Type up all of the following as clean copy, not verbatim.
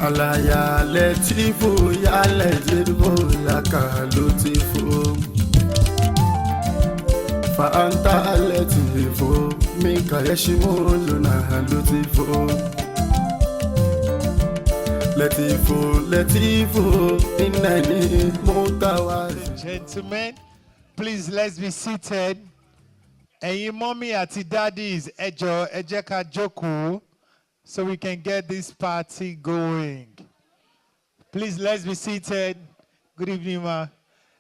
Alhaja letifu ya letifu ya kalutifu fa anta letifu minka yashimuluna lutifu letifu innani mutawazi. Gentlemen, please let's be seated. Ẹ̀yin mommy àti daddies, ẹ jọ̀ọ́ ẹ jẹ́ ká jókòó so we can get this party going. Please, let's be seated. Good evening, ma.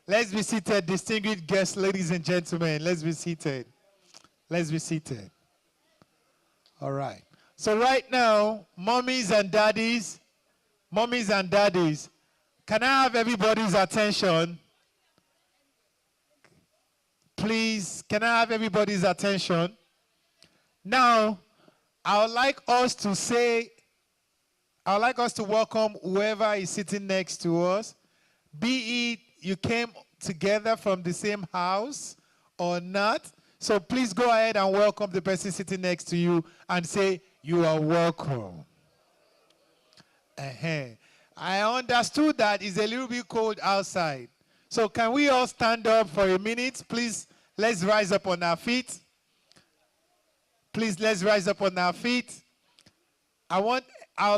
Let's be seated, distinguished guests, ladies and gentlemen. Let's be seated. Let's be seated. All right. So right now, mommies and daddies, can I have everybody's attention? Please, can I have everybody's attention? Now, I would like us to welcome whoever is sitting next to us, be it you came together from the same house or not. So please go ahead and welcome the person sitting next to you and say, you are welcome. I understood that it's a little bit cold outside. So can we all stand up for a minute? Please, let's rise up on our feet. Please, let's rise up on our feet. I would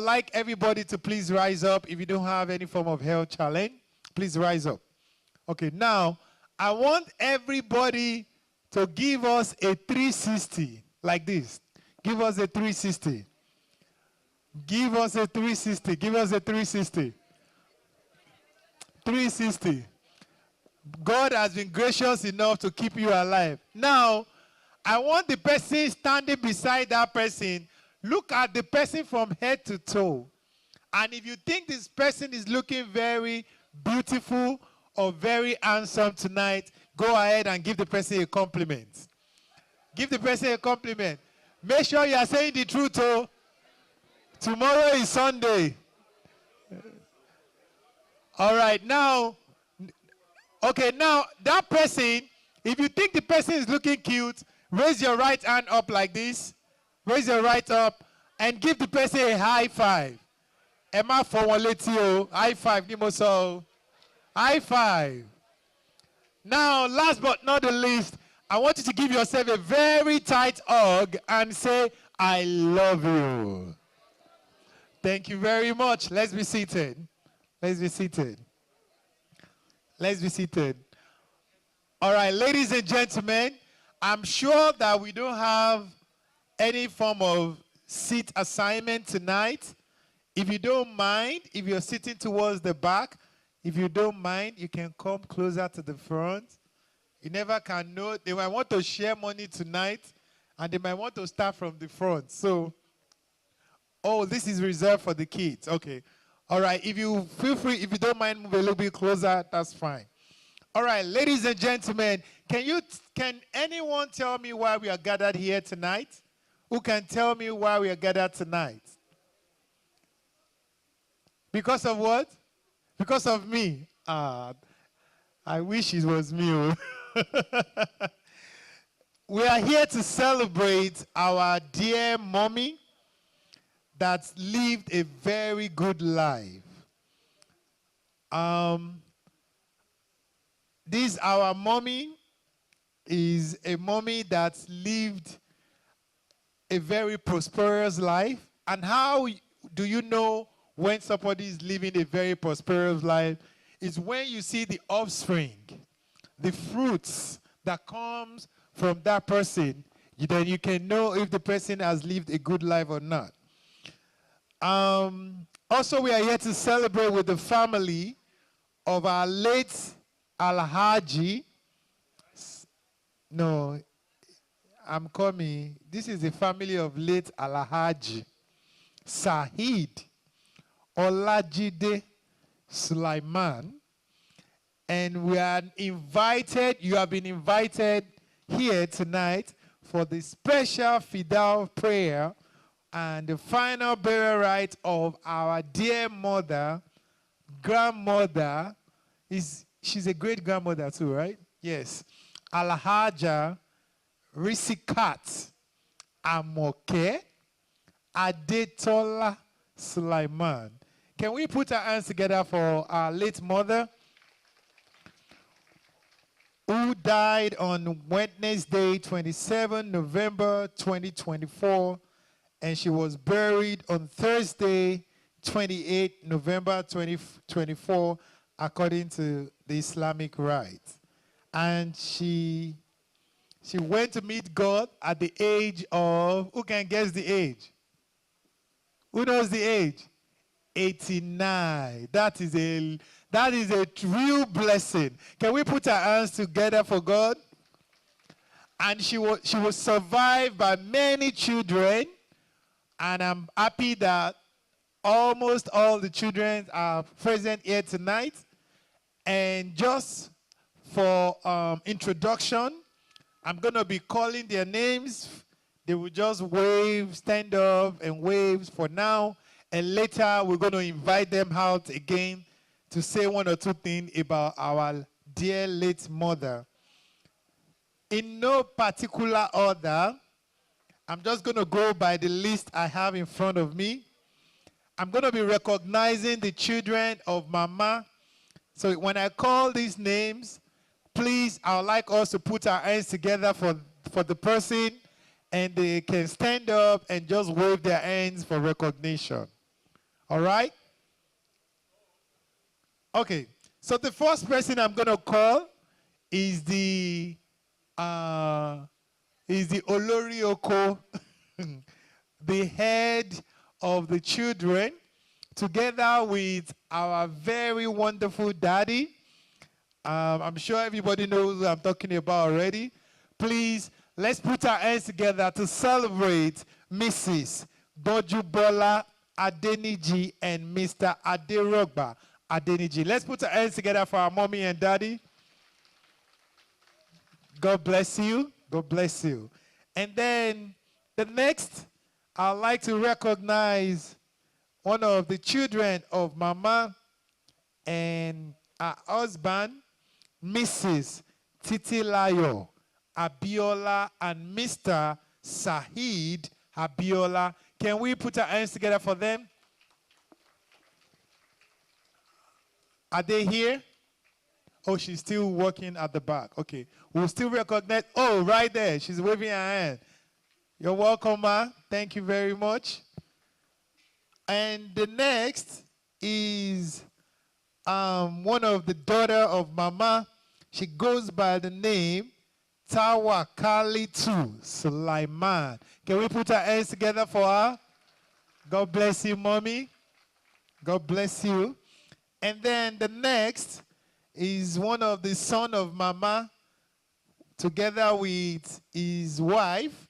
like everybody to please rise up. If you don't have any form of health challenge, please rise up. Okay, now, I want everybody to give us a 360, like this. Give us a 360. Give us a 360. Give us a 360. 360. God has been gracious enough to keep you alive. Now, I want the person standing beside that person, look at the person from head to toe. And if you think this person is looking very beautiful or very handsome tonight, go ahead and give the person a compliment. Give the person a compliment. Make sure you are saying the truth, oh. Tomorrow is Sunday. All right, now, okay, now that person, if you think the person is looking cute, raise your right hand up like this. Raise your right up and give the person a high five. Emma for one letio. High five, Nimoso. High five. Now, last but not the least, I want you to give yourself a very tight hug and say, I love you. Thank you very much. Let's be seated. Let's be seated. Let's be seated. All right, ladies and gentlemen, I'm sure that we don't have any form of seat assignment tonight. If you don't mind, if you're sitting towards the back, if you don't mind, you can come closer to the front. You never can know. They might want to share money tonight, and they might want to start from the front. So, oh, this is reserved for the kids. Okay. All right. If you feel free, if you don't mind, move a little bit closer, that's fine. All right, ladies and gentlemen, can anyone tell me why we are gathered here tonight? Who can tell me why we are gathered tonight? Because of what? Because of me. I wish it was me. We are here to celebrate our dear mommy that lived a very good life. This, our mommy, is a mommy that lived a very prosperous life. And how do you know when somebody is living a very prosperous life? It's when you see the offspring, the fruits that comes from that person, then you can know if the person has lived a good life or not. Also, we are here to celebrate with the family of our late Alhaji. No, I'm coming. This is the family of late Alhaji Saheed Olajide Sulaiman. And we are invited, you have been invited here tonight for the special Fidal prayer and the final burial rite of our dear mother, grandmother. She's a great-grandmother too, right? Yes. Alhaja, Risikat, Amoke, Adetola, Sulaiman. Can we put our hands together for our late mother, who died on Wednesday, 27 November 2024, and she was buried on Thursday, 28 November 2024, according to the Islamic rite. And she went to meet God at the age of, who can guess the age? Who knows the age? 89. That is a real blessing. Can we put our hands together for God? And she was survived by many children, and I'm happy that almost all the children are present here tonight. And just for introduction, I'm going to be calling their names. They will just wave, stand up, and wave for now. And later, we're going to invite them out again to say one or two things about our dear late mother. In no particular order, I'm just going to go by the list I have in front of me. I'm going to be recognizing the children of Mama. So when I call these names, please, I would like us to put our hands together for the person, and they can stand up and just wave their hands for recognition. All right? Okay. So the first person I'm going to call is the Olori Oko, the head of the children, together with our very wonderful daddy. I'm sure everybody knows who I'm talking about already. Please, let's put our hands together to celebrate Mrs. Bojubola Adeniji and Mr. Aderogba Adeniji. Let's put our hands together for our mommy and daddy. God bless you. God bless you. And then the next, I'd like to recognize one of the children of Mama and her husband, Mrs. Titilayo Abiola and Mr. Saheed Abiola. Can we put our hands together for them? Are they here? Oh, she's still working at the back. Okay. We'll still recognize. Oh, right there. She's waving her hand. You're welcome, ma. Thank you very much. And the next is one of the daughter of Mama. She goes by the name Tawakalitu Sulaiman. Can we put our hands together for her? God bless you, mommy. God bless you. And then the next is one of the son of Mama, together with his wife.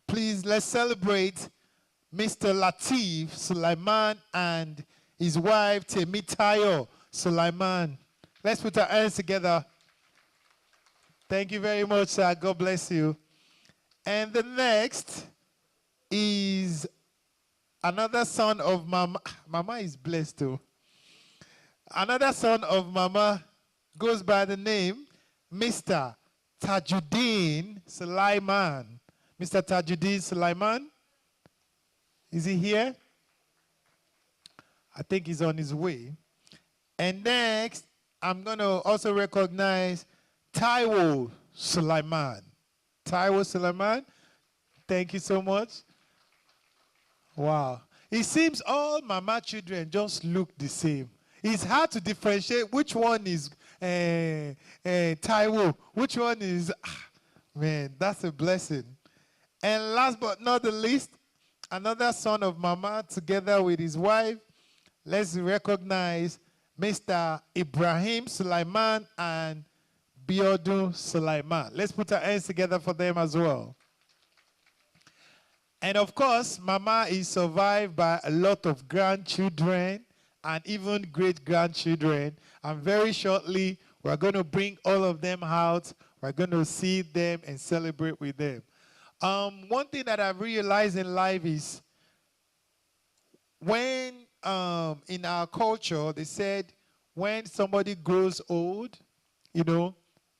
Please, let's celebrate Mr. Latif Sulaiman and his wife, Temitayo Sulaiman. Let's put our hands together. Thank you very much, sir. God bless you. And the next is another son of Mama. Mama is blessed too. Another son of Mama goes by the name Mr. Tajuddin Sulaiman. Mr. Tajuddin Sulaiman. Is he here? I think he's on his way. And next, I'm going to also recognize Taiwo Sulaiman. Taiwo Sulaiman, thank you so much. Wow. It seems all Mama children just look the same. It's hard to differentiate which one is Taiwo, which one is, man, that's a blessing. And last but not the least, another son of Mama together with his wife. Let's recognize Mr. Ibrahim Sulaiman and Biodun Sulaiman. Let's put our hands together for them as well. And of course, Mama is survived by a lot of grandchildren and even great-grandchildren. And very shortly, we're going to bring all of them out. We're going to see them and celebrate with them. One thing that I've realized in life is when in our culture, they said when somebody grows old, you know,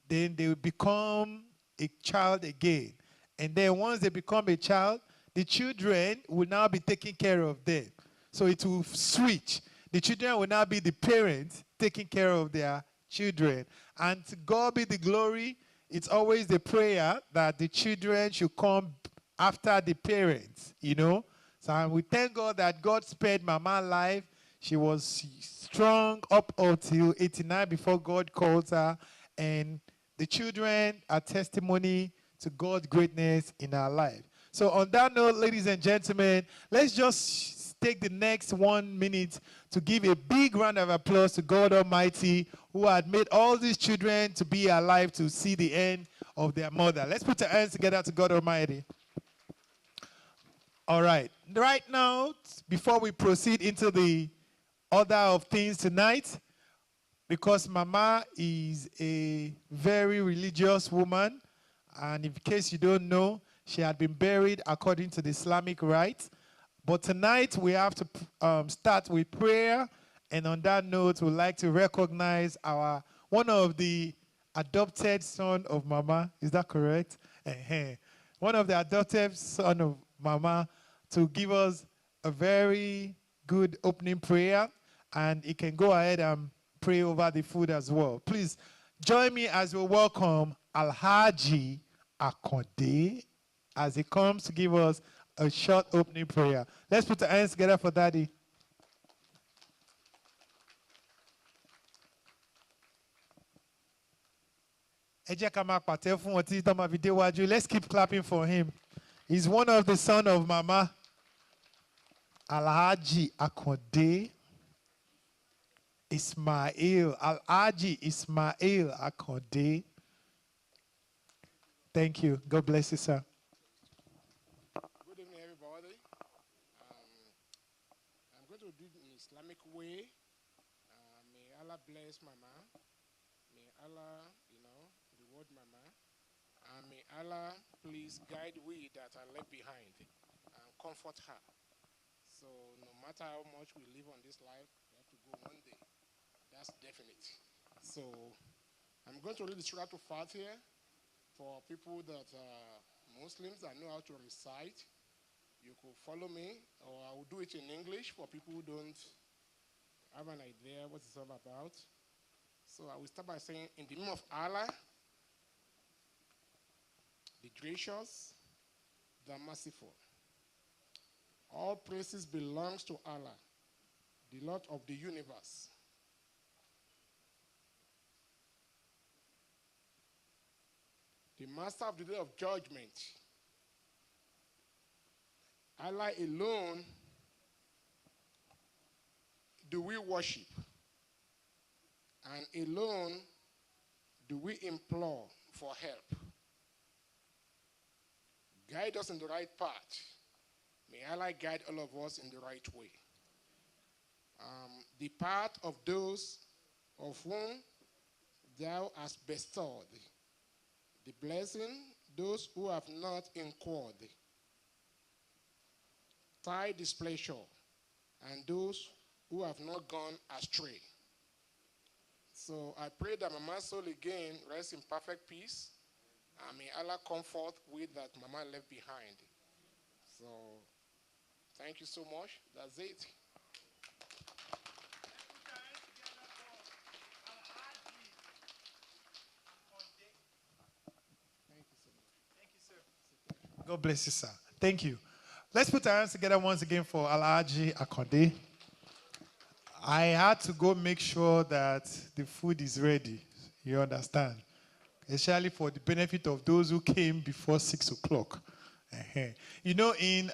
then they will become a child again. And then once they become a child, the children will now be taking care of them. So it will switch. The children will now be the parents taking care of their children. And to God be the glory. It's always the prayer that the children should come after the parents, you know. So we thank God that God spared Mama life. She was strong up until 89 before God called her. And the children are testimony to God's greatness in our life. So on that note, ladies and gentlemen, let's just take the next 1 minute to give a big round of applause to God Almighty, who had made all these children to be alive to see the end of their mother. Let's put our hands together to God Almighty. All right. Right now, before we proceed into the order of things tonight, because Mama is a very religious woman, and in case you don't know, she had been buried according to the Islamic rite. But tonight we have to start with prayer, and on that note, we'd like to recognize one of the adopted son of Mama. Is that correct? One of the adopted son of Mama to give us a very good opening prayer, and he can go ahead and pray over the food as well. Please join me as we welcome Alhaji Akonde as he comes to give us a short opening prayer. Let's put our hands together for Daddy. Let's keep clapping for him. He's one of the sons of Mama. Alhaji Akonde Ismail. Alhaji Ismail Akonde. Thank you. God bless you, sir. Good evening, everybody. I'm going to do it in Islamic way. May Allah bless Mama. May Allah, reward Mama. And may Allah please guide we that are left behind and comfort her. So no matter how much we live on this life, we have to go one day. That's definite. So I'm going to read the Surah to Fatiha for people that are Muslims that know how to recite. You could follow me, or I will do it in English for people who don't have an idea what it's all about. So I will start by saying, in the name of Allah, the gracious, the merciful. All praises belongs to Allah, the Lord of the universe. The master of the day of judgment. Allah alone do we worship, and alone do we implore for help. Guide us in the right path. May Allah guide all of us in the right way. The path of those of whom thou hast bestowed the blessing, those who have not inquired, thy displeasure, and those who have not gone astray. So I pray that Mama's soul again rests in perfect peace, and may Allah comfort with that Mama left behind. So thank you so much. That's it. God bless you, sir. Thank you. Let's put our hands together once again for Alhaji Akonde. I had to go make sure that the food is ready. You understand? Especially for the benefit of those who came before 6 o'clock. You know, in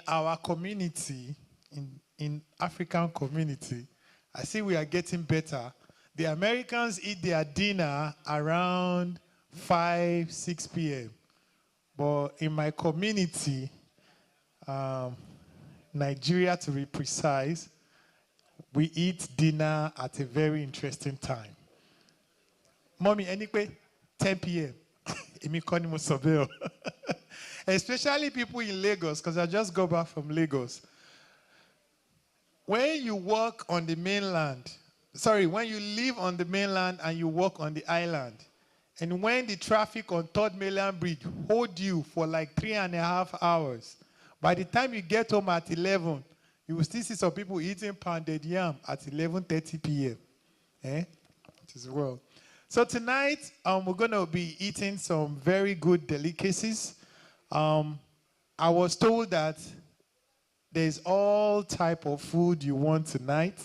our community, in African community, I see we are getting better. The Americans eat their dinner around 5, 6 p.m. But in my community, Nigeria to be precise, we eat dinner at a very interesting time. Mommy, anyway, 10 p.m. Especially people in Lagos, because I just got back from Lagos. When you walk on the mainland, when you live on the mainland and you walk on the island, and when the traffic on 3rd Mainland Bridge hold you for like 3.5 hours, by the time you get home at 11, You will still see some people eating pounded yam at 11:30 p.m. It is well. So tonight, we're going to be eating some very good delicacies. I was told that there's all type of food you want tonight.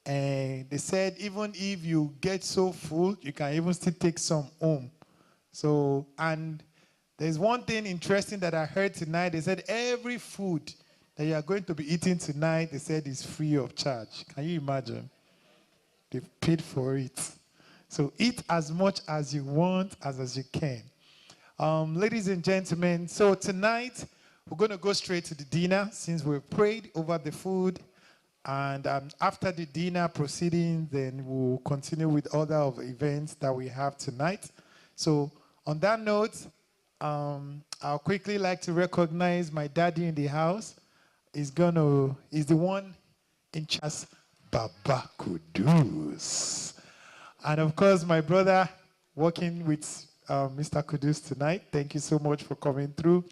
And they said even if you get so full, you can even still take some home. So, and there's one thing interesting that I heard tonight. They said every food that you are going to be eating tonight, they said is free of charge. Can you imagine? They've paid for it. So eat as much as you want, as you can. Ladies and gentlemen, so tonight we're going to go straight to the dinner since we've prayed over the food. And after the dinner proceeding, then we'll continue with other of the events that we have tonight. So on that note, I'll quickly like to recognize my daddy in the house. He's the one in charge, Baba Kudus. And of course, my brother working with Mr. Kudus tonight. Thank you so much for coming through.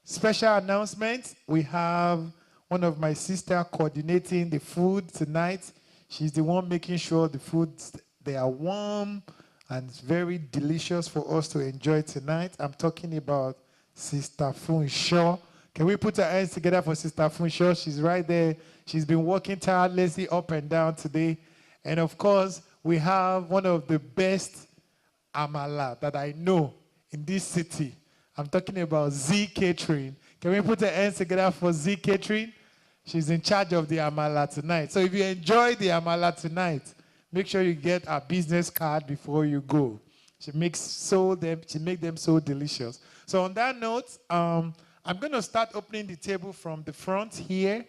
Special announcement, we have one of my sisters coordinating the food tonight. She's the one making sure the foods, they are warm and very delicious for us to enjoy tonight. I'm talking about Sister Funshaw. Can we put our hands together for Sister Funshaw? She's right there. She's been working tirelessly up and down today. And of course, we have one of the best amala that I know in this city. I'm talking about Z Catering. Can we put our hands together for Z Catering? She's in charge of the amala tonight. So if you enjoy the amala tonight, make sure you get a business card before you go. She makes them so delicious. So on that note, I'm going to start opening the table from the front here.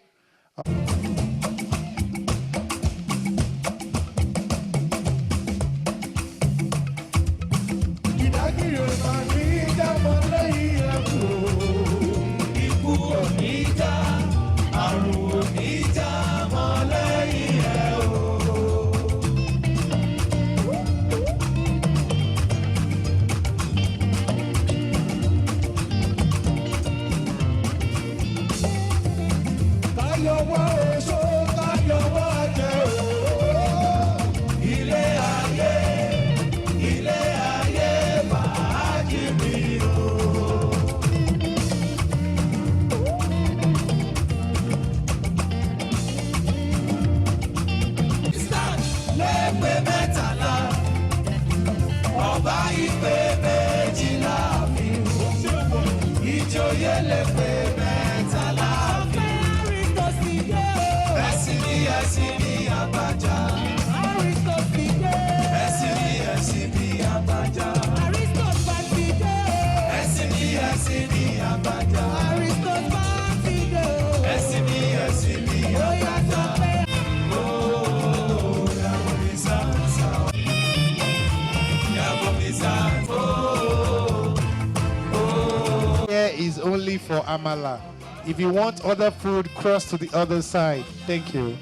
Is only for amala. If you want other food, cross to the other side. Thank you.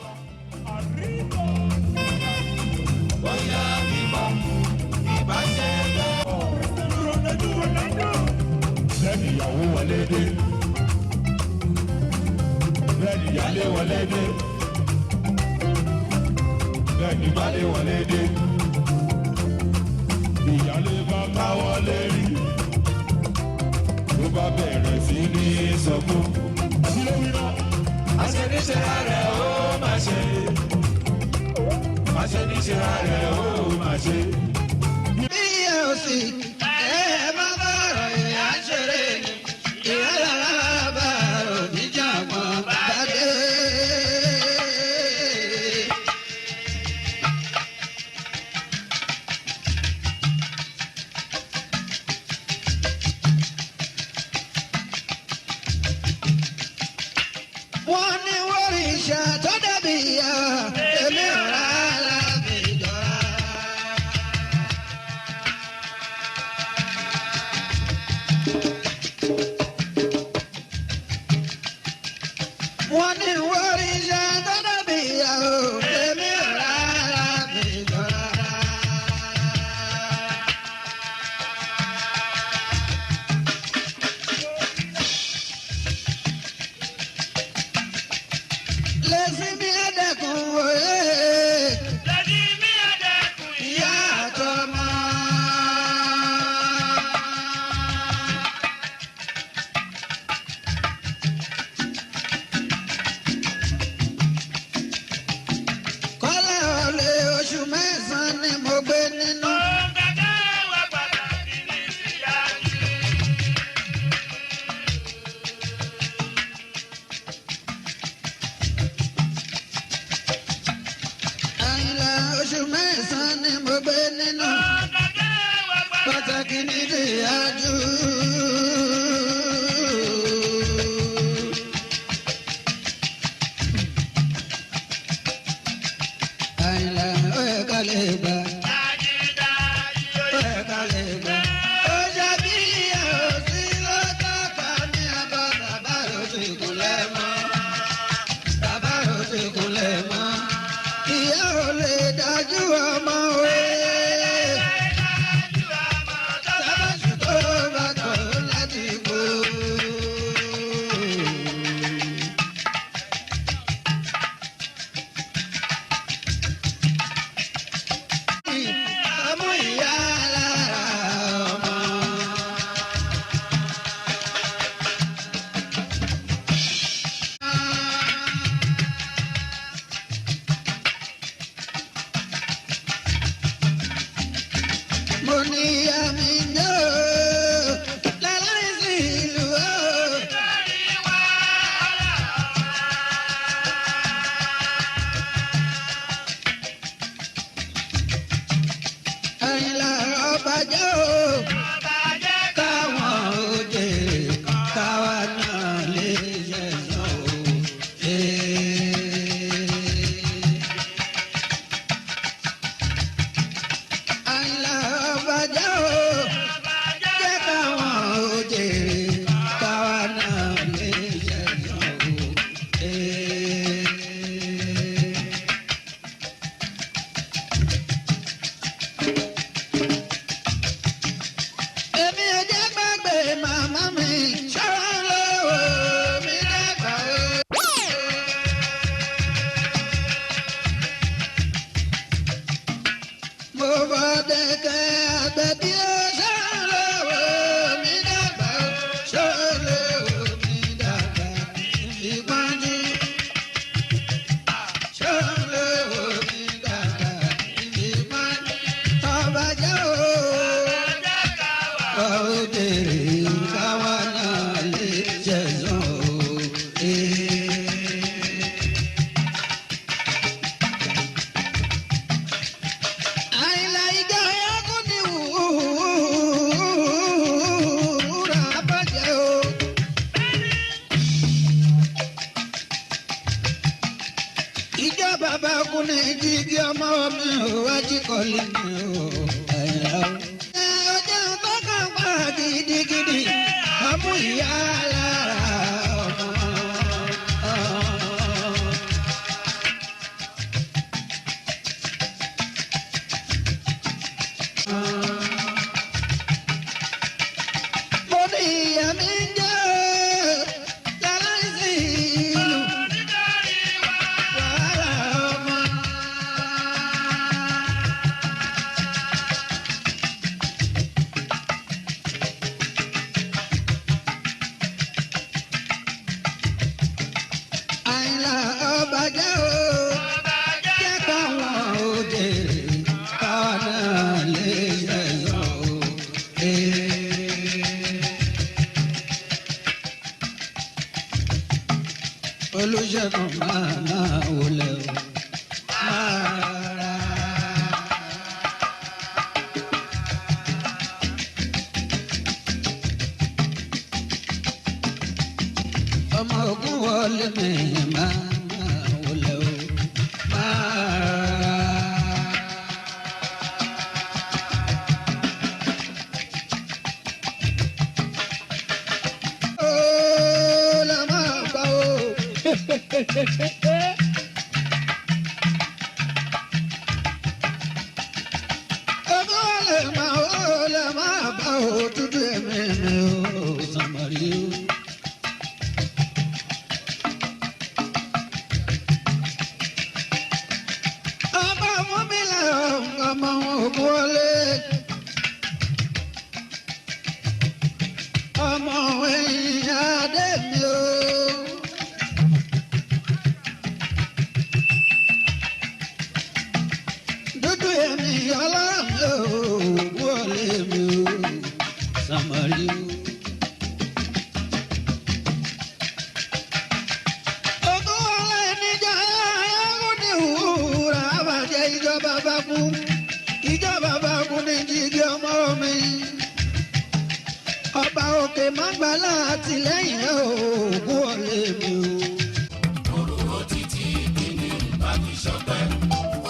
ọba òkè má gbà láti lẹ́yìn náà òògùn ọ̀lẹ́ mi o. Orúkọ títí kìíní bá fi ṣọpẹ́.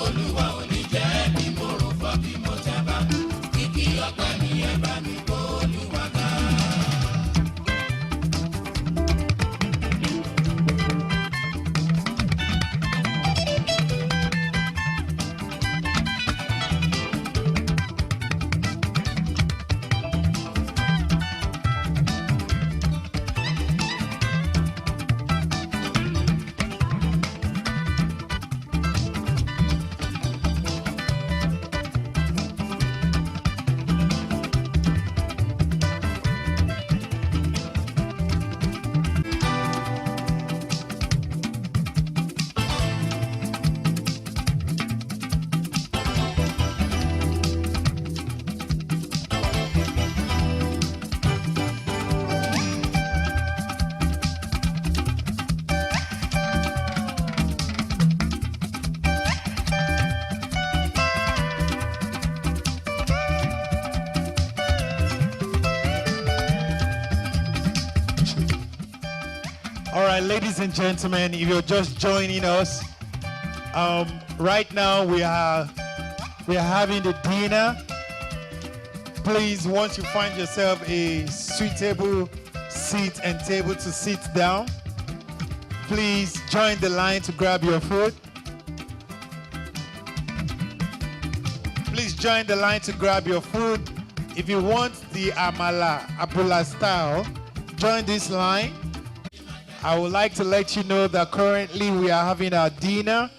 Olúwa ò ní jẹ́ bí mo rò fọ́ bí mo tẹ́ bá. Kìkì ọpẹ́ ni ẹ bá mi kó Olúwa ká. All right, ladies and gentlemen, if you're just joining us, right now we are having the dinner. Please, once you find yourself a suitable seat and table to sit down, please join the line to grab your food. Please join the line to grab your food. If you want the Amala Abula style, join this line. I would like to let you know that currently we are having our dinner.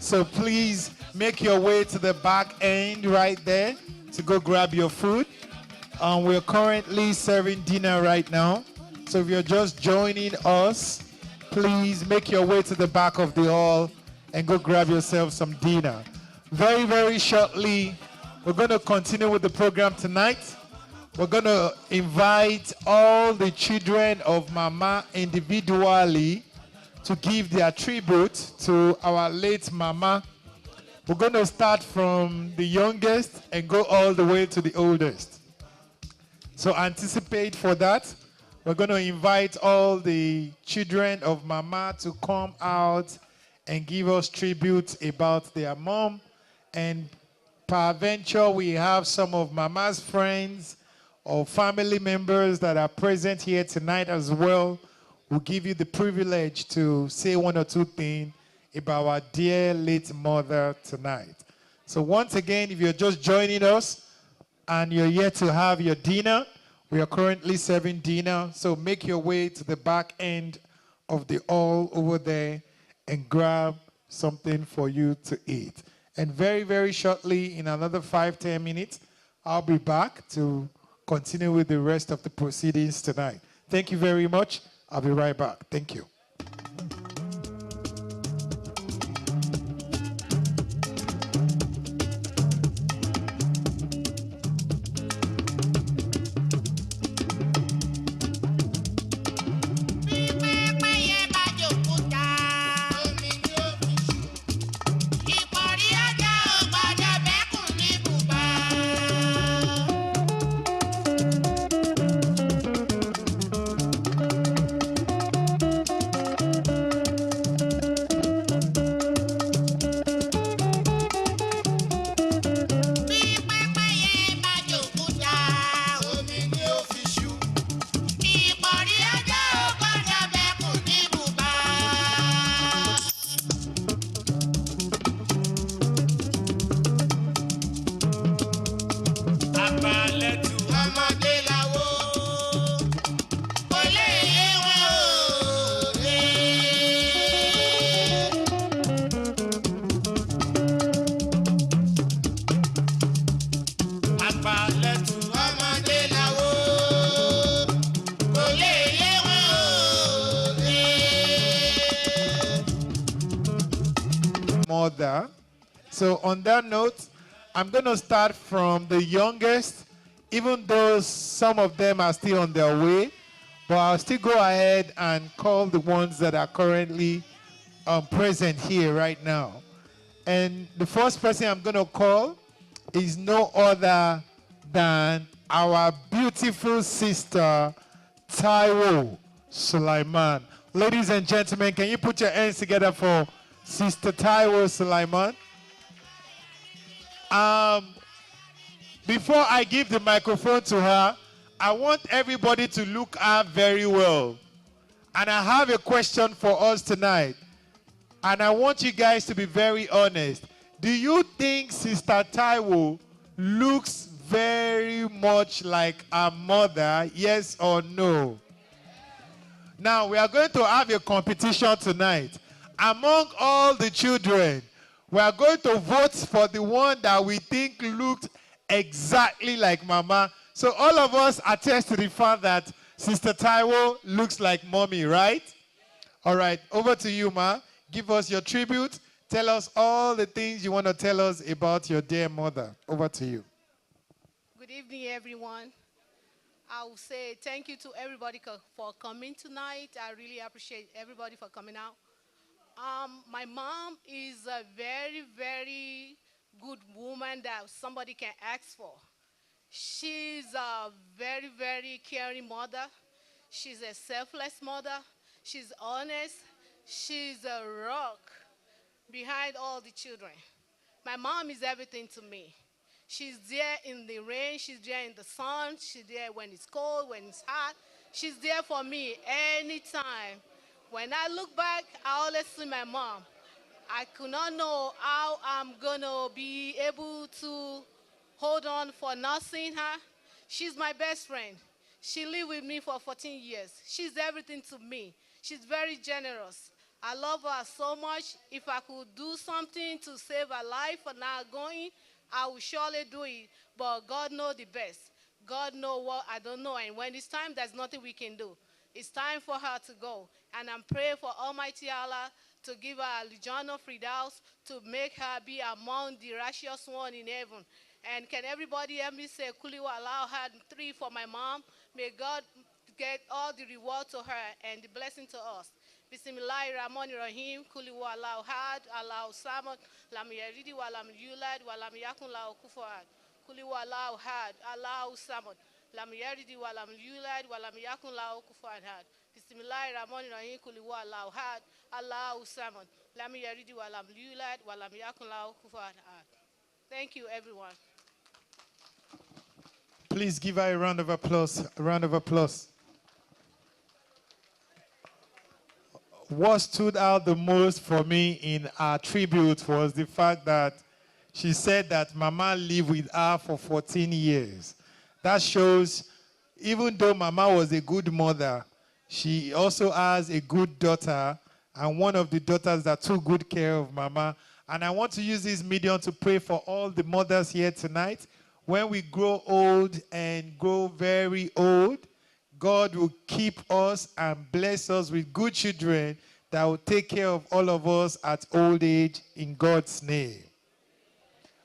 So please make your way to the back end right there to go grab your food. We're currently serving dinner right now. So if you're just joining us, please make your way to the back of the hall and go grab yourself some dinner. Very, very shortly, we're going to continue with the program tonight. We're going to invite all the children of Mama individually to give their tribute to our late Mama. We're going to start from the youngest and go all the way to the oldest. So anticipate for that. We're going to invite all the children of Mama to come out and give us tribute about their mom. And peradventure, we have some of Mama's friends or family members that are present here tonight as well. We'll give you the privilege to say one or two things about our dear late mother tonight. So once again, if you're just joining us and you're yet to have your dinner, we are currently serving dinner. So make your way to the back end of the hall over there and grab something for you to eat. And very, very shortly, in another 5-10 minutes, I'll be back to continue with the rest of the proceedings tonight. Thank you very much. I'll be right back. Thank you. Mother. So on that note, I'm going to start from the youngest, even though some of them are still on their way, but I'll still go ahead and call the ones that are currently present here right now. And the first person I'm going to call is no other than our beautiful sister, Taiwo Sulaiman. Ladies and gentlemen, can you put your hands together for Sister Taiwo Sulaiman? Before I give the microphone to her, I want everybody to look her very well. And I have a question for us tonight. And I want you guys to be very honest. Do you think Sister Taiwo looks very much like her mother? Yes or no? Now, we are going to have a competition tonight. Among all the children, we are going to vote for the one that we think looked exactly like Mama. So all of us attest to the fact that Sister Taiwo looks like Mommy, right? All right, over to you, Ma. Give us your tribute. Tell us all the things you want to tell us about your dear mother. Over to you. Good evening, everyone. I will say thank you to everybody for coming tonight. I really appreciate everybody for coming out. My mom is a very, very good woman that somebody can ask for. She's a very, very caring mother. She's a selfless mother. She's honest. She's a rock behind all the children. My mom is everything to me. She's there in the rain. She's there in the sun. She's there when it's cold, when it's hot. She's there for me anytime. When I look back, I always see my mom. I could not know how I'm going to be able to hold on for not seeing her. She's my best friend. She lived with me for 14 years. She's everything to me. She's very generous. I love her so much. If I could do something to save her life for not going, I will surely do it. But God knows the best. God knows what I don't know. And when it's time, there's nothing we can do. It's time for her to go. And I'm praying for Almighty Allah to give her a Legion of Firdaus, to make her be among the righteous one in heaven. And can everybody help me say, Kuliwa Alhaja 3 for my mom? May God get all the reward to her and the blessing to us. Bismillahirrahmanirrahim. Kuliwa Alhaja, Allahu Samad, Lam Yaridi wa Lam Yulad wa Lam Yakun lahu kufuwan. Kuliwa Alhaja, Allahu Samad, Lam Yaridi wa Lam Yulad wa Lam Yakun lahu kufuwan ahad. Bismillahirrahmanirrahim. Kuliwa Alhaja, Allahu Samad, Lam Yaridi wa Lam Yulad wa Lam Yakun lahu kufuwan ahad. Thank you, everyone. Please give her a round of applause. A round of applause. What stood out the most for me in our tribute was the fact that she said that Mama lived with her for 14 years. That shows, even though Mama was a good mother, she also has a good daughter, and one of the daughters that took good care of Mama. And I want to use this medium to pray for all the mothers here tonight. When we grow old and grow very old, God will keep us and bless us with good children that will take care of all of us at old age in God's name.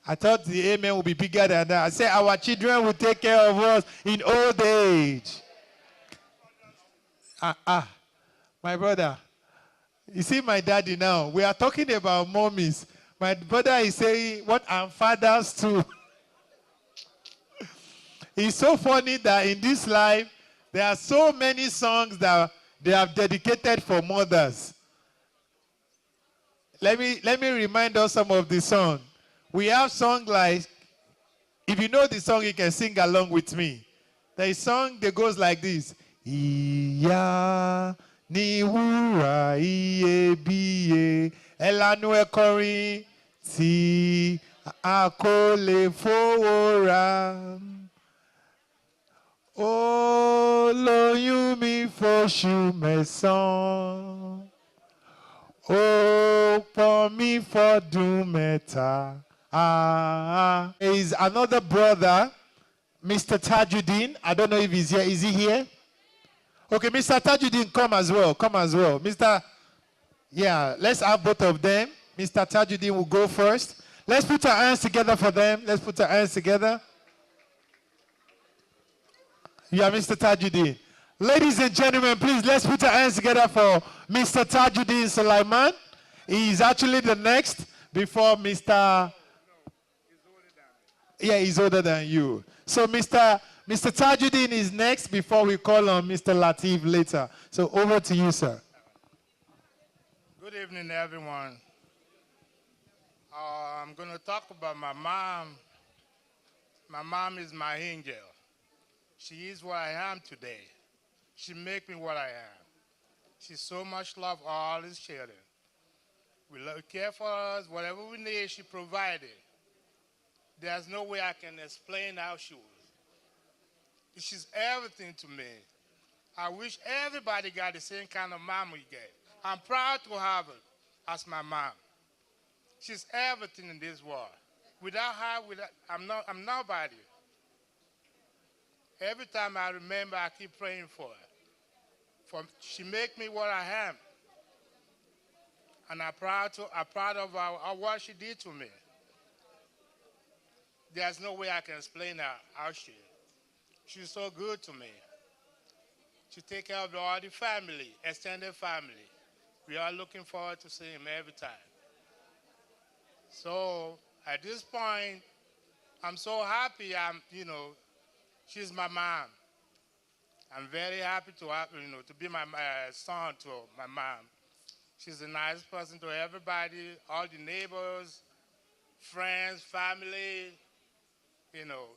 I thought the amen would be bigger than that. I said our children will take care of us in old age. My brother, you see my daddy now. We are talking about mommies. My brother is saying what our fathers too. It's so funny that in this life, there are so many songs that they have dedicated for mothers. Let me remind us some of the songs. We have songs like, if you know the song, you can sing along with me. There is a song that goes like this. Iya ni wura iyebíye, ẹlanu ẹkọrin tí a kò lè fowó rà. Ó lóyún mi fóṣù mẹ́sàn-án, ó pọ́n mi fọ́dún mẹ́ta. There is another brother, Mr. Tajuddin. I don't know if he's here. Is he here? Okay, Mr. Tajuddin, come as well. Come as well. Yeah, let's have both of them. Mr. Tajuddin will go first. Let's put our hands together for them. Let's put our hands together. Yeah, Mr. Tajuddin. Ladies and gentlemen, please, let's put our hands together for Mr. Tajuddin Sulaiman. He's actually the next before Mr. Yeah, he's older than you. So Mr. Mr. Tajuddin is next before we call on Mr. Latif later. So over to you, sir. Good evening, everyone. I'm going to talk about my mom. My mom is my angel. She is what I am today. She make me what I am. She so much love all his children. We care for us. Whatever we need, she provided. There's no way I can explain how she was. She's everything to me. I wish everybody got the same kind of mom we get. I'm proud to have her as my mom. She's everything in this world. Without her, I'm nobody. Every time I remember, I keep praying for her. She make me what I am. And I'm proud of what she did to me. There's no way I can explain how she is. She's so good to me. She take care of all the family, extended family. We are looking forward to seeing him every time. So at this point, I'm so happy. She's my mom. I'm very happy to have, to be my son to my mom. She's a nice person to everybody, all the neighbors, friends, family.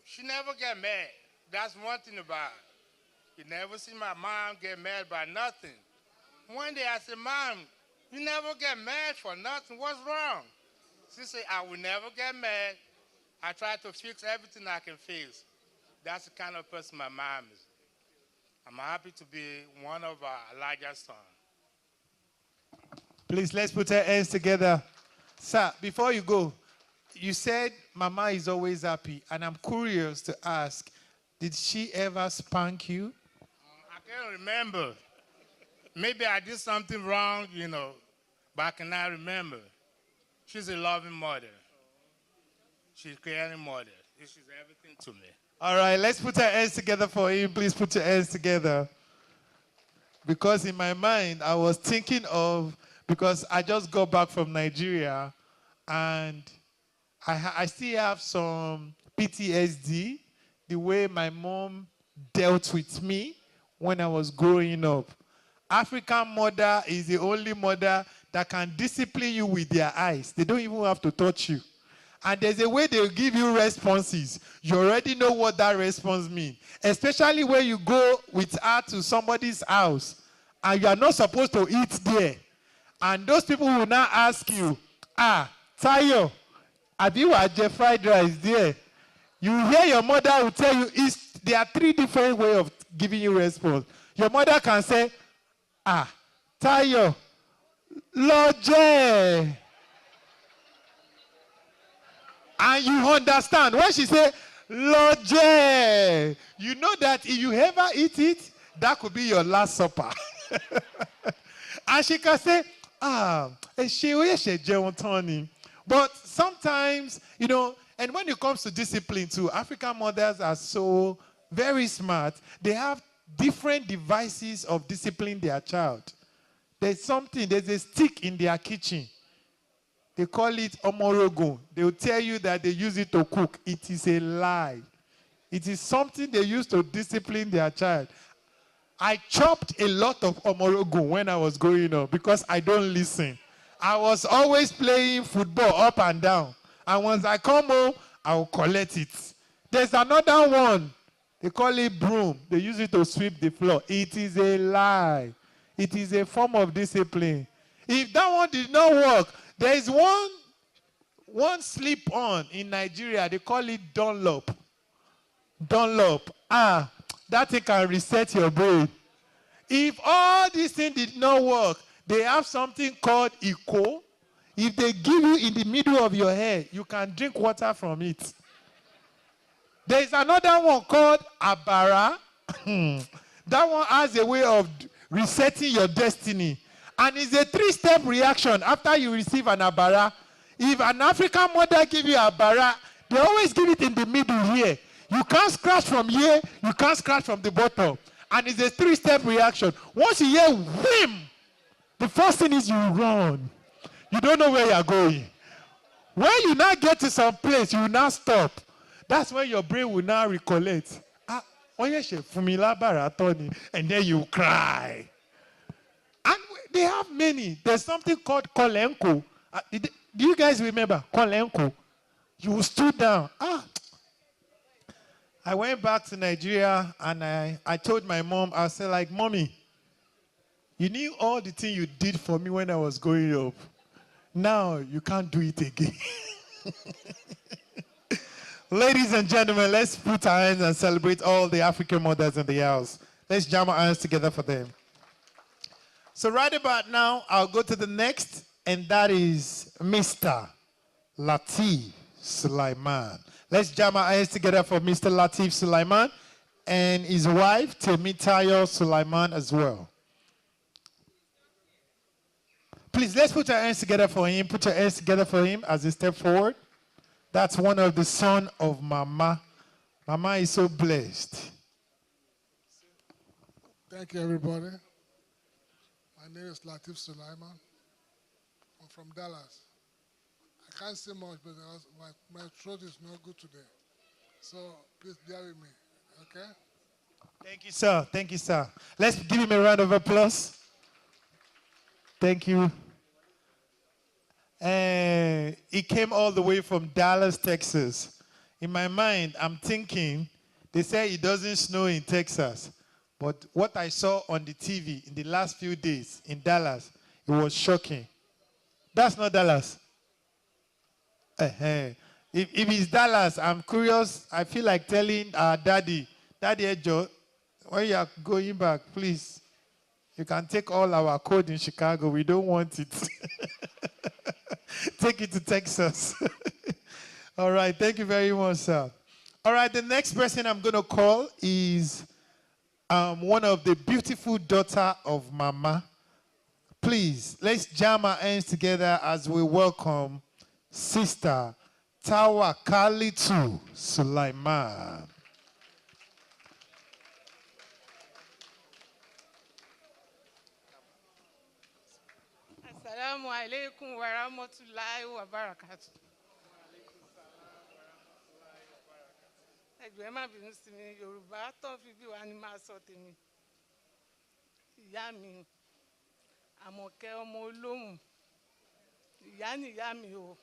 She never get mad. That's one thing about her. You never see my mom get mad by nothing. One day I said, Mom, you never get mad for nothing. What's wrong? She said, I will never get mad. I try to fix everything I can fix. That's the kind of person my mom is. I'm happy to be one of Alhaja's sons. Please, let's put our hands together. Sir, before you go, you said Mama is always happy, and I'm curious to ask, did she ever spank you? I can't remember. Maybe I did something wrong, but I cannot remember. She's a loving mother. She's a caring mother. She's everything to me. All right, let's put our hands together for him. Please put your hands together. Because in my mind, I was thinking of, because I just got back from Nigeria, and I still have some PTSD, the way my mom dealt with me when I was growing up. African mother is the only mother that can discipline you with their eyes. They don't even have to touch you. And there's a way they'll give you responses. You already know what that response means. Especially when you go with her to somebody's house and you are not supposed to eat there. And those people will now ask you, Tayo, have you had your fried rice there? You hear your mother will tell you, there are three different ways of giving you response. Your mother can say, Tayo, Lodge. And you understand. When she say, Lodge, you know that if you ever eat it, that could be your last supper. And she can say, but sometimes, and when it comes to discipline too, African mothers are so very smart. They have different devices of disciplining their child. There's a stick in their kitchen. They call it omorogun. They will tell you that they use it to cook. It is a lie. It is something they use to discipline their child. I chopped a lot of omorogun when I was growing up because I don't listen. I was always playing football up and down. And once I come home, I will collect it. There's another one. They call it broom. They use it to sweep the floor. It is a lie. It is a form of discipline. If that one did not work, there is one slip-on in Nigeria. They call it Dunlop. Dunlop. That thing can reset your brain. If all these things did not work, they have something called Iko. If they give you in the middle of your head, you can drink water from it. There is another one called Abara. That one has a way of resetting your destiny. And it's a 3-step reaction after you receive an Abara. If an African mother gives you Abara, they always give it in the middle here. You can't scratch from here, you can't scratch from the bottom. And it's a 3-step reaction. Once you hear whim, the first thing is you run. You don't know where you're going. When you now get to some place, you will now stop. That's when your brain will now recollect. And then you cry. And they have many. There's something called kolenko. Do you guys remember kolenko? You stood down. I went back to Nigeria and I told my mom, I said, like, Mommy, you knew all the things you did for me when I was growing up. Now you can't do it again. Ladies and gentlemen, let's put our hands and celebrate all the African mothers in the house. Let's jam our hands together for them. So right about now, I'll go to the next, and that is Mr. Lateef Sulaiman. Let's jam our hands together for Mr. Lateef Sulaiman and his wife, Temitayo Sulaiman, as well. Please, let's put our hands together for him. Put your hands together for him as he step forward. That's one of the sons of Mama. Mama is so blessed. Thank you, everybody. My name is Lateef Sulaiman. I'm from Dallas. I can't say much because my throat is not good today. So please bear with me, okay? Thank you, sir. Thank you, sir. Let's give him a round of applause. Thank you. And he came all the way from Dallas, Texas. In my mind, I'm thinking, they say it doesn't snow in Texas. But what I saw on the TV in the last few days in Dallas, it was shocking. That's not Dallas. If it's Dallas, I'm curious. I feel like telling Daddy, Joe, when you are going back, please, you can take all our code in Chicago. We don't want it. Take it to Texas. All right, thank you very much, sir. All right, the next person I'm going to call is one of the beautiful daughter of Mama. Please, let's jam our hands together as we welcome Sister Tawakalitu Sulaiman. Assalamu alaikum wa rahmatullahi wa barakatuh. Ẹgbẹ́ má bínú sí mi, Yorùbá tó fi bí wa ni máa sọ tèmi. Ìyá mi, Amoke ọmọ olóhùn. Ìyá ni ìyá mi o.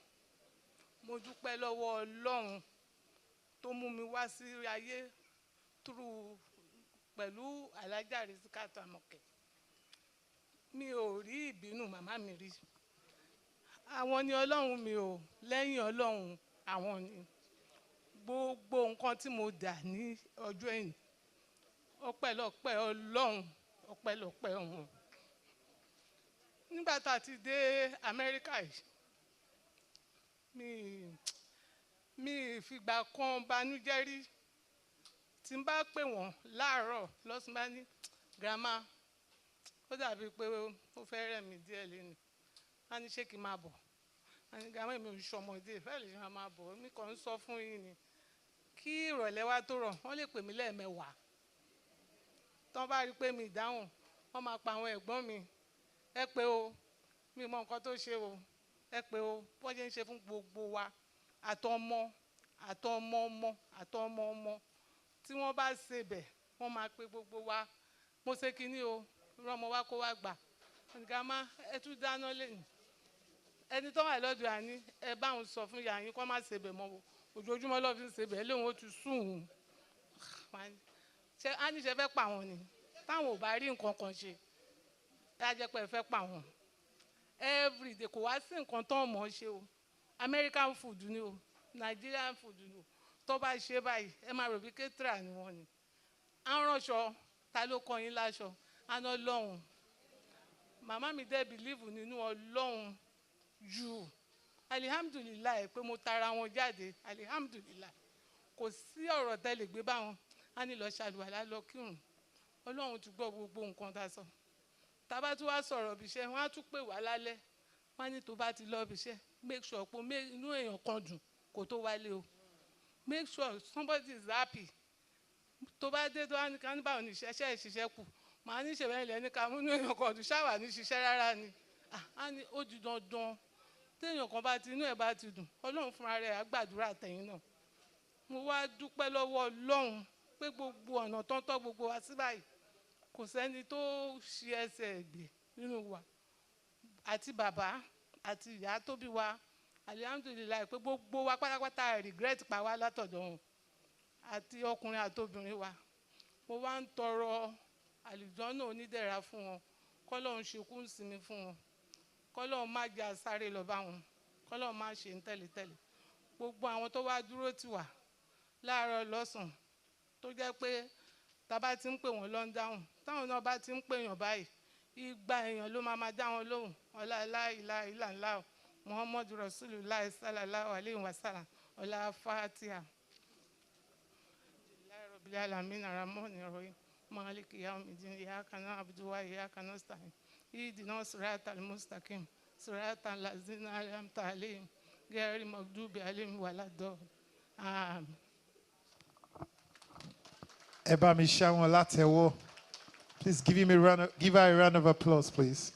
Mo dúpẹ́ lọ́wọ́ Ọlọ́run tó mú mi wá sí ayé pẹ̀lú Alhaja Risikat Amoke. Mi ò rí ìbínú màmá mi rí. Àwọn ni Ọlọ́run mi ò, lẹ́yìn Ọlọ́run àwọn ni. Gbogbo nǹkan tí mo dà ní ọjọ́ ẹ̀yìn, ọpẹ́lọpẹ́ Ọlọ́run, ọpẹ́lọpẹ́ wọn. Nígbà tá a ti dé Amẹ́ríkà yìí, mi fìgbà kan banújẹ́ rí. Tí n bá pè wọ́n láàárọ̀ lọ́sùn bá ní grandma, ó dàbí pé ó fẹ́ rẹ̀ mí díẹ̀ lẹ́nu. A ní ṣé kí n máa bọ̀. A ní grandma mi ò ń ṣọmọdé, fẹ́ lè máa bọ̀. Mi kàn ń sọ fún yín ni. Kí ìrọ̀lẹ́ wá tó rọ̀, wọ́n lè pè mí lẹ́ẹ̀mẹwàá. Tán bá rí pé mi ìdáhùn, wọ́n máa pa àwọn ẹ̀gbọ́n mi. Ẹ pé o, mi mọ nǹkan tó ṣe o. Ẹ pé o, wọ́n ṣe ń ṣe fún gbogbo wa. Àtọmọ ọmọ. Tí wọ́n bá ṣe bẹ̀, wọ́n máa pe gbogbo wa. Mo ṣe kinní o, rán ọmọ wa kó wá gbà. Grandma, ẹ tún dáná lẹ́yìn. Ẹni tó wà lọ́dọ̀ àní, ẹ bá òun sọ fún ìyá yín kó má ṣe bẹ̀ mọ́ o. Ojoojúmọ́ ló fi ń ṣe bẹ̀ lóun ó ti sùn. Ṣé á ní ṣe fẹ́ pa wọ́n ni? Táwọn ò bá rí nǹkan kan ṣe, ẹ jẹ́ pé ẹ fẹ́ pa wọ́n. Every day kò wá sí nǹkan tó mọ̀ ṣe o. American food ni o, Nigerian food ni o. Tó bá ṣe báyìí, ẹ máa rò bí kétírà ni wọ́n ni. À ń ránṣọ, ta ló kọ yín láṣọ? Àná Ọlọ́run. Màmá mi dẹ̀ believe nínú Ọlọ́run jù. Alihamdulilayi pé mo tara wọn jáde. Alihamdulilayi. Kò sí ọ̀rọ̀ tẹ́lẹ̀ gbé bá wọn. A ní lọ ṣàlùwàlá lọ kírun. Ọlọ́run ti gbọ́ gbogbo nǹkan tá a sọ. Tá bá tún wá sọ̀rọ̀ bí iṣẹ́, wọ́n á tún pè wá lálẹ́. Wọ́n á ní tó bá ti lọ bí iṣẹ́, make sure pé inú èèyàn kan dùn kó tó wálé o. Make sure somebody is happy. Tó bá dé tó wá ní ká ní báwo ní iṣẹ́ ìṣiṣẹ́ kù. Màá ní ìṣẹ̀lẹ̀ ilẹ̀ ní ká mú inú èèyàn kan dùn ṣáwà ní ṣiṣẹ́ rárá ni. Á ní ó di dandan. Téèyàn kan bá ti inú ẹ̀ bá ti dùn, Ọlọ́run fúnra rẹ̀ á gbàdúrà tẹ̀yìn náà. Mo wá dúpẹ́ lọ́wọ́ Ọlọ́run pé gbogbo ọ̀nà tó ń tọ́ gbogbo wa sí báyìí kò sẹ́ni tó ṣe ẹsẹ̀ ẹ̀gbẹ́ nínú wa àti bàbá àti ìyá tó bí wa alihamudulilayi pé gbogbo wa pátápátá regret pa wá látọ̀dọ̀ wọn àti ọkùnrin àti obìnrin wa mo wá ń tọrọ àlùjọ́nà onídẹ̀ra fún wọn kọ́lọ́run ṣekú ń sinmi fún wọn kọ́lọ́run má jẹ́ àsáré lọ bá wọn kọ́lọ́run má ṣe ń tẹ̀lé gbogbo àwọn tó wá dúró tì wá láàárọ̀ lọ́sàn-án tó jẹ́ pé tá bá ti ń pè wọ́n lọ ń dáhùn táwọn náà bá ti ń pèèyàn báyìí igba èèyàn ló máa dá wọn lóhùn ọlá láìlá ìlànà muhammadu rasulullah sallallahu alayhi wa sallam ọlá fatiha. rabbil alamin arrahmanir rahim maliki yawmiddin iyyaka na'budu wa iyyaka nasta'in ihdina siratal mustaqim siratal ladzina an'amta alayhim ghayril maghdubi alayhim waladdallin àmín. Ẹ bá mi ṣá wọn látẹ́wọ́. Please give her a round of applause, please.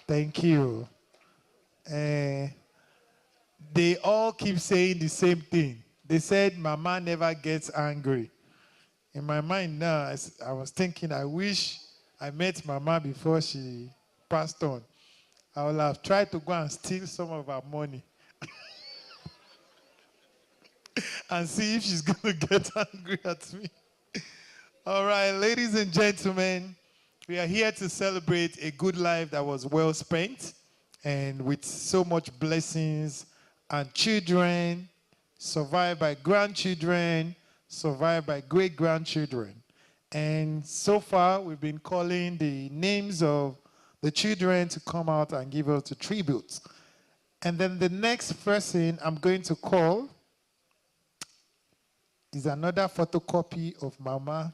Thank you. They all keep saying the same thing. They said, Mama never gets angry. In my mind now, I was thinking, I wish I met Mama before she passed on. I would have tried to go and steal some of her money and see if she's going to get angry at me. All right, ladies and gentlemen, we are here to celebrate a good life that was well spent and with so much blessings and children, survived by grandchildren, survived by great-grandchildren. And so far, we've been calling the names of the children to come out and give us the tribute. And then the next person I'm going to call is another photocopy of Mama.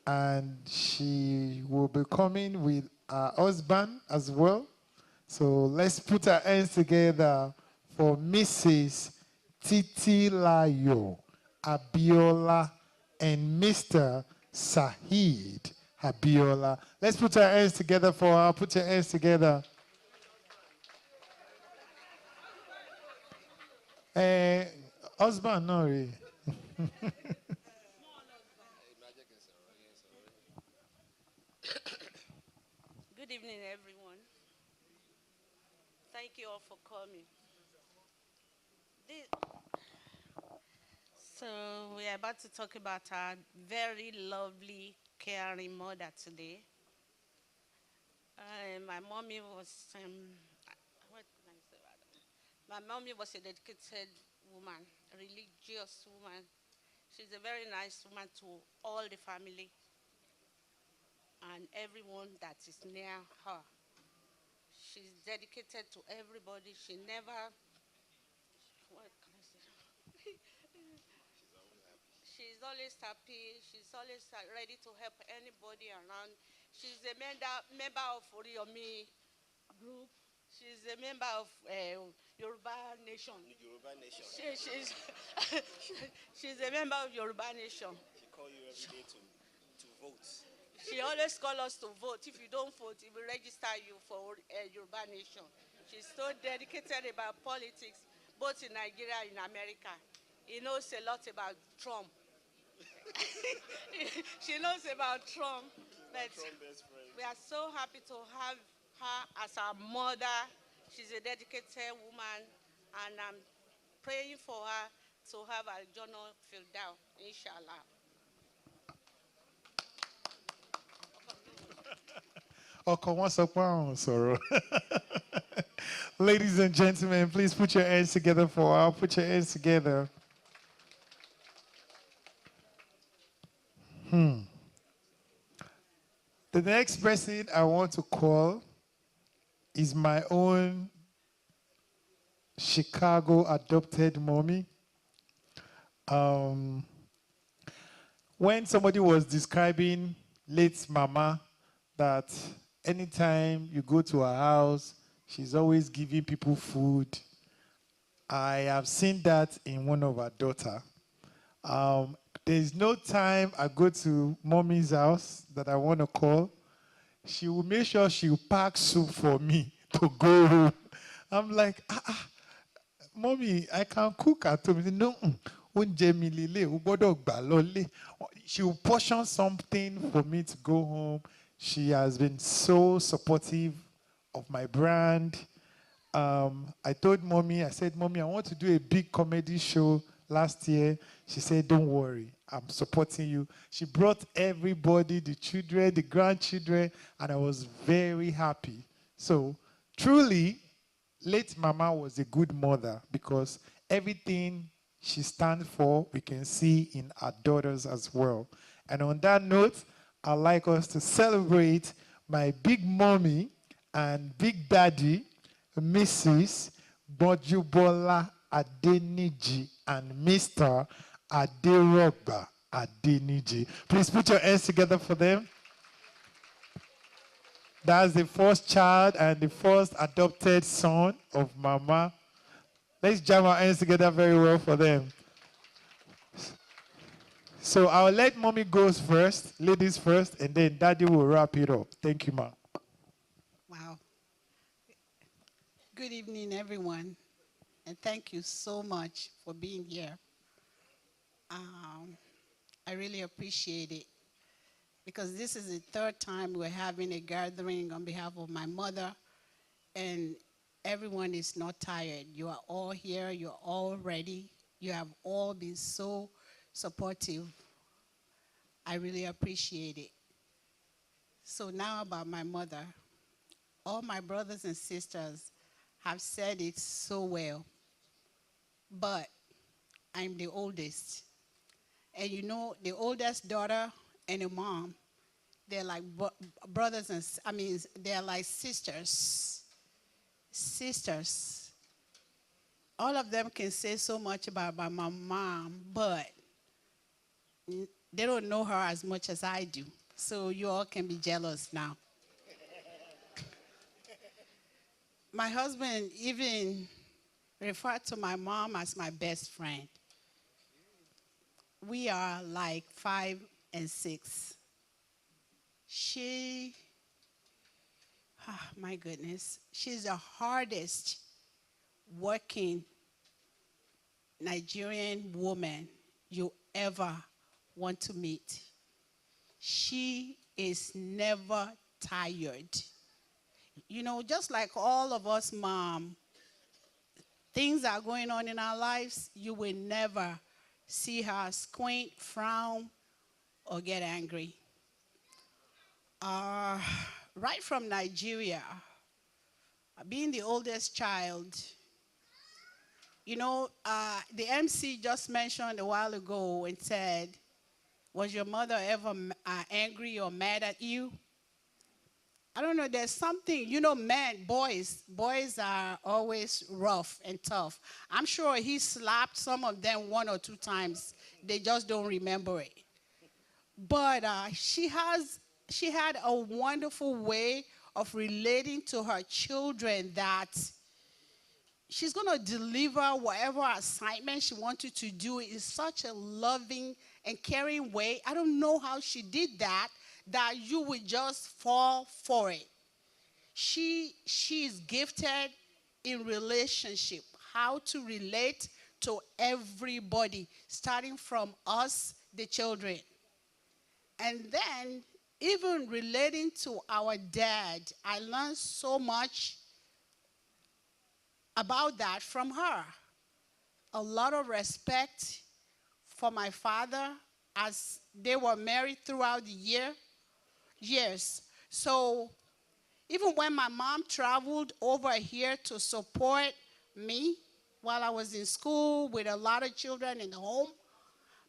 And she will be coming with her husband as well. So let's put our hands together for Mrs. Titilayo Abiola and Mr. Saheed Abiola. Let's put our hands together for her. Put your hands together. Husband, no, really. Good evening, everyone. Thank you all for coming. So we are about to talk about our very lovely, caring mother today. My mommy was, what can I say about that? My mommy was a dedicated woman, a religious woman. She's a very nice woman to all the family and everyone that is near her. She's dedicated to everybody. She never, what can I say? She's always happy. She's always ready to help anybody around. She's a member of Oriomi group. She's a member of Yoruba Nation. Yoruba Nation. She's a member of Yoruba Nation. She calls you every day to vote. She always calls us to vote. If you don't vote, it will register you for Yoruba Nation. She's so dedicated about politics, both in Nigeria and in America. He knows a lot about Trump. She knows about Trump. But we are so happy to have her as our mother. She's a dedicated woman, and I'm praying for her to have a journal filled out, inshallah. Ladies and gentlemen, please put your hands together for her. Put your hands together. The next person I want to call is my own Chicago adopted mommy. When somebody was describing late Mama, that anytime you go to her house, she's always giving people food. I have seen that in one of her daughters. There's no time I go to mommy's house that I want to call. She will make sure she'll pack soup for me to go home. I'm like, mommy, I can cook at home. No, oúnjẹ mi lélẹ̀, o gbọ́dọ̀ gbà lọlé. She will portion something for me to go home. She has been so supportive of my brand. I told mommy, I said, Mommy, I want to do a big comedy show last year. She said, don't worry, I'm supporting you. She brought everybody, the children, the grandchildren, and I was very happy. So truly, late Mama was a good mother because everything she stands for, we can see in our daughters as well. And on that note, I'd like us to celebrate my big mommy and big daddy, Mrs. Bojubola Adeniji and Mr. Aderogba Adeniji. Please put your hands together for them. That's the first child and the first adopted son of Mama. Let's jam our hands together very well for them. So I'll let Mommy go first, ladies first, and then Daddy will wrap it up. Thank you, Ma. Wow. Good evening, everyone, and thank you so much for being here. I really appreciate it because this is the third time we're having a gathering on behalf of my mother, and everyone is not tired. You are all here. You're all ready. You have all been so supportive. I really appreciate it. So now about my mother. All my brothers and sisters have said it so well, but I'm the oldest. And you know, the oldest daughter and a mom, they're like brothers and, they're like sisters. Sisters. All of them can say so much about my mom, but they don't know her as much as I do. So you all can be jealous now. My husband even referred to my mom as my best friend. We are like 5 and 6. My goodness, she's the hardest working Nigerian woman you ever want to meet. She is never tired. You know, just like all of us, Mom, things are going on in our lives, you will never see her squint, frown, or get angry. Right from Nigeria, being the oldest child, you know, the MC just mentioned a while ago and said, was your mother ever angry or mad at you? I don't know, there's something, you know, boys are always rough and tough. I'm sure he slapped some of them 1 or 2 times. They just don't remember it. But she had a wonderful way of relating to her children that she's going to deliver whatever assignment she wanted to do in such a loving and caring way. I don't know how she did that you would just fall for it. She's gifted in relationship, how to relate to everybody, starting from us, the children. And then, even relating to our dad, I learned so much about that from her. A lot of respect for my father as they were married throughout the years. So even when my mom traveled over here to support me while I was in school with a lot of children in the home,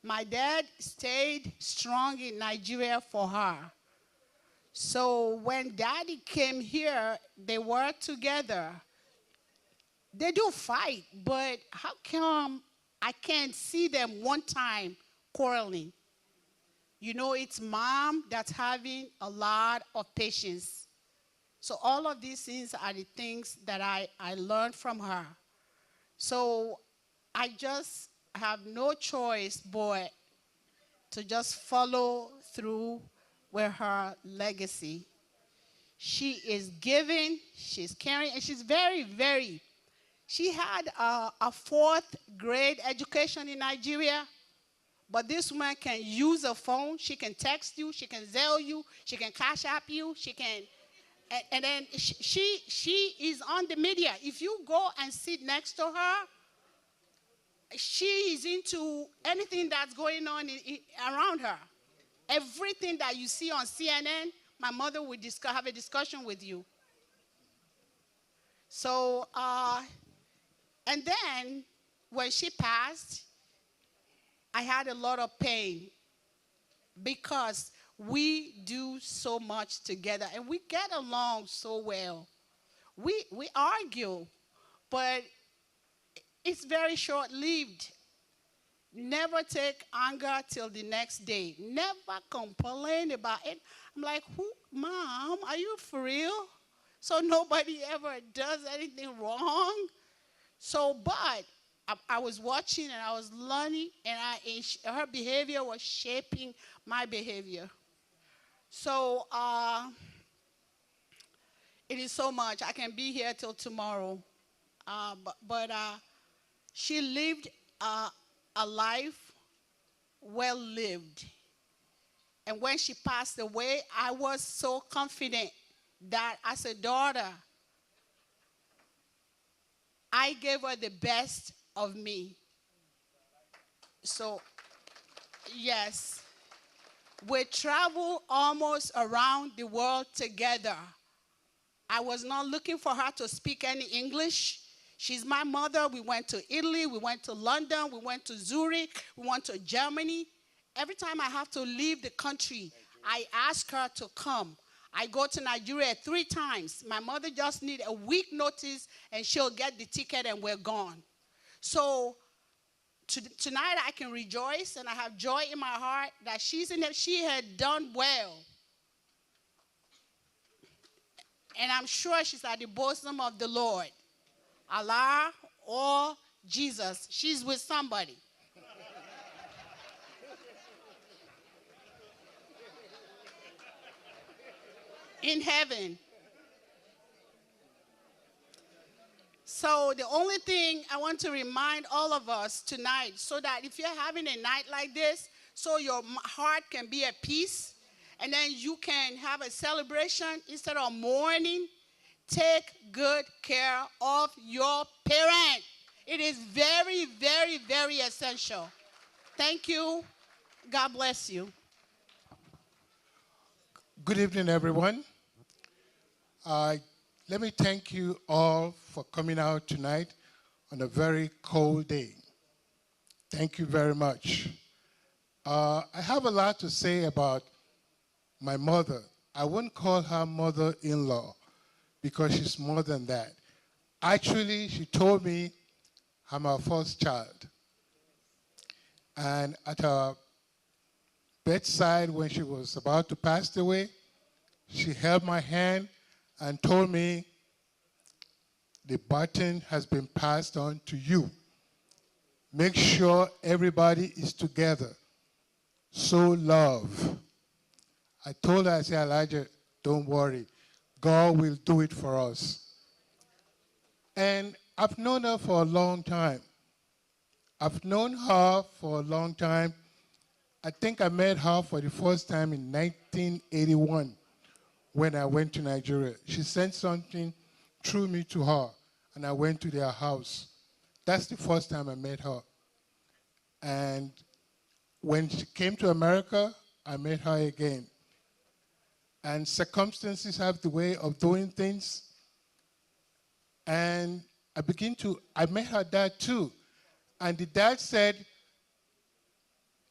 my dad stayed strong in Nigeria for her. So when Daddy came here, they were together. They do fight, but how come I can't see them one time quarreling? You know, it's Mom that's having a lot of patience. So all of these things are the things that I learned from her. So I just have no choice but to just follow through with her legacy. She is giving, she's caring, and she's very, very She had a fourth grade education in Nigeria, but this woman can use a phone. She can text you. She can Zelle you. She can Cash App you. She can, and then she is on the media. If you go and sit next to her, she is into anything that's going on around her. Everything that you see on CNN, my mother would have a discussion with you. So, and then when she passed, I had a lot of pain because we do so much together and we get along so well. We argue, but it's very short-lived. Never take anger till the next day. Never complain about it. I'm like, Mom, are you for real? So nobody ever does anything wrong? So, but I was watching and I was learning, and her behavior was shaping my behavior. So, it is so much. I can be here till tomorrow. But she lived a life well lived. And when she passed away, I was so confident that as a daughter, I gave her the best of me. So, yes, we traveled almost around the world together. I was not looking for her to speak any English. She's my mother. We went to Italy. We went to London. We went to Zurich. We went to Germany. Every time I have to leave the country, I ask her to come. I go to Nigeria 3 times. My mother just needs a week notice, and she'll get the ticket, and we're gone. So tonight I can rejoice, and I have joy in my heart that she had done well. And I'm sure she's at the bosom of the Lord. Allah or Jesus. She's with somebody. In heaven. So the only thing I want to remind all of us tonight, so that if you're having a night like this, so your heart can be at peace, and then you can have a celebration instead of mourning, take good care of your parent. It is very, very, very essential. Thank you. God bless you. Good evening, everyone. Let me thank you all for coming out tonight on a very cold day. Thank you very much. I have a lot to say about my mother. I wouldn't call her mother-in-law because she's more than that. Actually, she told me I'm her first child. And at her bedside, when she was about to pass away, she held my hand and told me, the baton has been passed on to you. Make sure everybody is together. Sow love. I told her, I said, Elijah, don't worry. God will do it for us. And I've known her for a long time. I've known her for a long time. I think I met her for the first time in 1981 when I went to Nigeria. She sent something through me to her, and I went to their house. That's the first time I met her. And when she came to America, I met her again. And circumstances have the way of doing things. And I met her dad too. And the dad said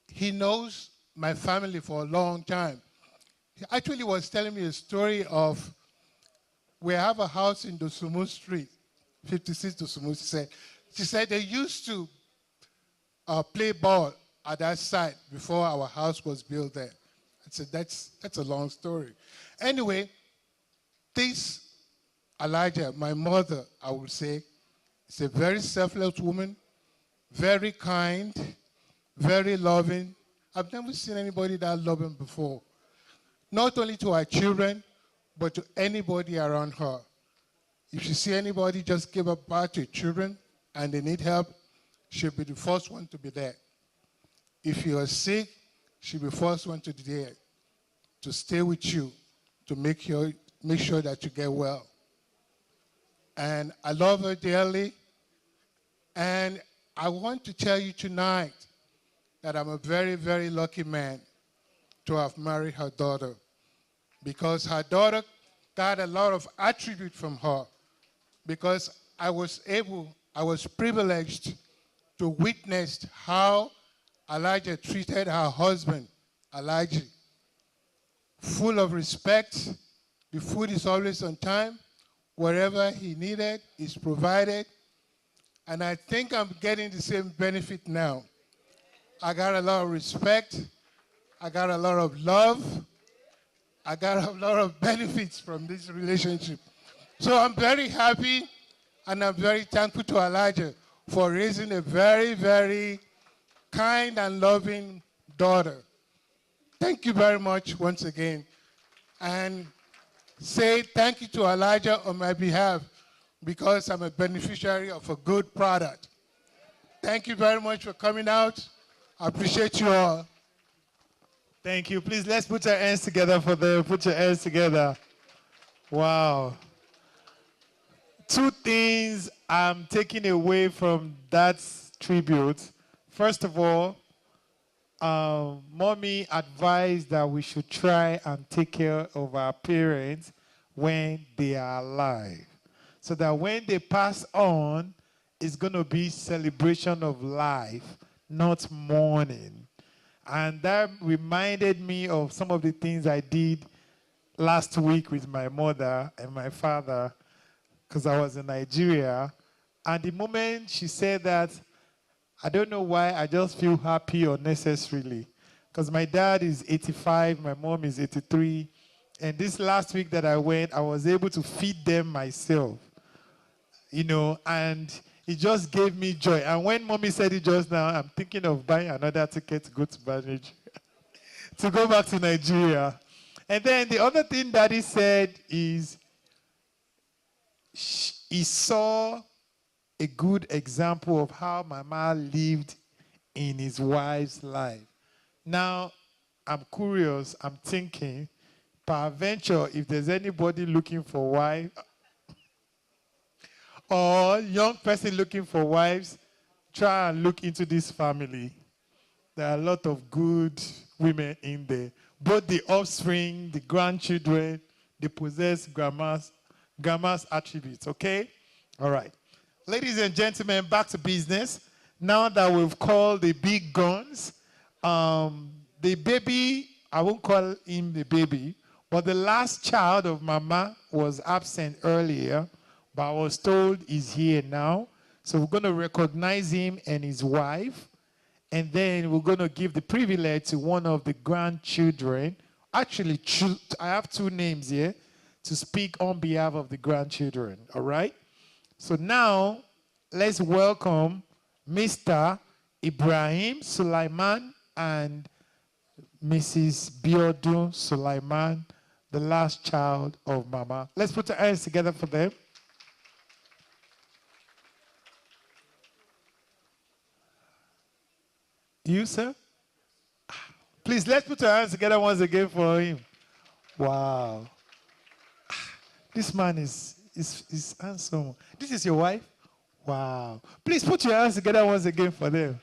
he knows my family for a long time. He actually was telling me a story of, we have a house in Dosumu Street, 56 Dosumu. She said they used to play ball at that site before our house was built there. I said, that's a long story. Anyway, this Alhaja, my mother, I would say, is a very selfless woman, very kind, very loving. I've never seen anybody that loving before. Not only to our children, but to anybody around her. If you see anybody just give up birth to children and they need help, she'll be the first one to be there. If you are sick, she'll be the first one to be there to stay with you, to make sure that you get well. And I love her dearly. And I want to tell you tonight that I'm a very, very lucky man to have married her daughter, because her daughter got a lot of attributes from her, because I was privileged to witness how Alhaja treated her husband, Alhaji. Full of respect, the food is always on time, wherever he needed is provided, and I think I'm getting the same benefit now. I got a lot of respect, I got a lot of love, I got a lot of benefits from this relationship. So I'm very happy and I'm very thankful to Alhaja for raising a very, very kind and loving daughter. Thank you very much once again. And say thank you to Alhaja on my behalf, because I'm a beneficiary of a good product. Thank you very much for coming out. I appreciate you all. Thank you. Please, let's put our hands together for them. Put your hands together. Wow. Two things I'm taking away from that tribute. First of all, Mommy advised that we should try and take care of our parents when they are alive, so that when they pass on, it's going to be celebration of life, not mourning. And that reminded me of some of the things I did last week with my mother and my father, because I was in Nigeria. And the moment she said that, I don't know why, I just feel happy unnecessarily. Because my dad is 85, my mom is 83. And this last week that I went, I was able to feed them myself. You know, and it just gave me joy. And when Mommy said it just now, I'm thinking of buying another ticket to go to Nigeria, to go back to Nigeria. And then the other thing Daddy said is he saw a good example of how Mama lived in his wife's life. Now, I'm curious, I'm thinking, peradventure, if there's anybody looking for wife, or young person looking for wives, try and look into this family. There are a lot of good women in there. Both the offspring, the grandchildren, they possess grandma's attributes, okay? All right. Ladies and gentlemen, back to business. Now that we've called the big guns, the baby, I won't call him the baby, but the last child of Mama was absent earlier, but I was told he's here now. So we're going to recognize him and his wife, and then we're going to give the privilege to one of the grandchildren. Actually, I have two names here to speak on behalf of the grandchildren, all right? So now, let's welcome Mr. Ibrahim Sulaiman and Mrs. Biodun Sulaiman, the last child of Mama. Let's put our hands together for them. You, sir? Please, let's put our hands together once again for him. Wow. This man is handsome. This is your wife? Wow. Please put your hands together once again for them.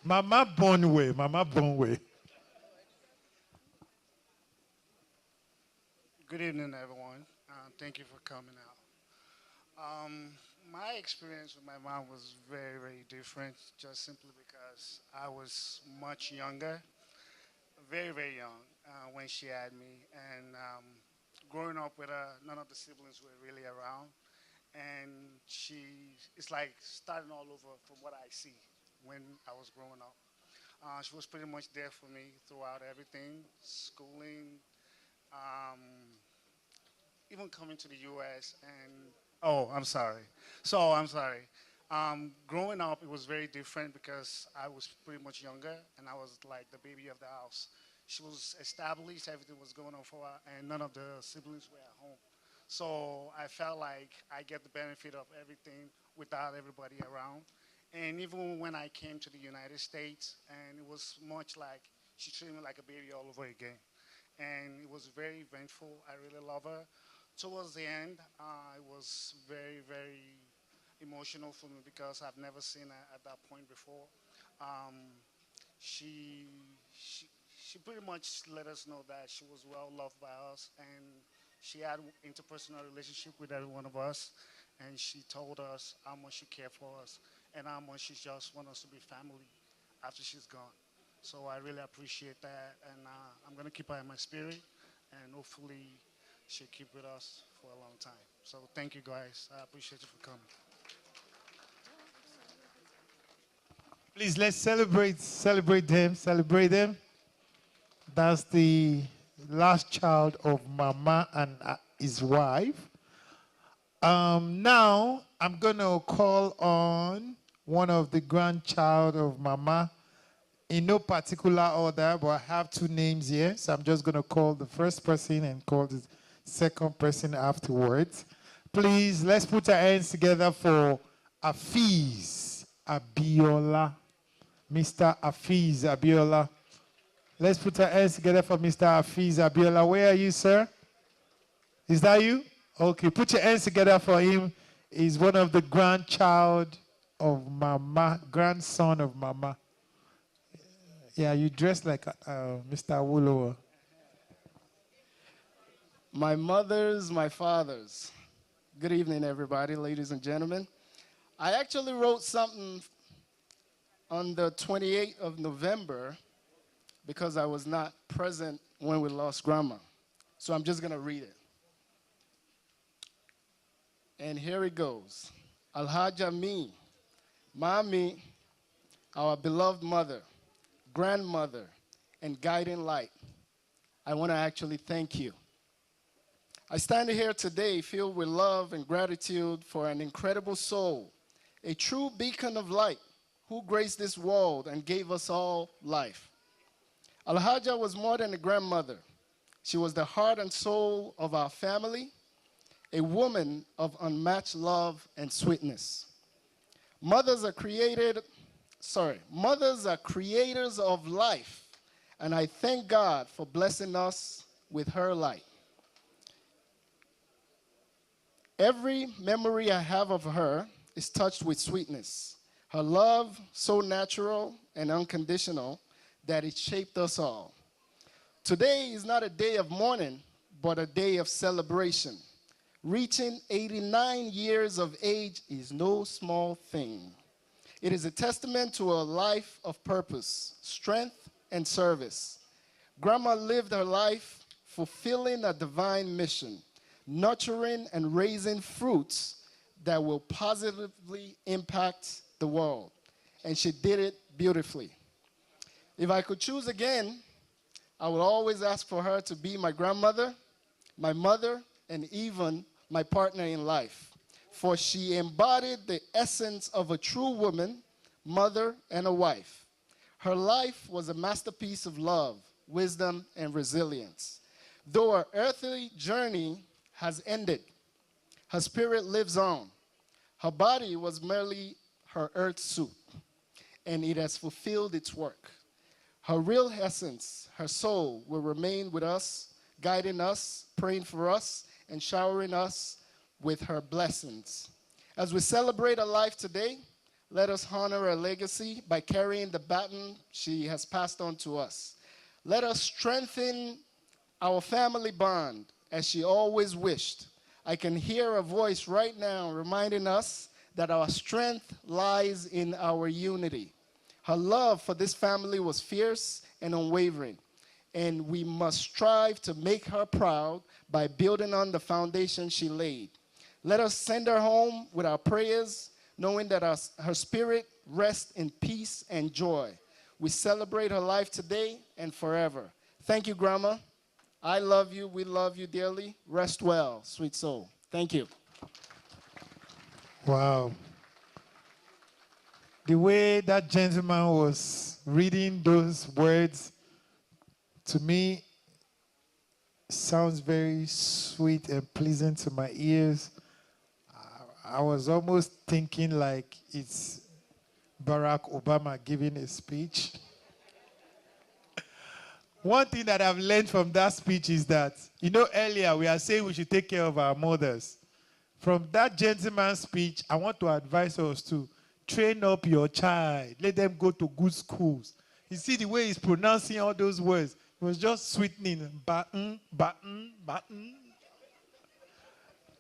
Mama Bonway. Mama Bonway. Good evening, everyone. Thank you for coming out. My experience with my mom was very, very different, just simply because I was much younger, very, very young, when she had me. And growing up with her, none of the siblings were really around. And it's like starting all over from what I see when I was growing up. She was pretty much there for me throughout everything, schooling, um, even coming to the U.S. and oh, I'm sorry. I'm sorry. Growing up, it was very different because I was pretty much younger and I was like the baby of the house. She was established, everything was going on for her, and none of the siblings were at home. So I felt like I get the benefit of everything without everybody around. And even when I came to the United States, and it was much like she treated me like a baby all over again. And it was very eventful. I really love her. Towards the end, it was very, very emotional for me because I've never seen her at that point before. Um, she, she, she pretty much let us know that she was well loved by us, and she had interpersonal relationship with every one of us, and she told us how much she cared for us and how much she just want us to be family after she's gone. So I really appreciate that, and I'm gonna keep her in my spirit, and hopefully she'll keep with us for a long time. So thank you guys. I appreciate you for coming. Please, let's celebrate them. That's the last child of Mama and his wife. Now, I'm going to call on one of the grandchild of Mama in no particular order, but I have two names here. So I'm just going to call the first person and call the second person afterwards. Please, let's put our hands together for Afiz Abiola. Mr. Afiz Abiola. Let's put our hands together for Mr. Afiz Abiola. Where are you, sir? Is that you? Okay, put your hands together for him. He's one of the grandchild of Mama, grandson of Mama. Yeah, you dress like Mr. Awolowo. My mothers, my fathers. Good evening, everybody, ladies and gentlemen. I actually wrote something on the 28th of November because I was not present when we lost Grandma. So I'm just going to read it. And here it goes. Alhaja me, Mami, our beloved mother, grandmother, and guiding light. I want to actually thank you. I stand here today filled with love and gratitude for an incredible soul, a true beacon of light who graced this world and gave us all life. Alhaja was more than a grandmother. She was the heart and soul of our family, a woman of unmatched love and sweetness. Mothers are creators of life, and I thank God for blessing us with her light. Every memory I have of her is touched with sweetness. Her love, so natural and unconditional, that it shaped us all. Today is not a day of mourning, but a day of celebration. Reaching 89 years of age is no small thing. It is a testament to a life of purpose, strength, and service. Grandma lived her life fulfilling a divine mission, nurturing and raising fruits that will positively impact the world. And she did it beautifully. If I could choose again, I would always ask for her to be my grandmother, my mother, and even my partner in life. For she embodied the essence of a true woman, mother, and a wife. Her life was a masterpiece of love, wisdom, and resilience. Though her earthly journey has ended, her spirit lives on. Her body was merely her earth suit, and it has fulfilled its work. Her real essence, her soul, will remain with us, guiding us, praying for us, and showering us with her blessings. As we celebrate her life today, let us honor her legacy by carrying the baton she has passed on to us. Let us strengthen our family bond as she always wished. I can hear her voice right now reminding us that our strength lies in our unity. Her love for this family was fierce and unwavering, and we must strive to make her proud by building on the foundation she laid. Let us send her home with our prayers, knowing that her spirit rests in peace and joy. We celebrate her life today and forever. Thank you, Grandma. I love you. We love you dearly. Rest well, sweet soul. Thank you. Wow. The way that gentleman was reading those words, to me, sounds very sweet and pleasant to my ears. I was almost thinking like it's Barack Obama giving a speech. One thing that I've learned from that speech is that, earlier we are saying we should take care of our mothers. From that gentleman's speech, I want to advise us to train up your child. Let them go to good schools. You see the way he's pronouncing all those words. It was just sweetening. Batten, batten, batten.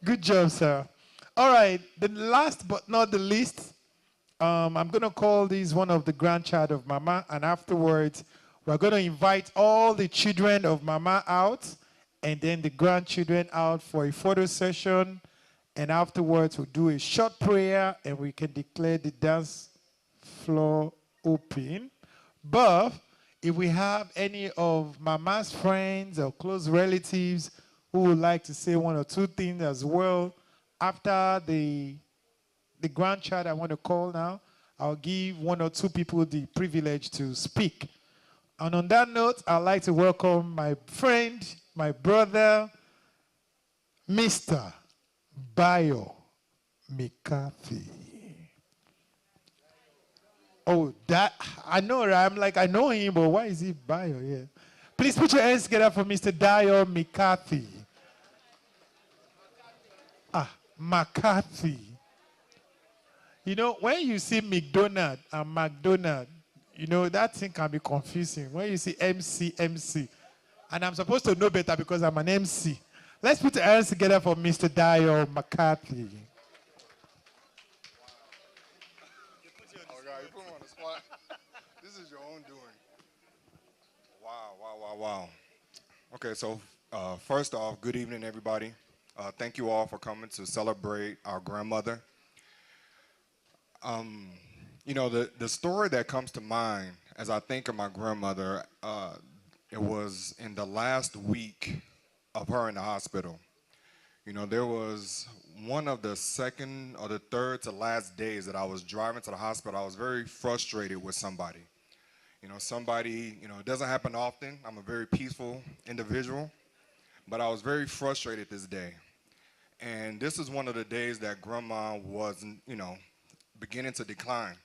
Good job, sir. All right, the last but not the least, I'm going to call this one of the grandchild of Mama, and afterwards, we're going to invite all the children of Mama out, and then the grandchildren out for a photo session, and afterwards, we'll do a short prayer, and we can declare the dance floor open. But if we have any of Mama's friends or close relatives who would like to say one or two things as well, after the grandchild I want to call now, I'll give one or two people the privilege to speak. And on that note, I'd like to welcome my friend, my brother, Mr. Bayo McCarthy. Oh, that, I know, right? I'm like, I know him, but why is he Bayo? Yeah. Please put your hands together for Mr. Dio McCarthy. McCarthy. When you see McDonald and McDonald, that thing can be confusing. When you see MC, and I'm supposed to know better because I'm an MC. Let's put our hands together for Mr. Dio McCarthy. Oh, God, you put him on the spot. This is your own doing. Wow. Okay, so first off, good evening, everybody. Thank you all for coming to celebrate our grandmother. The story that comes to mind as I think of my grandmother, it was in the last week of her in the hospital. There was one of the second or the third to last days that I was driving to the hospital. I was very frustrated with somebody. It doesn't happen often. I'm a very peaceful individual, but I was very frustrated this day. And this is one of the days that grandma was, beginning to decline.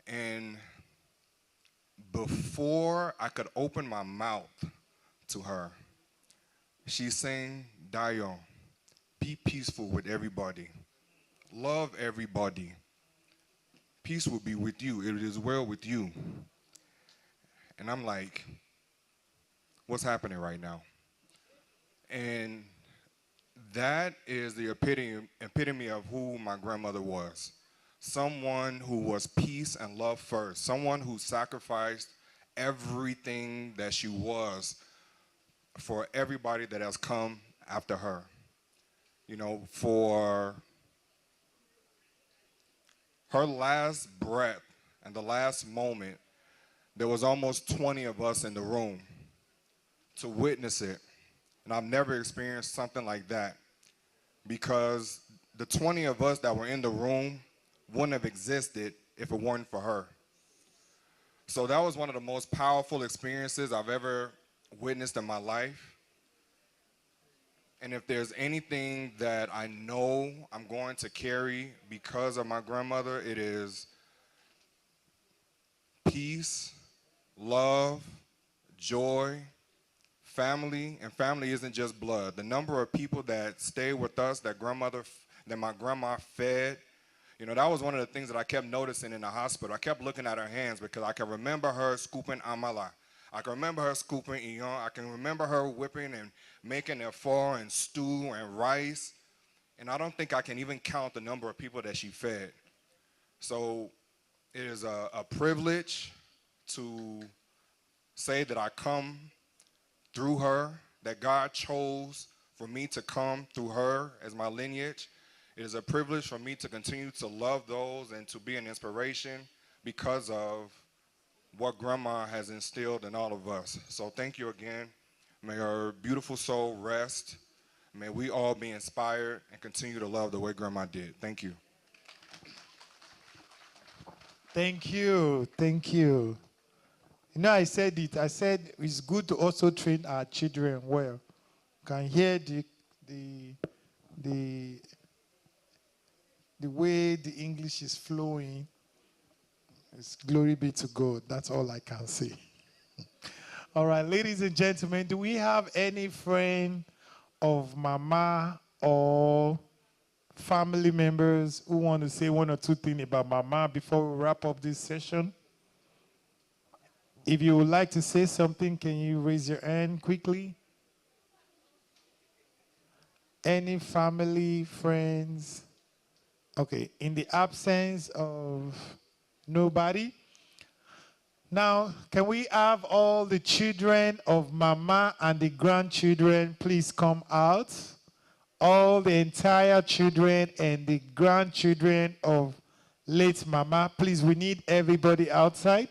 And before I could open my mouth to her, she's saying, Dio, be peaceful with everybody. Love everybody. Peace will be with you. It is well with you. And I'm like, what's happening right now? And that is the epitome of who my grandmother was. Someone who was peace and love first. Someone who sacrificed everything that she was for everybody that has come after her. For her last breath and the last moment, there was almost 20 of us in the room to witness it. And I've never experienced something like that, because the 20 of us that were in the room wouldn't have existed if it weren't for her. So that was one of the most powerful experiences I've ever witnessed in my life. And if there's anything that I know I'm going to carry because of my grandmother, it is peace, love, joy, family. And family isn't just blood. The number of people that stay with us, that my grandma fed, that was one of the things that I kept noticing in the hospital. I kept looking at her hands because I can remember her scooping amala. I can remember her scooping iyon. I can remember her whipping and making efo and stew and rice. And I don't think I can even count the number of people that she fed. So it is a privilege to say that I come through her, that God chose for me to come through her as my lineage. It is a privilege for me to continue to love those and to be an inspiration because of what grandma has instilled in all of us. So thank you again. May her beautiful soul rest. May we all be inspired and continue to love the way grandma did. Thank you. Thank you. I said it. I said it's good to also train our children well. can hear the the the way the English is flowing. It's glory be to God. That's all I can say. All right, ladies and gentlemen, do we have any friend of Mama or family members who want to say one or two things about Mama before we wrap up this session? If you would like to say something, can you raise your hand quickly? Any family, friends? Okay, in the absence of nobody, now can we have all the children of Mama and the grandchildren please come out? All the entire children and the grandchildren of late Mama, please, we need everybody outside.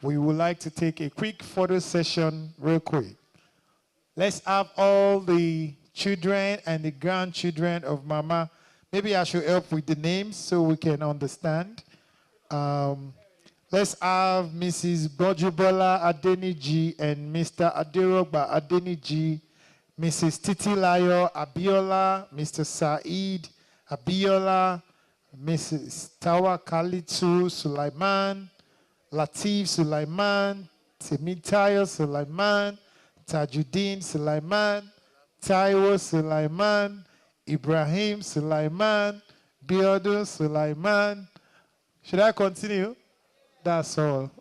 We would like to take a quick photo session real quick. Let's have all the children and the grandchildren of Mama. Maybe I should help with the names so we can understand. Let's have Mrs. Bojubola Adeniji and Mr. Aderogba Adeniji, Mrs. Titilayo Abiola, Mr. Said Abiola, Mrs. Tawakalitu Sulaiman, Latif Sulaiman, Temitayo Sulaiman, Tajuddin Sulaiman, Taiwo Sulaiman, Ibrahim Sulaiman, Biodun Sulaiman. Should I continue? That's all.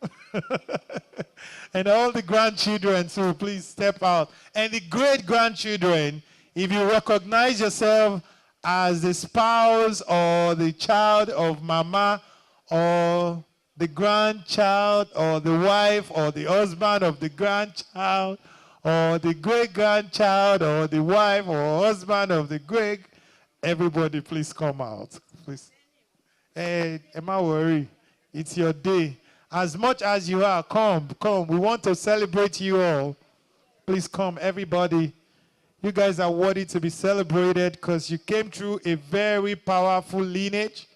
And all the grandchildren too, please step out. And the great-grandchildren, if you recognize yourself as the spouse or the child of Mama or the grandchild or the wife or the husband of the grandchild or the great-grandchild or the wife or husband of the great, everybody please come out. Please. Hey, am I worried? It's your day. As much as you are, come. We want to celebrate you all. Please come, everybody. You guys are worthy to be celebrated because you came through a very powerful lineage,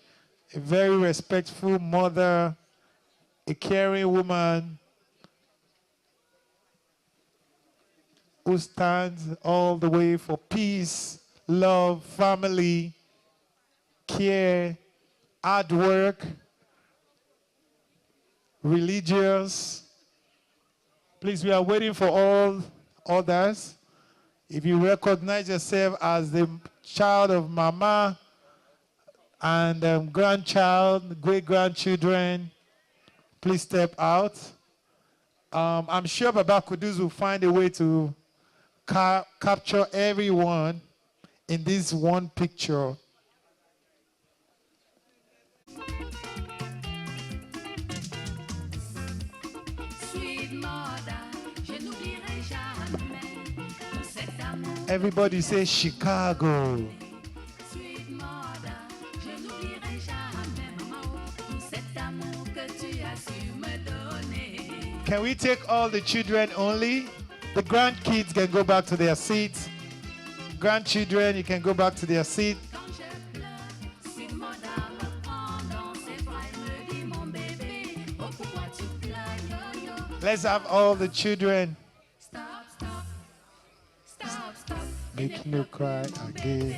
a very respectful mother, a caring woman who stands all the way for peace, love, family, care, hard work, religious. Please, we are waiting for all others. If you recognize yourself as the child of Mama and grandchild, great-grandchildren, please step out. I'm sure Baba Kudus will find a way to capture everyone in this one picture. Everybody say Chicago. Can we take all the children only? The grandkids can go back to their seats. Grandchildren, you can go back to their seat. Let's have all the children. Make no cry again.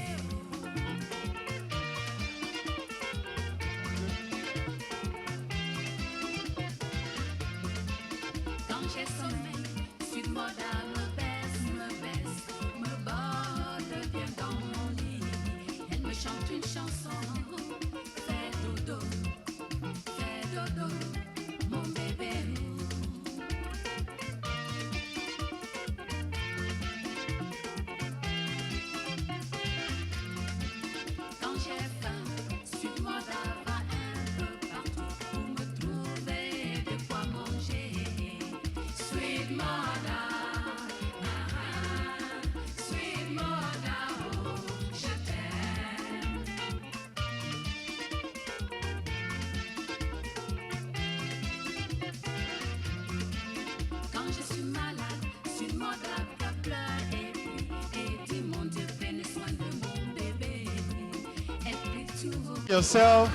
Yourself,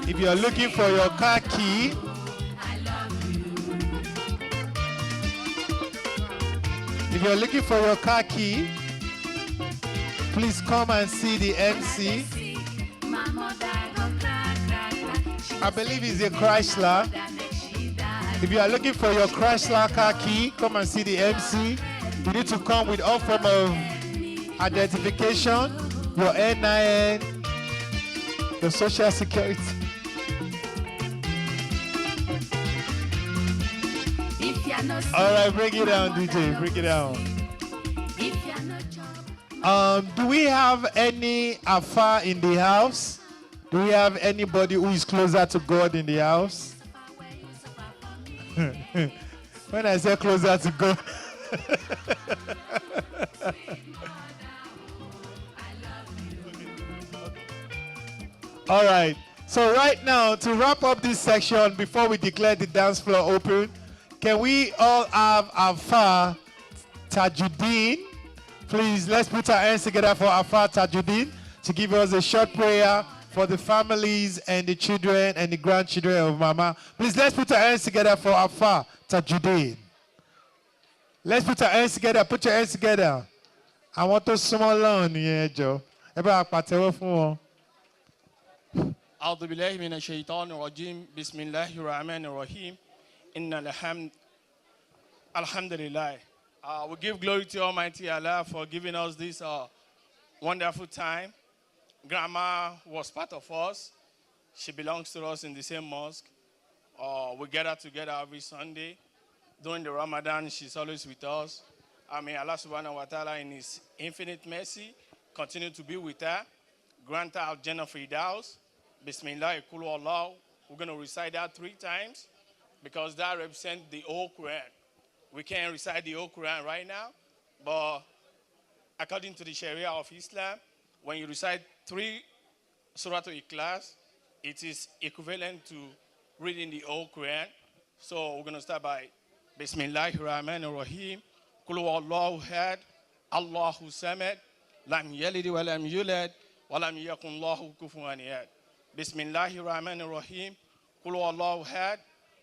if you're looking for your car key, if you're looking for your car key, Please come and see the MC. I believe it's a Chrysler. If you are looking for your Chrysler car key, come and see the MC. You need to come with all form of identification, your NIN, your social security. All right, bring it down, DJ. Bring it down. Do we have any Afa in the house? Do we have anybody who is closer to God in the house? When I say closer to God. All right. So right now, to wrap up this section before we declare the dance floor open, can we all have Afa Tajuddin? Please, let's put our hands together for Afa Tajuddin to give us a short prayer for the families and the children and the grandchildren of Mama. Please, let's put our hands together for Afa Tajuddin. Let's put our hands together. Put your hands together. I want to small alone here, Joe. أعوذ بالله من الشيطان الرجيم بسم الله الرحمن الرحيم إن الحمد لله. We give glory to Almighty Allah for giving us this wonderful time. Grandma was part of us. She belongs to us in the same mosque. We gather together every Sunday. During the Ramadan, she's always with us. May Allah subhanahu wa ta'ala in His infinite mercy continue to be with her. Grant her Al-Jannah Firdaus. Bismillah, Kulu Allah. We're going to recite that 3 times because that represents the whole Quran. We can't recite the whole Quran right now, but according to the Sharia of Islam, when you recite 3 Surah Al-Ikhlas, it is equivalent to reading the whole Quran. So we're going to start by Bismillahir Rahmanir Rahim. Kulu Allahu Ahad, Allahu Samad, Lam Yalid wa lam yulad, wa lam yakun lahu kufuwan ahad. Bismillahir Rahmanir Rahim. Kulu Allahu Ahad,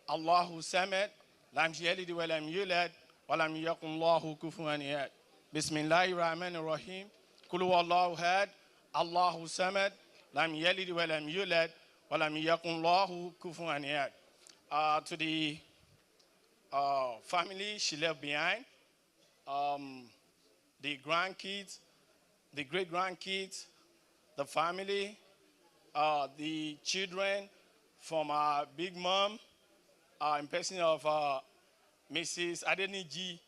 Allahu Samad, Lam Yalid wa lam yulad, wa lam yakun lahu kufuwan ahad. Bismillahir Rahmanir Rahim. Kulu Allahu Ahad, Allahu Samad, Lam Yalid wa lam yulad, wa lam yakun lahu kufuwan ahad. To the family she left behind, the grandkids, the great-grandkids, the family, the children from our big mom, in person of Mrs. Adeniji,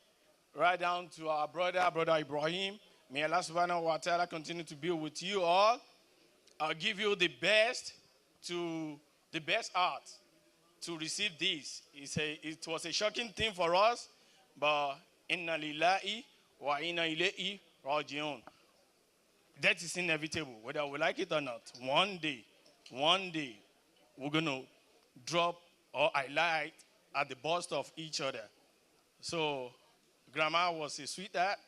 right down to our brother Ibrahim. May Allah subhanahu wa ta'ala continue to be with you all. I'll give you the best art to receive this. It was a shocking thing for us, but inna lillahi wa inna ilayhi raji'un. That is inevitable, whether we like it or not. One day, we're going to drop or highlight at the bust of each other. So, Grandma was a sweetheart.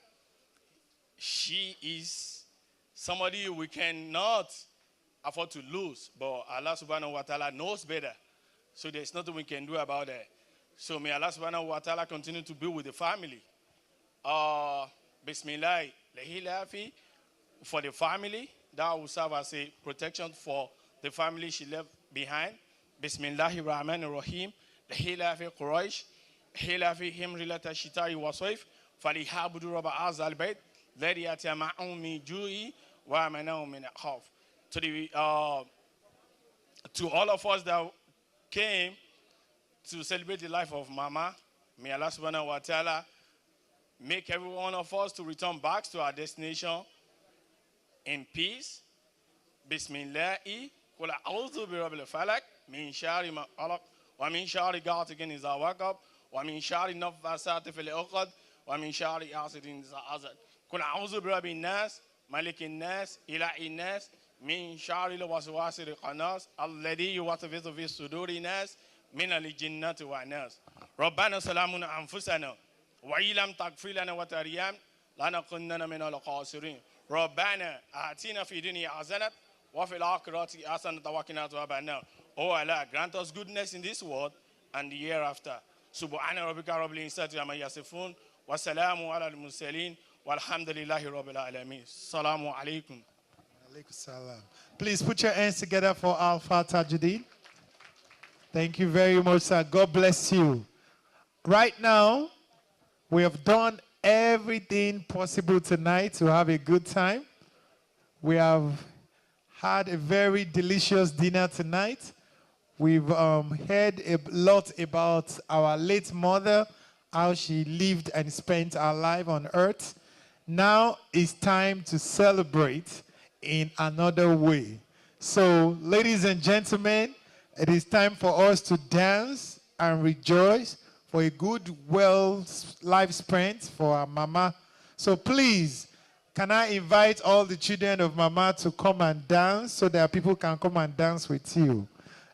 She is somebody we cannot afford to lose, but Allah subhanahu wa ta'ala knows better. So there's nothing we can do about that. So may Allah subhanahu wa ta'ala continue to be with the family. Bismillah, lahilafi, for the family, that will serve as a protection for the family she left behind. Bismillahir Rahmanir Rahim, lahilafi Quraysh, lahilafi himrilata shita'i wa sayf, falihabudu rabba azal bayt, ladhi atama'um min ju'i wa amanahum min khawf. To all of us that came to celebrate the life of Mama, may Allah subhanahu wa ta'ala make every one of us to return back to our destination in peace. Bismillahi, qul a'udhu bi rabbil falak, min sharri ma khalaq, wa min sharri ghasiqin idha waqab, wa min sharri naffasati fil 'uqad, wa min sharri hasidin idha hasad. Qul a'udhu bi rabbin nas, malikin nas, ilahin nas, min sharri al-waswasil khannas, alladhi yuwaswisu fi suduri nas, min al-jinnati wa nas. Rabbana salamun anfusana, wa ilam taghfir lana wa tarham, lanakunanna min al-khasirin. Rabbana atina fi dunya hasanat wa fil akhirati hasanatan wa qina adhaban nar. Oh Allah, grant us goodness in this world and the hereafter. Subhana rabbika rabbil izzati amma yasifun wa salamun ala al-mursalin Walhamdulillahi Rabbil Alameen. Salamu alaikum. Alaikum salam. Please put your hands together for Alpha Tajuddin. Thank you very much, sir. God bless you. Right now, we have done everything possible tonight to have a good time. We have had a very delicious dinner tonight. We've heard a lot about our late mother, how she lived and spent her life on earth. Now it's time to celebrate in another way. So, ladies and gentlemen, it is time for us to dance and rejoice for a good, well life spent for our mama. So please, can I invite all the children of mama to come and dance so that people can come and dance with you?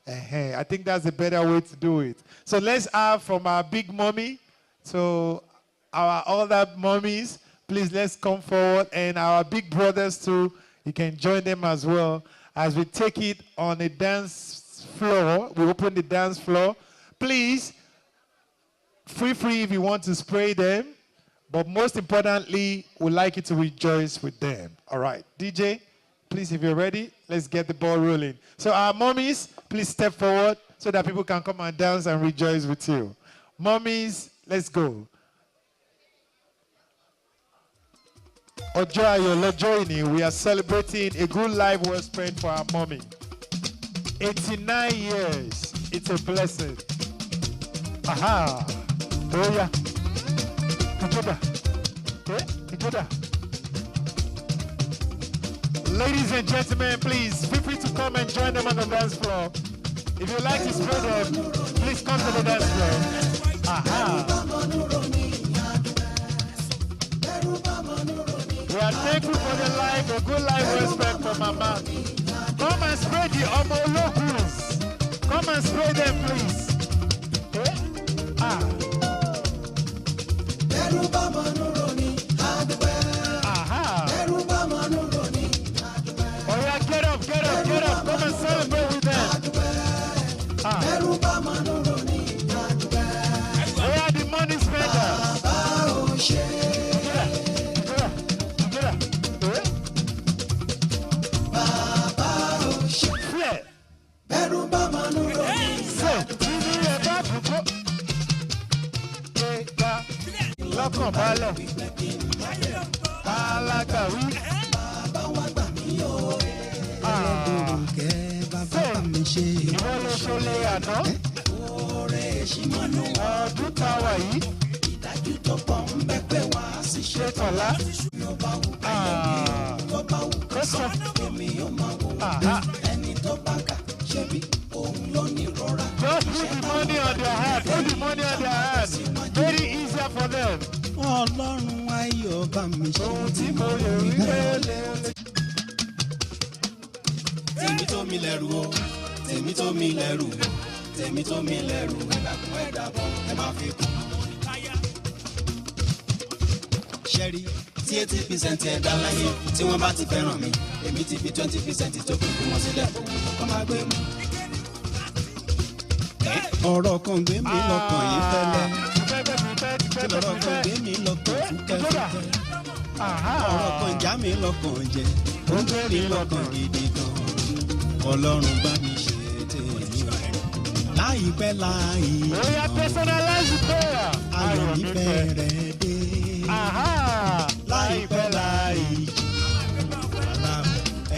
I think that's a better way to do it. So let's have from our big mommy to our other mommies. Please, let's come forward. And our big brothers too, you can join them as well as we take it on a dance floor. We open the dance floor. Please, feel free if you want to spray them. But most importantly, we'd like you to rejoice with them. All right, DJ, please, if you're ready, let's get the ball rolling. So our mommies, please step forward so that people can come and dance and rejoice with you. Mommies, let's go. Ọjọ́ ayọ̀ lọ́jọ́ ìní, we are celebrating a good life well spent for our mommy. 89 years, it's a blessing. Aha, oh yeah. Ladies and gentlemen, please feel free to come and join them on the dance floor. If you like to spray them, please come to the dance floor. Aha. We are thankful for the life, a good life respect for Mama. Come and spray the Omolocus. Come and spray them, please. Aha. Oh yeah, get up. Come and celebrate with them. Oh yeah, the money spender. Lọ́kàn balẹ̀, alágbàwí. Ìwọ ló ṣọlé àná. Ọdún tá a wà yìí. Ìdájú tó pọ̀ ń bẹ pé wá sí ṣe tọ̀lá. Kọ́sọ̀. Ẹni tó bá kà ṣe bí òun ló ní rọra. Just put the money on their heart. Put the money on their heart. Very easier for them. Ọlọ́run ayọ̀ bá mi ṣe. Ohun tí mo lè rí lélẹ̀. Tèmi tó mi lẹ́rù o, tèmi tó mi lẹ́rù o, tèmi tó mi lẹ́rù ẹ̀dàkùn ẹ̀dàbọ̀ ẹ máa fi kún. Ṣẹ́rí tí 80% ẹ̀dá láyé tí wọ́n bá ti fẹ́ràn mi, èmi ti fi 20% tó kù fún wọn sílẹ̀ fún wọn máa gbé mu. Ọ̀rọ̀ kan gbé mi lọ́kàn yìí fẹ́lẹ́. Ọ̀rọ̀ kan gbé mi lọ́kàn fúkẹ́fúkẹ́. Ọ̀rọ̀ kan já mi lọ́kàn jẹ. Ó gbé mi lọ́kàn gidi gan. Ọlọ́run bá mi ṣe tèmi o. Láìpẹ́ láì ayọ̀ mi bẹ̀rẹ̀ dé. Láìpẹ́ láì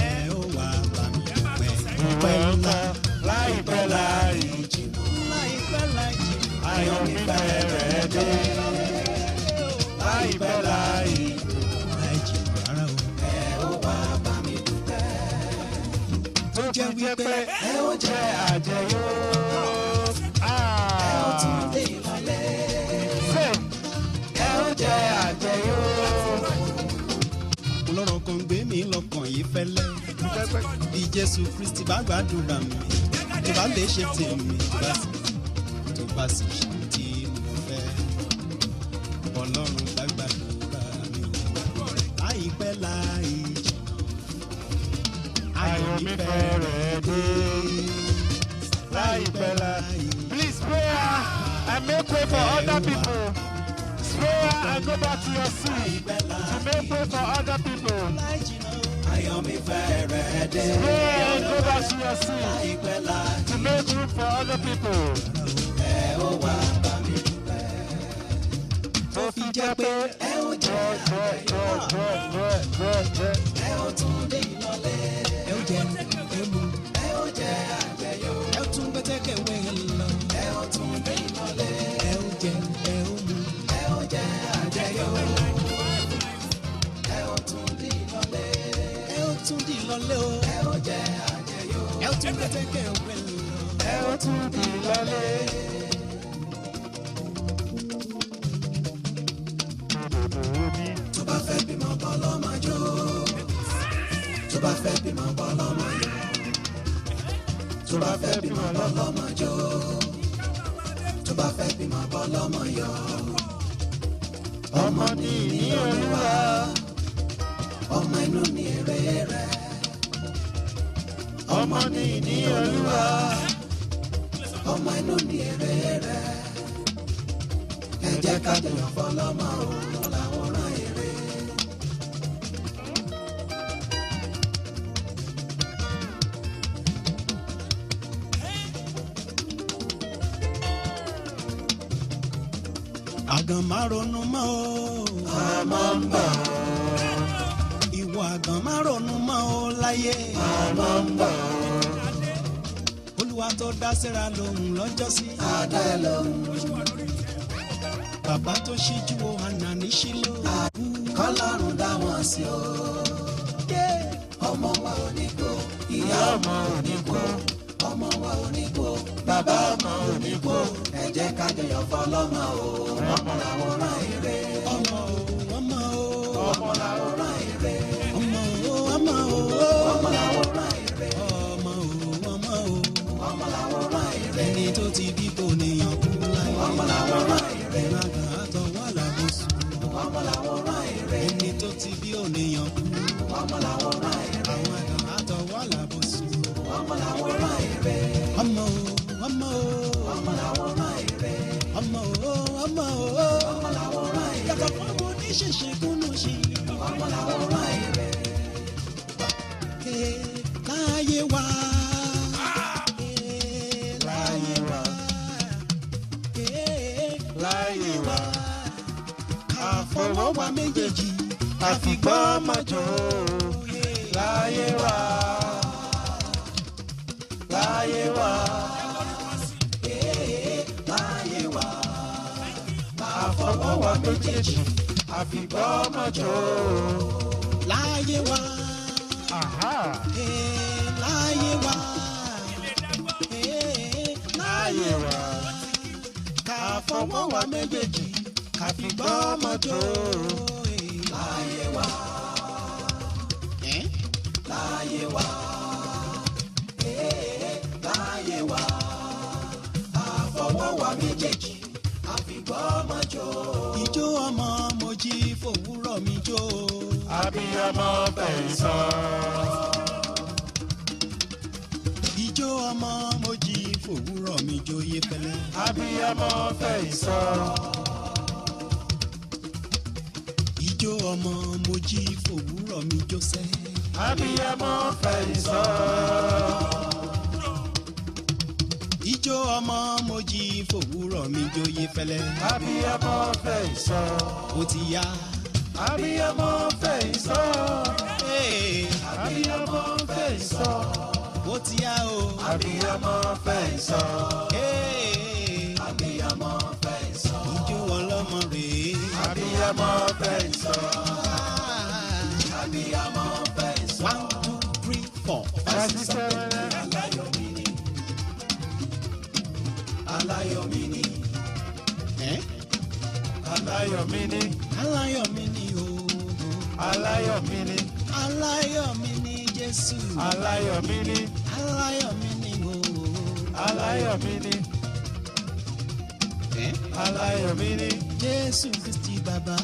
ẹ ó wá bá mi dúpẹ́. Dúpẹ́ ńlá láìpẹ́ láì ayọ̀ mi bẹ̀rẹ̀ dé. Láìpẹ́ láì rárá o. Ẹ ó wá bá mi dúpẹ́. Tó jẹ́ wípé ẹ ó jẹ àjẹyó. Ẹ ó tún lè lálẹ́. Ẹ ó jẹ àjẹyó. Ọlọ́run kan gbé mi lọ́kàn yìí fẹ́lẹ́. Bí Jésù Kristi bá gbàdúrà mi, tó bá lè ṣe tèmi, tó bá sì ṣe tí mo fẹ́. Ọlọ́run bá gbàdúrà mi, láìpẹ́ láì jìnnà. Ayọ̀ mi bẹ̀rẹ̀ dé. Láìpẹ́ láì. Please pray and make way for other people. prayer and go back to your seat to make way for other people. Pray and go back to your seat to make room for other people. Tó fi jẹ́ pé ẹ ó jẹ́ ẹ ó tún dé ìlọlé ẹ ó jẹ ẹ mú ẹ ó jẹ àjẹyó ẹ ó tún gbẹ́tẹ́kẹ̀ wé lọ ẹ ó tún dé ìlọlé ẹ ó jẹ ẹ ó mú ẹ ó jẹ àjẹyó ẹ ó tún dé ìlọlé ẹ ó tún dé ìlọlé o ẹ ó jẹ àjẹyó ẹ ó tún gbẹ́tẹ́kẹ̀ wé lọ ẹ ó tún dé ìlọlé. Tó bá fẹ́ bímọ bọ́lọ́ máa jó. Tó bá fẹ́ bímọ bọ́lọ́ máa yọ. Tó bá fẹ́ bímọ bọ́lọ́ máa jó. Tó bá fẹ́ bímọ bọ́lọ́ máa yọ. Ọmọ ní ìní Olúwa. Ọmọ inú ní èrè rẹ̀. Ọmọ ní ìní Olúwa. Ọmọ inú ní èrè rẹ̀. Ẹ jẹ́ ká jẹyàn fọlọ́mọ o. Àgàn má ronú mọ́ o. Àmọ́ ń bọ̀. Ìwọ àgàn má ronú mọ́ o láyé. Àmọ́ ń bọ̀. Olúwa tó dá Sẹ́rà lóhùn lọ́jọ́sí. Adá ẹ lóhùn. Bàbá tó ṣíjú wo Hánà ní Ṣílò. Kọ́lọ́run dá wọn sí o. Ọmọ wa ò ní kó. Ìyá ọmọ ò ní kó. Ọmọ wa ò ní kó. Bàbá ọmọ ò ní kó. Ẹ jẹ́ ká jẹyàn fọlọ́mọ o. Ọmọ làwòrán ire. Ọmọ o, ọmọ o. Ọmọ làwòrán ire. Ọmọ o, ọmọ o. Ọmọ làwòrán ire. Ọmọ o, ọmọ o. Ọmọ làwòrán ire. Ẹni tó ti bí kò níyàn kú láyé. Ọmọ làwòrán ire. Ìràgàn àtọwọ́ làbòsùn. Ọmọ làwòrán ire. Ẹni tó ti bí ò níyàn kú. Ọmọ làwòrán ire. Àwọn àgàn àtọwọ́ làbòsùn. Ọmọ làwòrán ire. Ọmọ o, ọmọ o. Ọmọ làwòrán ire. Ọmọ o, ọmọ o. Ọmọ làwòrán ire. Yàtọ̀ fún ọmọ oníṣẹ̀ṣẹ̀ kúnnú ṣe. Ọmọ làwòrán ire. Láyé wá. Láyé wá. Láyé wá. Àfọwọ́wà méjèèjì. Àfìgbọ́ mọ́jọ́. Láyé wá. Láyé wá. Láyé wá. Àfọwọ́wà méjèèjì. Àfìgbọ́ mọ́jọ́. Láyé wá. Láyé wá. Láyé wá. Àfọwọ́wà méjèèjì. Àfìgbọ́ mọ́jọ́. Láyé wá. Láyé wá. Láyé wá. Àfọwọ́wà méjèèjì. Àfìgbọ́ mọ́jọ́. Ijó ọmọ mo jí fòwúrọ̀ mi jó. Abiyamọ fẹ̀yìntàn. Ijó ọmọ mo jí fòwúrọ̀ mi jó yé pẹ̀lẹ́. Abiyamọ fẹ̀yìntàn. Ijó ọmọ mo jí fòwúrọ̀ mi jó sẹ́. Abiyamọ fẹ̀yìntàn. Ijó ọmọ mo jí fòwúrọ̀ mi jó yé pẹ̀lẹ́. Abiyamọ fẹ̀yìntàn. Ó ti yá. Abiyamọ fẹ̀yìntàn. Abiyamọ fẹ̀yìntàn. Ó ti yá o. Abiyamọ fẹ̀yìntàn. Abiyamọ fẹ̀yìntàn. Ijó ọlọ́mọ rèé. Abiyamọ fẹ̀yìntàn. Abiyamọ fẹ̀yìntàn. 1, 2, 3, 4. Aláyọ̀mí ni. Aláyọ̀mí ni. Aláyọ̀mí ni. Aláyọ̀mí ni o. Aláyọ̀mí ni. Aláyọ̀mí ni Jésù. Aláyọ̀mí ni. Aláyọ̀mí ni o. Aláyọ̀mí ni. Aláyọ̀mí ni. Jésù Kristi bàbá.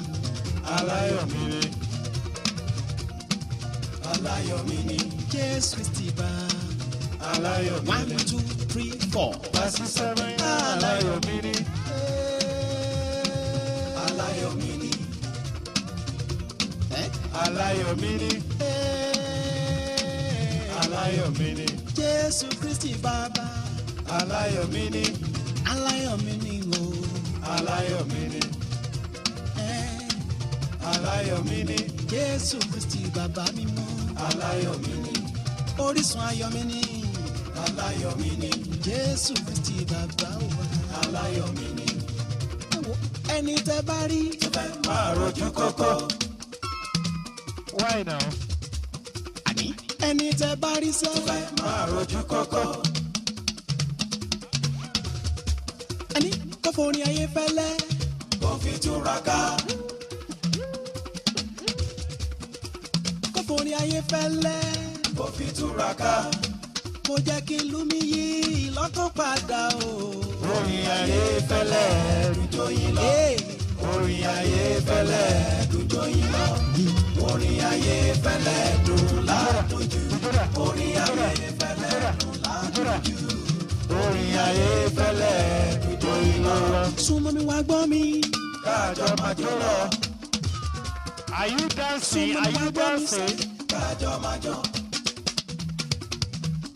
Aláyọ̀mí ni. Aláyọ̀mí ni. Jésù Kristi bàbá. Aláyọ̀mí ni. 1, 2, 3, 4. Aláyọ̀mí ni. Aláyọ̀mí aláyọ̀ mi ni. Aláyọ̀ mi ni. Jésù Kristi bàbá. Aláyọ̀ mi ni. Aláyọ̀ mi ni o. Aláyọ̀ mi ni. Aláyọ̀ mi ni. Jésù Kristi bàbá mímọ́. Aláyọ̀ mi ni. Orísun ayọ̀ mi ni. Aláyọ̀ mi ni. Jésù Kristi bàbá wa. Aláyọ̀ mi ni. Ẹni tẹ́ bá rí. Tó fẹ́ máa rojú kókó. Why now? Ẹni tẹ́ bá rí sẹ́. Tó fẹ́ máa rojú kókó. Ẹni kò forí ayé fẹ́lẹ́. Kò fi túraká. Kò forí ayé fẹ́lẹ́. Kò fi túraká. Mo jẹ́ kí ìlú mi yí lọ́kàn padà o. Orin ayé fẹ́lẹ́ dùjọ́ yín lọ. Orin ayé fẹ́lẹ́ dùjọ́ yín lọ. Orin ayé fẹ́lẹ́ dùn ládùjú. Orin ayé fẹ́lẹ́ dùn ládùjú. Orin ayé fẹ́lẹ́ dùjọ́ yín lọ. Súnmọ́ mi wá gbọ́ mi. Kájọ máa jó lọ. Are you dancing? Are you dancing? Kájọ máa jó.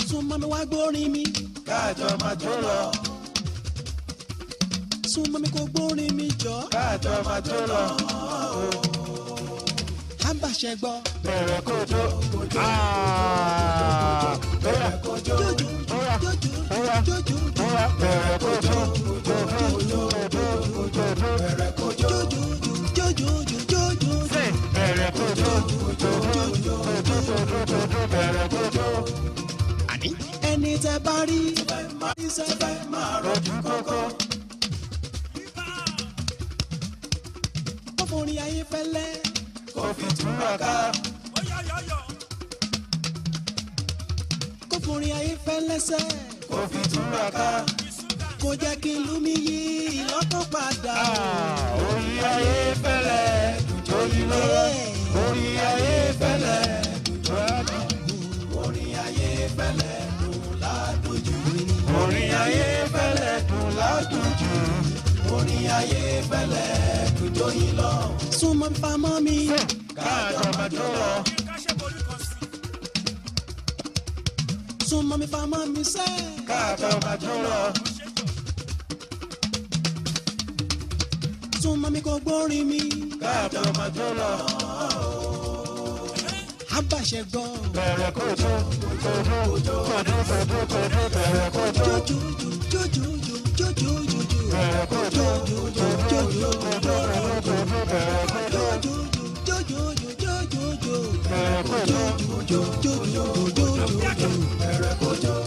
Súnmọ́ mi wá gbórin mi. Kájọ máa jó lọ. Súnmọ́ mi kò gbórin mi jọ. Kájọ máa jó lọ. Àbàṣẹ gbọ́. Bẹ̀rẹ̀ kó jó. Bẹ̀rẹ̀ kó jó. Bẹ̀rẹ̀ kó jó. Bẹ̀rẹ̀ kó jó. Bẹ̀rẹ̀ kó jó. Bẹ̀rẹ̀ kó jó. Ẹni tẹ́ bá rí. Fẹ́ máa rojú kókó. Kò forí ayé fẹ́lẹ́. Kò fi túraká. Kò forí ayé fẹ́lẹ́ sẹ́. Kò fi túraká. Kò jẹ́ kí ìlú mi yí lọ́kàn padà. Orin ayé fẹ́lẹ́ dùjọ́ yín lọ. Orin ayé fẹ́lẹ́ dùjọ́ yín lọ. Orin ayé fẹ́lẹ́ dùn ládùjú. Orin ayé fẹ́lẹ́ dùn ládùjú. Orin ayé fẹ́lẹ́ dùjọ́ yín lọ. Súnmọ́ mi pamọ́ mi. Kájọ máa jó lọ. Súnmọ́ mi pamọ́ mi sẹ́. Kájọ máa jó lọ. Súnmọ́ mi kò gbórin mi. Kájọ máa jó lọ. Àbàṣẹ gbọ́. Bẹ̀rẹ̀ kó jó. Bẹ̀rẹ̀ kó jó. Bẹ̀rẹ̀ kó jó.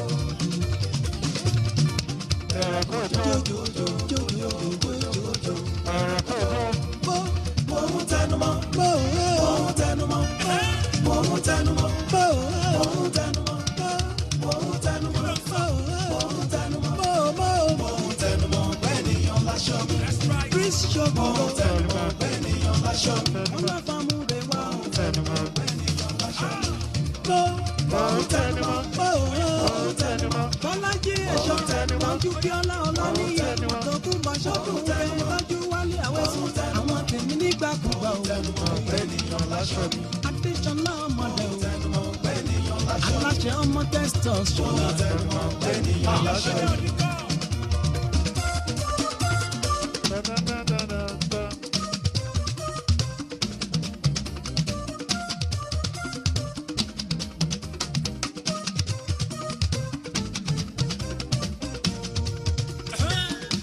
Bọ́lájí ẹ̀ṣọ́ tọ́jú bí ọlá ọlọ́níyẹ tó kún bá ṣọ́kùn rẹ̀ tọ́jú wálé àwẹ̀sùn àwọn tèmi nígbàkúgbà ò. Adéṣọlá ọmọdé ò. Aláṣẹ ọmọ testors ṣọlá.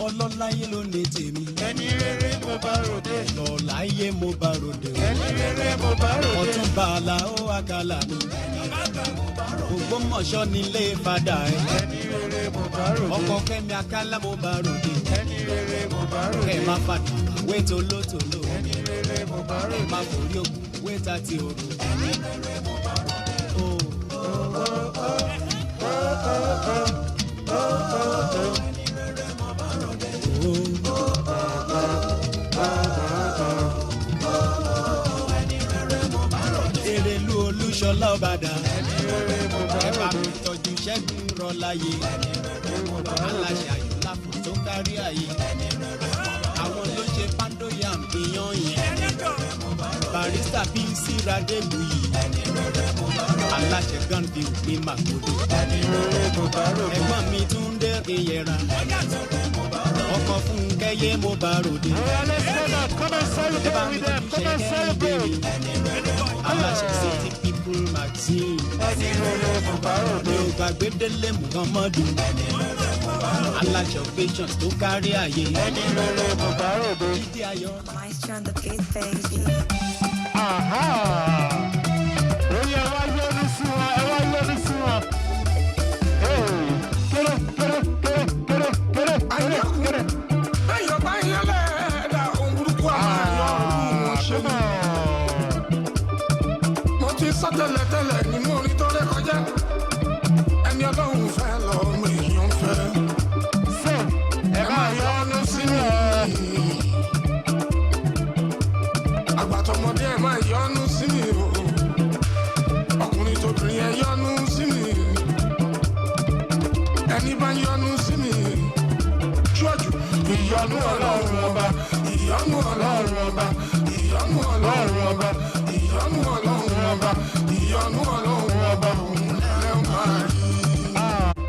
Ọlọ́láyé ló ní tèmi. Ẹni rere mo bá ròde. Lọ́láyé mo bá ròde. Ẹni rere mo bá ròde. Ọ̀tún bàálà ó àkàlà mi. Ògbómọ̀ṣọ́ nílé fada ẹ̀. Ẹni rere mo bá ròde. Ọkọ Kẹ́mi Akálá mo bá ròde. Ẹni rere mo bá ròde. Kẹ́ má fàdà wé tolótoló. Ẹni rere mo bá ròde. Má forí ogun wé tàti òru. Ẹni rere mo bá ròde. Erelu Olúṣọlá Ọbàdà. Ẹ bá mi tọ́jú Ṣẹ́gun Rọláyé. Aláṣẹ Ayọ̀láfọ̀ tó kárí ayé. Àwọn ló ṣe pando yam iyan yẹn. Barista P.C. Radegbuyi. Aláṣẹ Gunville ní Magodo. Ẹ̀gbọ́n mi Túndé Ìyẹ̀ra. Ọkọ Fúnkẹ́yẹ mo bá ròde. Ẹ bá mi tọ́jú ṣẹ̀kẹ́ ìbéèrè. Aláṣẹ City People Magazine. Mi ò gbàgbé Délé Muhammadu. Aláṣẹ Patience tó kárí ayé. Jíde Ayọ̀. Maestro on the beat, baby. Oye, ẹ wá yọnu sí wọn, ẹ wá yọnu sí wọn. Kéré. Ayọ̀ bá yẹn lẹ́ẹ̀dá ohun burúkú àmàyọ̀ ọdún wọn ṣe mí. Mo ti sọ tẹ́lẹ̀tẹ́lẹ̀ nínú orin tó ré kọjá. Ẹni Ọlọ́run fẹ́ lọ́mọ èèyàn fẹ́. Ẹ máa yọnu sí mi. Àgbàtọ̀mọdé ẹ máa yọnu sí mi o. Ọkùnrin tóbìnrin ẹ yọnu sí mi. Ẹni bá yọnu sí mi. Ṣọ́ọ̀jù ìyọnu Ọlọ́run ọba, ìyọnu Ọlọ́run ọba, ìyọnu Ọlọ́run ọba, ìyọnu Ọlọ́run ọba, ìyọnu Ọlọ́run ọba òun lẹ́ máa rí.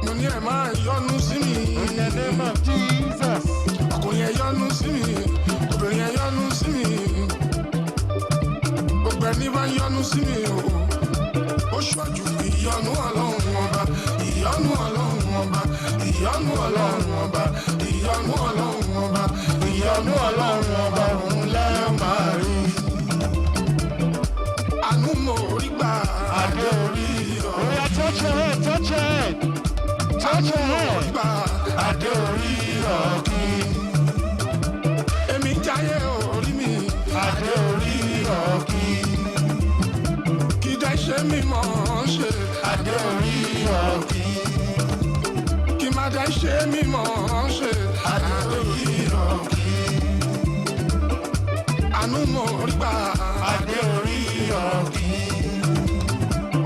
Mo ní ẹ máa yọnu sí mi. In the name of Jesus. Ọkùnrin ẹ yọnu sí mi, obìnrin ẹ yọnu sí mi. Gbogbo ẹni bá yọnu sí mi o. Ó ṣọ́ọ̀jù ìyọnu Ọlọ́run ọba, ìyọnu Ọlọ́run ọba, ìyọnu Ọlọ́run ọba, ìyọnu Ọlọ́run ọba, ìyọnu Ọlọ́run ọba òun lẹ́ máa rí. Àánú mo rí gbà adé orí ọ̀. Oya, touch your head, touch your head. Touch your head. Àánú mo rí gbà adé orí ọ̀kí. Èmi jáyé orí mi adé orí ọ̀kí. Kì í dẹ́ ṣe mímọ́ ṣe adé orí ọ̀kí. Kì má dẹ́ ṣe mímọ́ ṣe adé orí ọ̀kí. Àánú mo rí gbà adé orí ọ̀kí.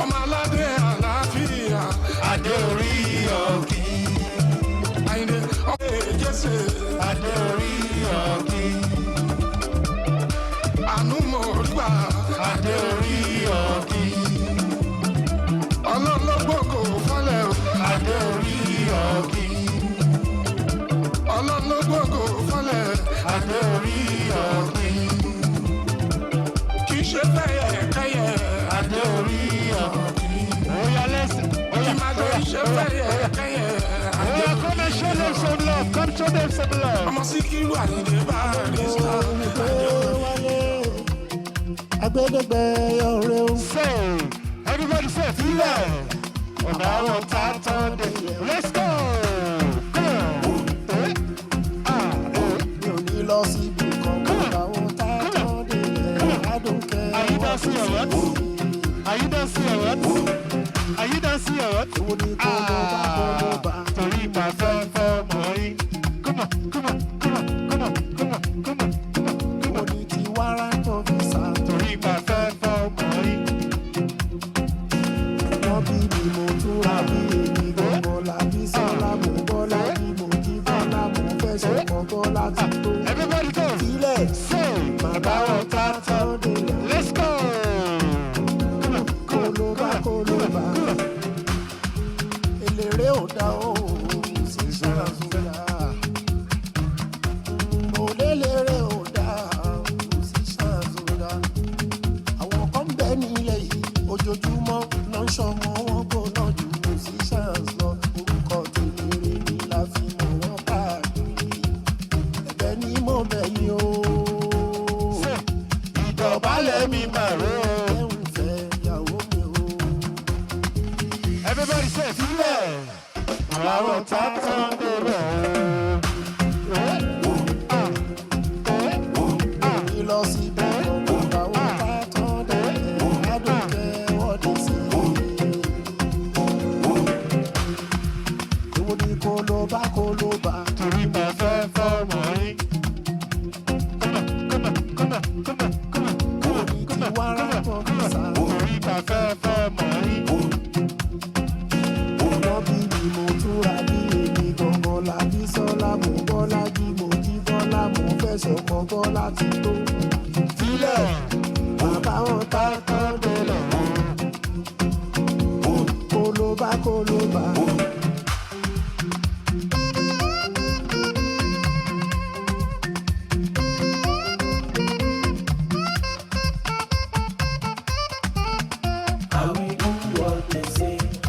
Ọmọ aládé àlàáfíà adé orí ọ̀kí. Àyìndé ọmọ èjèṣe adé orí ọ̀kí. Àánú mo rí gbà adé orí ọ̀kí. Ọlọ́lọ́gbòkò fọ́lẹ̀ o adé orí ọ̀kí. Ọlọ́lọ́gbòkò fọ́lẹ̀ adé orí ọ̀kí. Kì í ṣe fẹ́yẹ̀ kẹ́yẹ̀ adé orí ọ̀kí. Oya, listen. Kì má dé ṣe fẹ́yẹ̀ kẹ́yẹ̀ adé Oya, orí come and show them some love. Come show them some love. ọmọ Síkírù Àyìndé Barrister adé orí. Agbẹ́dẹ́gbẹ́ ọ̀rẹ́ o. Say, everybody say, feel it. Ọ̀nà àwọn tààtà dé. Let's go. Come on. Mi ò ní lọ síbi kankan àwọn tààtà dé. Adùnkẹ́ Are you dancing or what? Are you dancing or what? Are you dancing or what? Èwo ni kó ló bá. Torí màá fẹ́ mọ̀ yín. Come on. Èwo ni ti wàrà tó fi sá. Torí màá fẹ́ mọ̀ yín. Wọ́n bí mi mo túra bí èmi gbọ́ngàn làbí sọ́lá mo bọ́lá bí mo jí bọ́lá mo fẹ́ ṣe kọ̀ọ̀kan láti tó. Everybody go. Sílẹ̀ Say, bàbá wọn tààtà dé. let's go. Kólóbá. Eléré ò dá o, sí ṣàzúyà. Òléléré ò dá o, sí ṣàzúyà. Àwọn kan bẹ nílẹ̀ yìí, ojoojúmọ́ ló ń ṣọmọ wọn gbóná jù sí ṣàzọ. Orúkọ tèmírè ni la fi mọ̀ wọ́n káàkiri. Ẹ̀bẹ̀ ni mo bẹ̀ yín o. Ìdọ̀bálẹ̀ mi máa ró. Ẹ̀hún fẹ́ ìyàwó mi o. Everybody say, feel it. Àwọn tààtà dé rẹ̀. Mi lọ síbi kankan àwọn tààtà dé. Adùnkẹ́ wọ́n dé sí i. Èwo ni kólóbá. Torí màá fẹ́ mọ̀ yín. Èwo ni ti wàrà tó fi sá. Torí màá fẹ́ mọ̀ yín. Wọ́n bí mi mo túra bí èmi gbọ̀ngàn làbí sọ́lá. ọkọ̀ bọ́lá ti tó. Sílẹ̀ bàbá wọn tá tán délẹ̀ kólóbá kólóbá.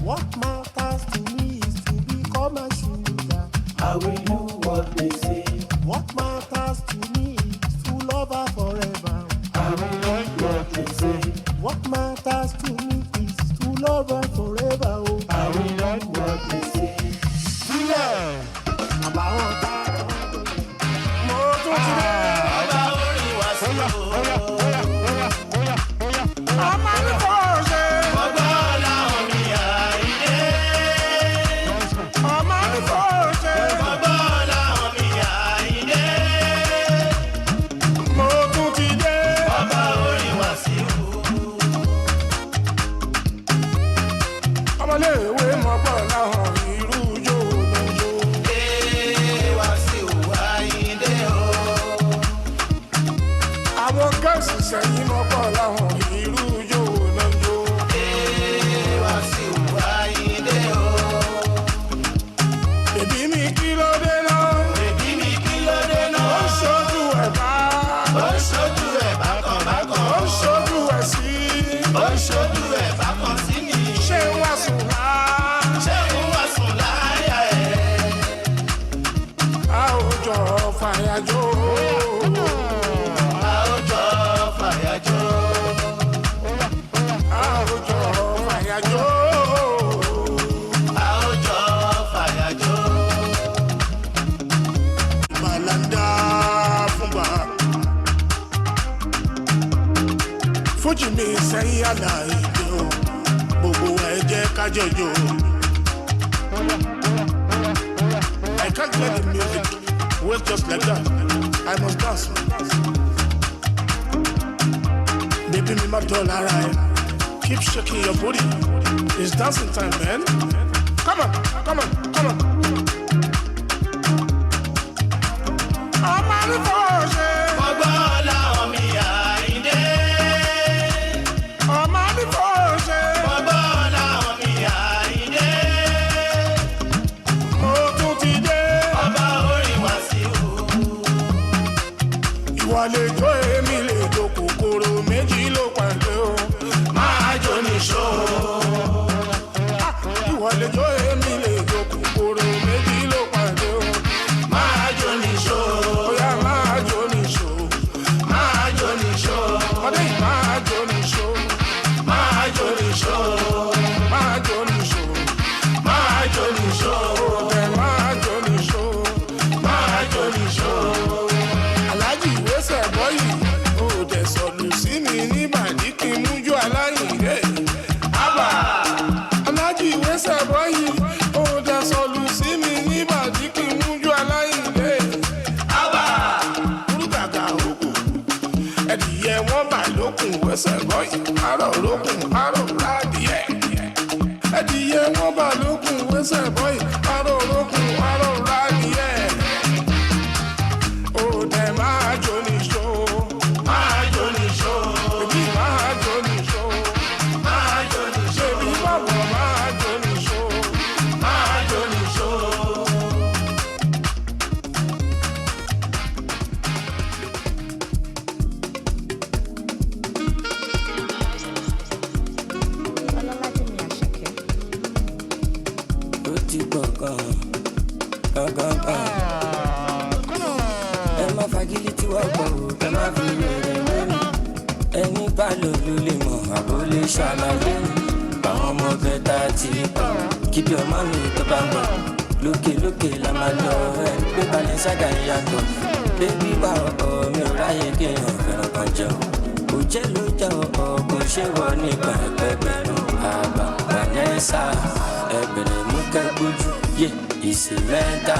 What matters to me is to become a sugar. I will do what they say. What matters to me is to love her forever. I will do what they say. What matters to me is to love her forever. Oh, I will do what they say. Yeah. About that. More to today. About only what's I'm on the force. Sẹ́yìn mọ́pọ̀ láwọn irú yóò náà jó. Wá sí ìwà ìdè o. Bèbí mi kí ló dé náà? Bèbí mi kí ló dé náà? Ó ń ṣojú ẹ̀ bá. Ó ń ṣojú ẹ̀ bákan bákan. Ó ń ṣojú ẹ̀ sí. Ó ń ṣojú ẹ̀ bákan sí mi. Ṣé ń wá sùn lá? Ṣé ń wá sùn láyà ẹ̀? A ò jọ fàyàjò. Fújì mi sẹ́yìn àlàyé o, gbogbo ẹ jẹ́ ká jọjọ. I can't let the music wait just like that. I must dance. Baby mi ma dọ̀ lára ẹ, keep shaking your booty. It's dancing time, man. Come on, come on, come on. Ọmọ ní fọ́ọ̀ṣẹ́. Gbogbo ọ̀la omi àìdé. Ọmọ ní fọ́ọ̀ṣẹ́. Gbogbo ọ̀la omi àìdé. Mo tún ti dé. Ọba orin wá sí o. Ìwà lè jó èmi lè jó kòkòrò méjì ló pàdé o. Máa jó ní ṣó. Ìwà lè jó èmi lè jó kòkòrò méjì ló pàdé o. Máa jó ní ṣó. Oya máa jó ní ṣó. Máa jó ní ṣó. Ọdẹ yìí máa jó ní ṣó. Máa jó ní ṣó. Máa jó ní ṣó. Máa jó ní ṣó. Ọdẹ máa jó ní ṣó. Máa jó ní ṣó. Aláàjì ìwé sẹ̀bọ́ yìí. Ó dẹ̀ sọ̀lù sí mi ní bàdí kí n mújú aláìní. Àbá Aláàjì ìwé sẹ̀bọ́ yìí. Ó dẹ̀ sọ̀lù sí mi ní bàdí kí n mújú aláìní. Àbá Olùgbàgà òkú. Ẹ̀dìyẹ wọ́n bà lókun wẹ́sẹ̀ bọ́yì. Àrọ̀ lókun àrọ̀ ládìyẹ. Ẹ̀dìyẹ wọ́n bà lókun wẹ́sẹ̀ bọ́yì. Àrọ̀ lókun àrọ̀ ládìyẹ. Ó dẹ̀ máa jó ní ṣó. Máa jó ní ṣó. Bèbí máa jó ní ṣó. Máa jó ní ṣó. Bèbí bàbá máa jó ní ṣó. Máa jó ní ṣó. Ó ti gbọ̀ngàn gangan. Ẹ má fagilé tí wọ́n gbọ́ o, ẹ má fi rere lónìí. Ẹni bá lòlú lè mọ̀ àbó lè ṣàlàyé. Àwọn ọmọ bẹ́tà ti pọ̀, kíbi ọmọ mi tó bá ń bọ̀. Lókè lókè la máa lọ, ẹni pé balẹ̀ ṣága ìyàtọ̀. Bébí wà ọkọ mi ò ráyè kéèyàn fẹ́ràn kan jẹun. Òjẹ́ ló jẹ́ ọkùn ṣé wọ nípa ẹgbẹ̀rún. Àbá Vanessa ẹgbẹ̀rún mú kẹ́gbójú. Yé ìsìnlẹ́ta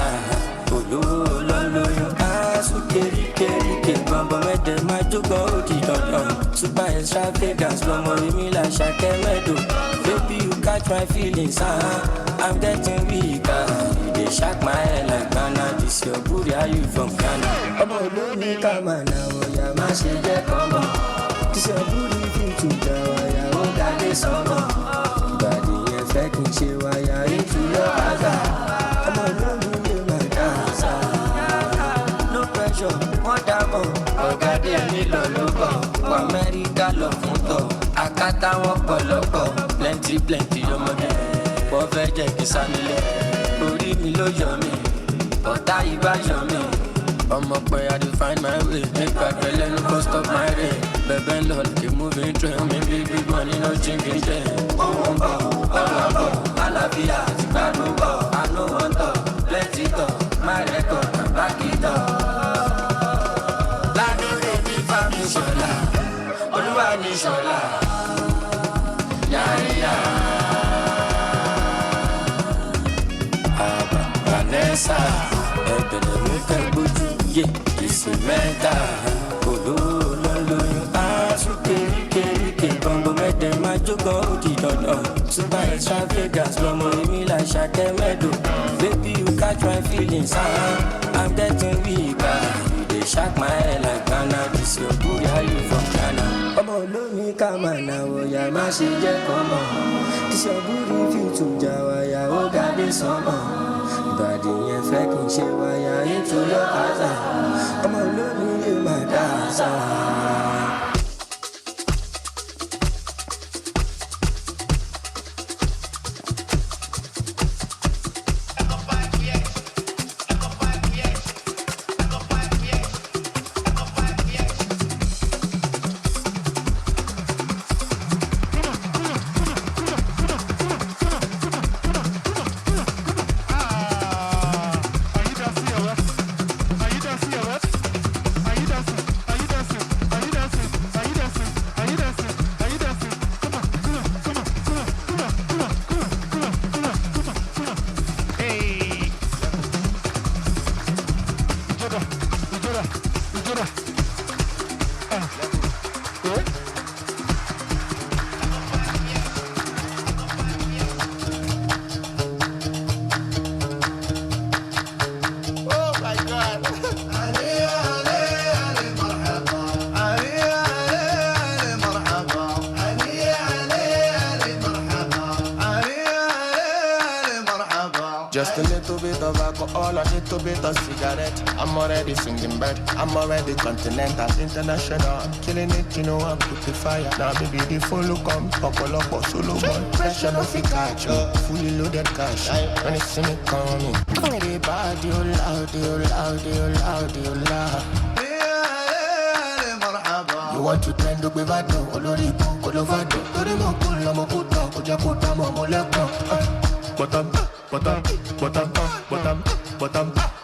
olówó lọ́lọ́yún. Aṣọ kéríkéríkè gbọ̀ngbọ̀n mẹ́tẹ̀ máa jókòó ó di dandan. Super extravagance lọmọ mi là ṣàkẹ́ mẹ́dọ̀. Baby you catch my feelings, I'm getting weak. You dey shake my head like Ghana. This your booty, are you from Ghana? I'm a lonely man, oh yeah, my shit get come on. This your booty fit to the yeah, oh that is summer. Body affecting shit while you're into your hazard. I'm a lonely man, dancer. No pressure, what I'm on. Ọ̀gá dé mi lọ ló bọ̀, wọ Amẹ́ríkà lọ fún tọ̀, àkàtà wọn pọ̀lọ́pọ̀, plenty ọmọdé, wọ́n fẹ́ jẹ́ kí sánílẹ̀, orí mi ló yọ mí, ọ̀tá yìí bá yọ mí, ọmọ pé I dey find my way, nípa pẹ̀lẹ́ ní kò stop my rain, bẹ̀bẹ̀ ń lọ kí moving train, mi bí big money no chinking chain, owó ń bọ̀, ọ̀rọ̀ ń bọ̀, àlàáfíà ti gbádùn bọ̀, àánú wọn tọ̀, plenty tọ̀, my record, back it up. Shola, Olúwa ni Shola, yáyá. Aba Vanessa, ẹ̀bẹ̀rẹ̀ mú fẹ́ gbójú yé ìsì mẹ́ta. Olówó lọ́lọ́yún aṣọ kéríkéríkè. Bọ̀m̀bọ̀ mẹ́tẹ̀ máa jókòó òdì dandan. Super extravagance lọmọ èmi là ṣàkẹ́ mẹ́dọ̀. Baby you catch my feelings, I'm getting weak. Shake my head like Ghana, this your booty, how you from Ghana? Ọmọ olómi ká máa nà wọ̀yà má ṣe jẹ́ kọ́mọ̀. This your booty fit to jà wáyà ó gàdé sọ́mọ̀. Ìbàdí yẹn fẹ́ kí n ṣe wáyà ètò lọ́kàtà. Ọmọ olómi lè má dá àṣà. Just a little bit of alcohol, a little bit of cigarette. I'm already singing bird, I'm already continental, international. I'm killing it, you know I'm putting fire. Now baby the follow come, pop solo one. Pressure no fi catch you, fully loaded cash. When you see me coming, they bad, you loud, you loud, you loud, you loud. You want to trend up with Vado, Olori Kolovado, Torimo Kula Mokuta, Kojakuta, Momolepo.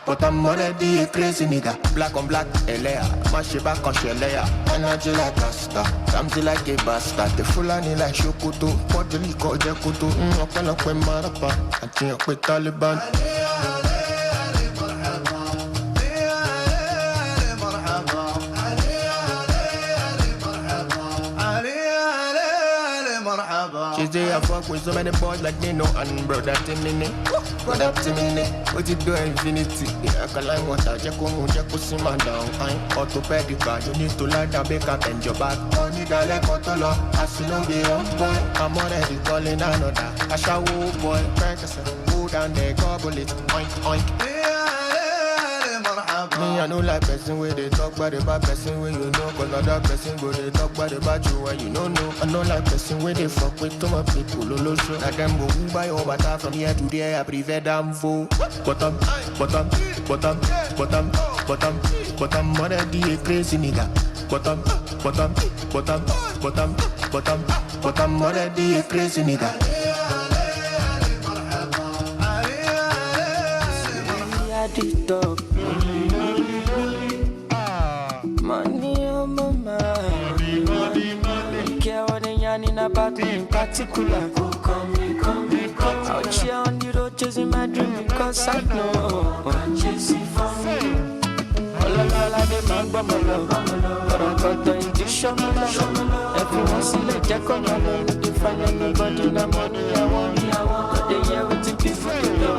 But I'm already a crazy nigga. Black on black, Elea. Mash it back on Shelea. Energy like a star, something like a bastard. The Fulani like Shokuto, Podili ko Jakuto. Okala kwe marapa, I think with Taliban. She say I fuck with so many boys like Nino and brother Timini. Brother Timini, what you do infinity? Yeah, I can like water, Jacko Sima down. I'm orthopedic, you need to lie down, back up and your back. Only the leg otolo, as you know be on boy. I'm already calling another. I shall woo boy, Percocet, go down there, gobble it, oink, oink. Me, I know like person where they talk about the bad person where you know. Cause other person go they talk about the bad you when you don't know. I know like person where they fuck with too much people. Lolo show. Like them go who buy over time from here to there. I prefer them for bottom, already a crazy nigga. Bottom, already a crazy nigga. Money on my mind. Money. Care what they yarning about me in particular. Come. Out here on the road chasing my dream because I know I'm chasing for me. All I the man bumalo. But I got the injection. Everyone see the jack on my love. If I anybody the money I want. But they hear what the people do.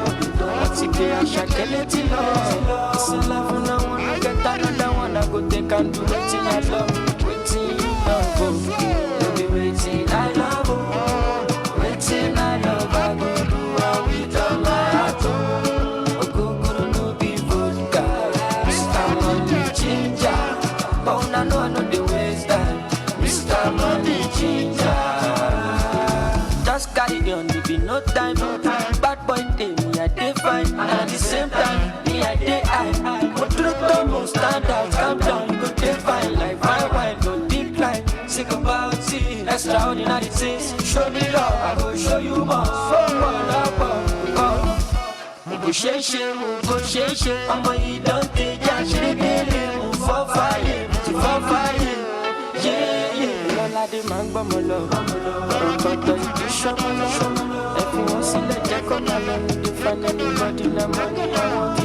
What's it day I shall kill it till love. It's a love and I wanna get another one. I go take and do it till I love. Waiting you love, oh. Be waiting I love, oh. Waiting I love, I go do what with all my heart, oh. Okokoro no be vodka. Mr. Money Ginger. But I know the waste time. Mr. Money Ginger. Just carry on, there be no time. Bad boy day, me I day fine. And at the same time, me I day high. But to the top, no stand out, calm down, you go day fine. Like fine wine, no decline. Sick about it, extraordinary things. Show me love, I go show you more. So more, go shake, I'ma eat don't take ya, shake it, move for fire, yeah, yeah. Lola de mango molo, rokoto iti shomo. Everyone see the jack on my lap, you find anybody na money I want.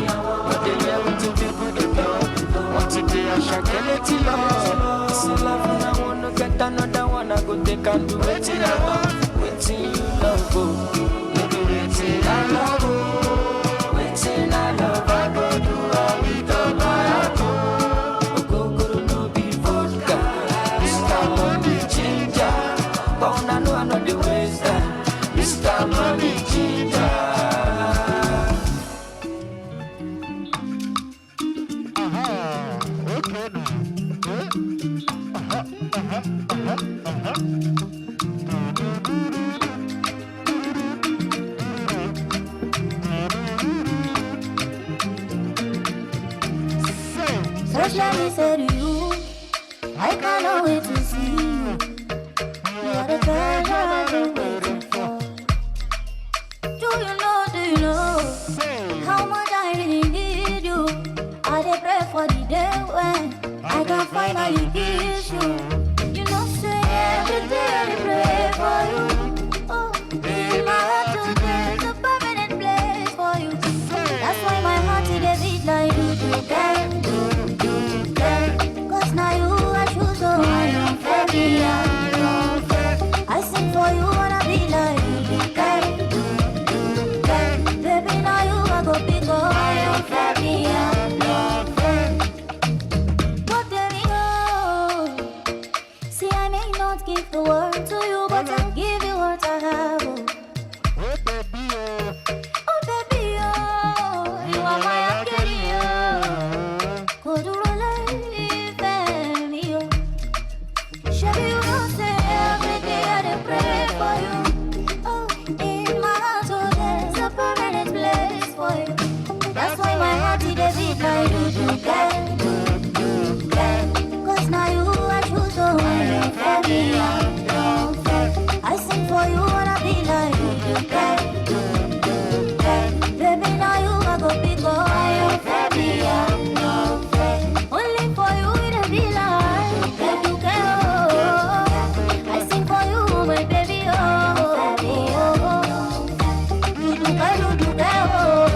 But they never to be good about. Want today I shall get it till love. It's a love and I wanna get another one. I go take and do it till I love. Waiting you love, oh. Maybe waiting I love, oh. Waiting I love, I go do all with all my heart, oh. Okokoro no be vodka. Mr. Money Ginger. But I know the ways that Mr. Money Ginger. Just let me say to you, I cannot wait to see you. You are the treasure I've been waiting for. Do you know how much I really need you? I dey pray for the day when I can finally kiss you. You know, say every day I dey pray for you. Oh, in my heart today, it's a permanent place for you. That's why my heart is a beat like do can. Cause now you I choose, so I am very I sing for you, wanna be like you can. Baby, now you I go big, oh, I am very But there we go. See, I may not give the world to you, but I'll give you what I have, oh. Oh, baby, oh, you are my angel, oh. Could you that's why my heart is a beat like you can. Cause now you I choose, so I am very I sing for you, wanna be like you can. Baby, now you I go big, oh, I am very only for you it'll be like that you can, oh. I sing for you, my baby, oh. You do that, oh.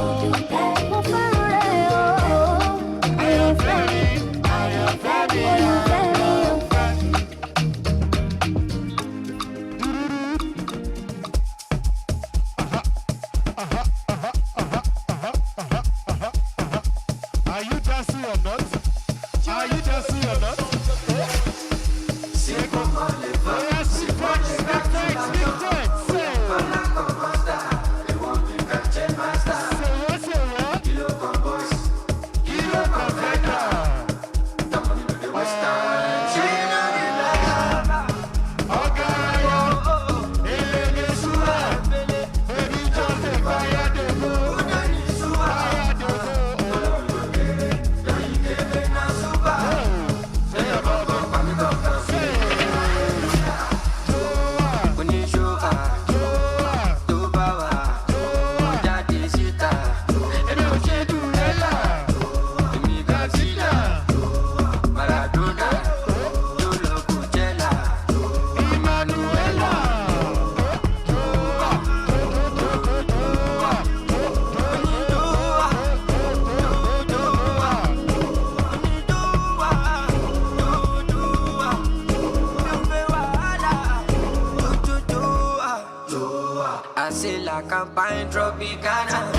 I say la campagne tropicana.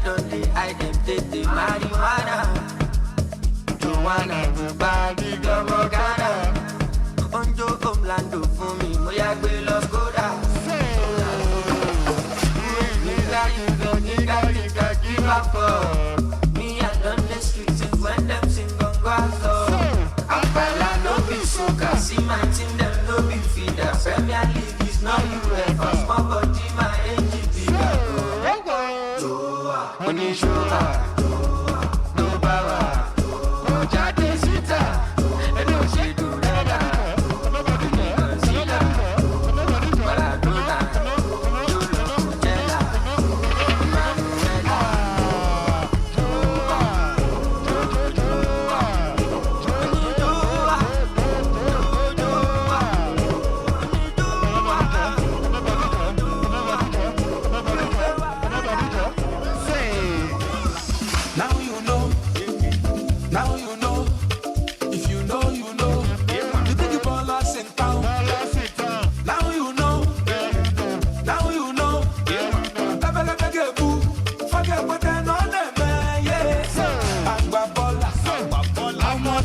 don't they hide them, take the marijuana. Joanna, Bobby, Double Ghana. Onjo Omlando for me, Moya Gbe Los Goda. Nigga, give up for me. I done the streets and when them sing on Guazo. Apala no be soca, see my team, them no be feeder. Premier League is not UEFA, small body, my engine bigger. Joa, Onishoa, no power, no jade sita, and no shade to rada.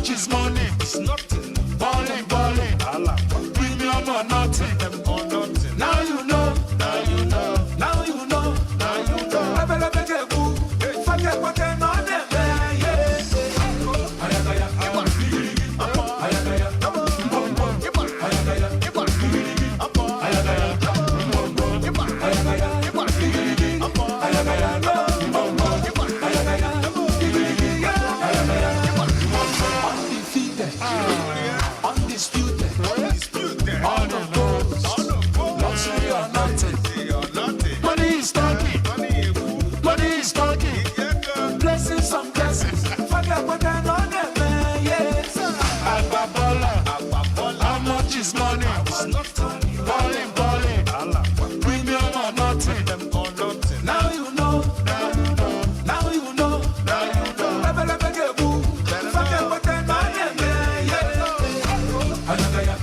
Is money, it's nothing. Balling, premium or nothing. Now you know, now you know, now you know, now you know. I better make a move. Forget what I'm on them, yeah. Ayagaya, undisputed, all the goals, luxury or nothing. Money is talking, blessings on blessings. Forget what I know them, yes. Agbabola, how much is money? Balling, premium or nothing. Now you know, now you know, now you know, now you know. Forget what I know them, yeah. Ayagaya,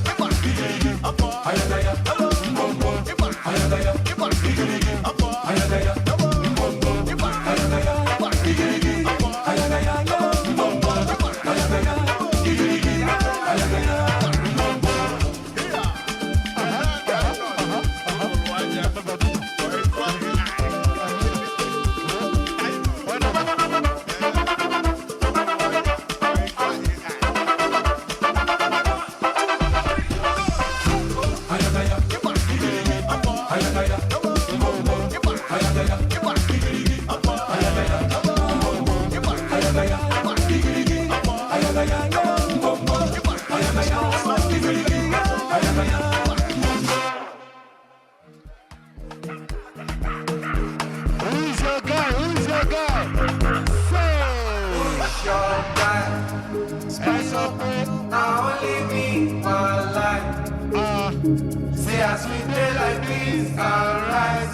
as we play like this, alright.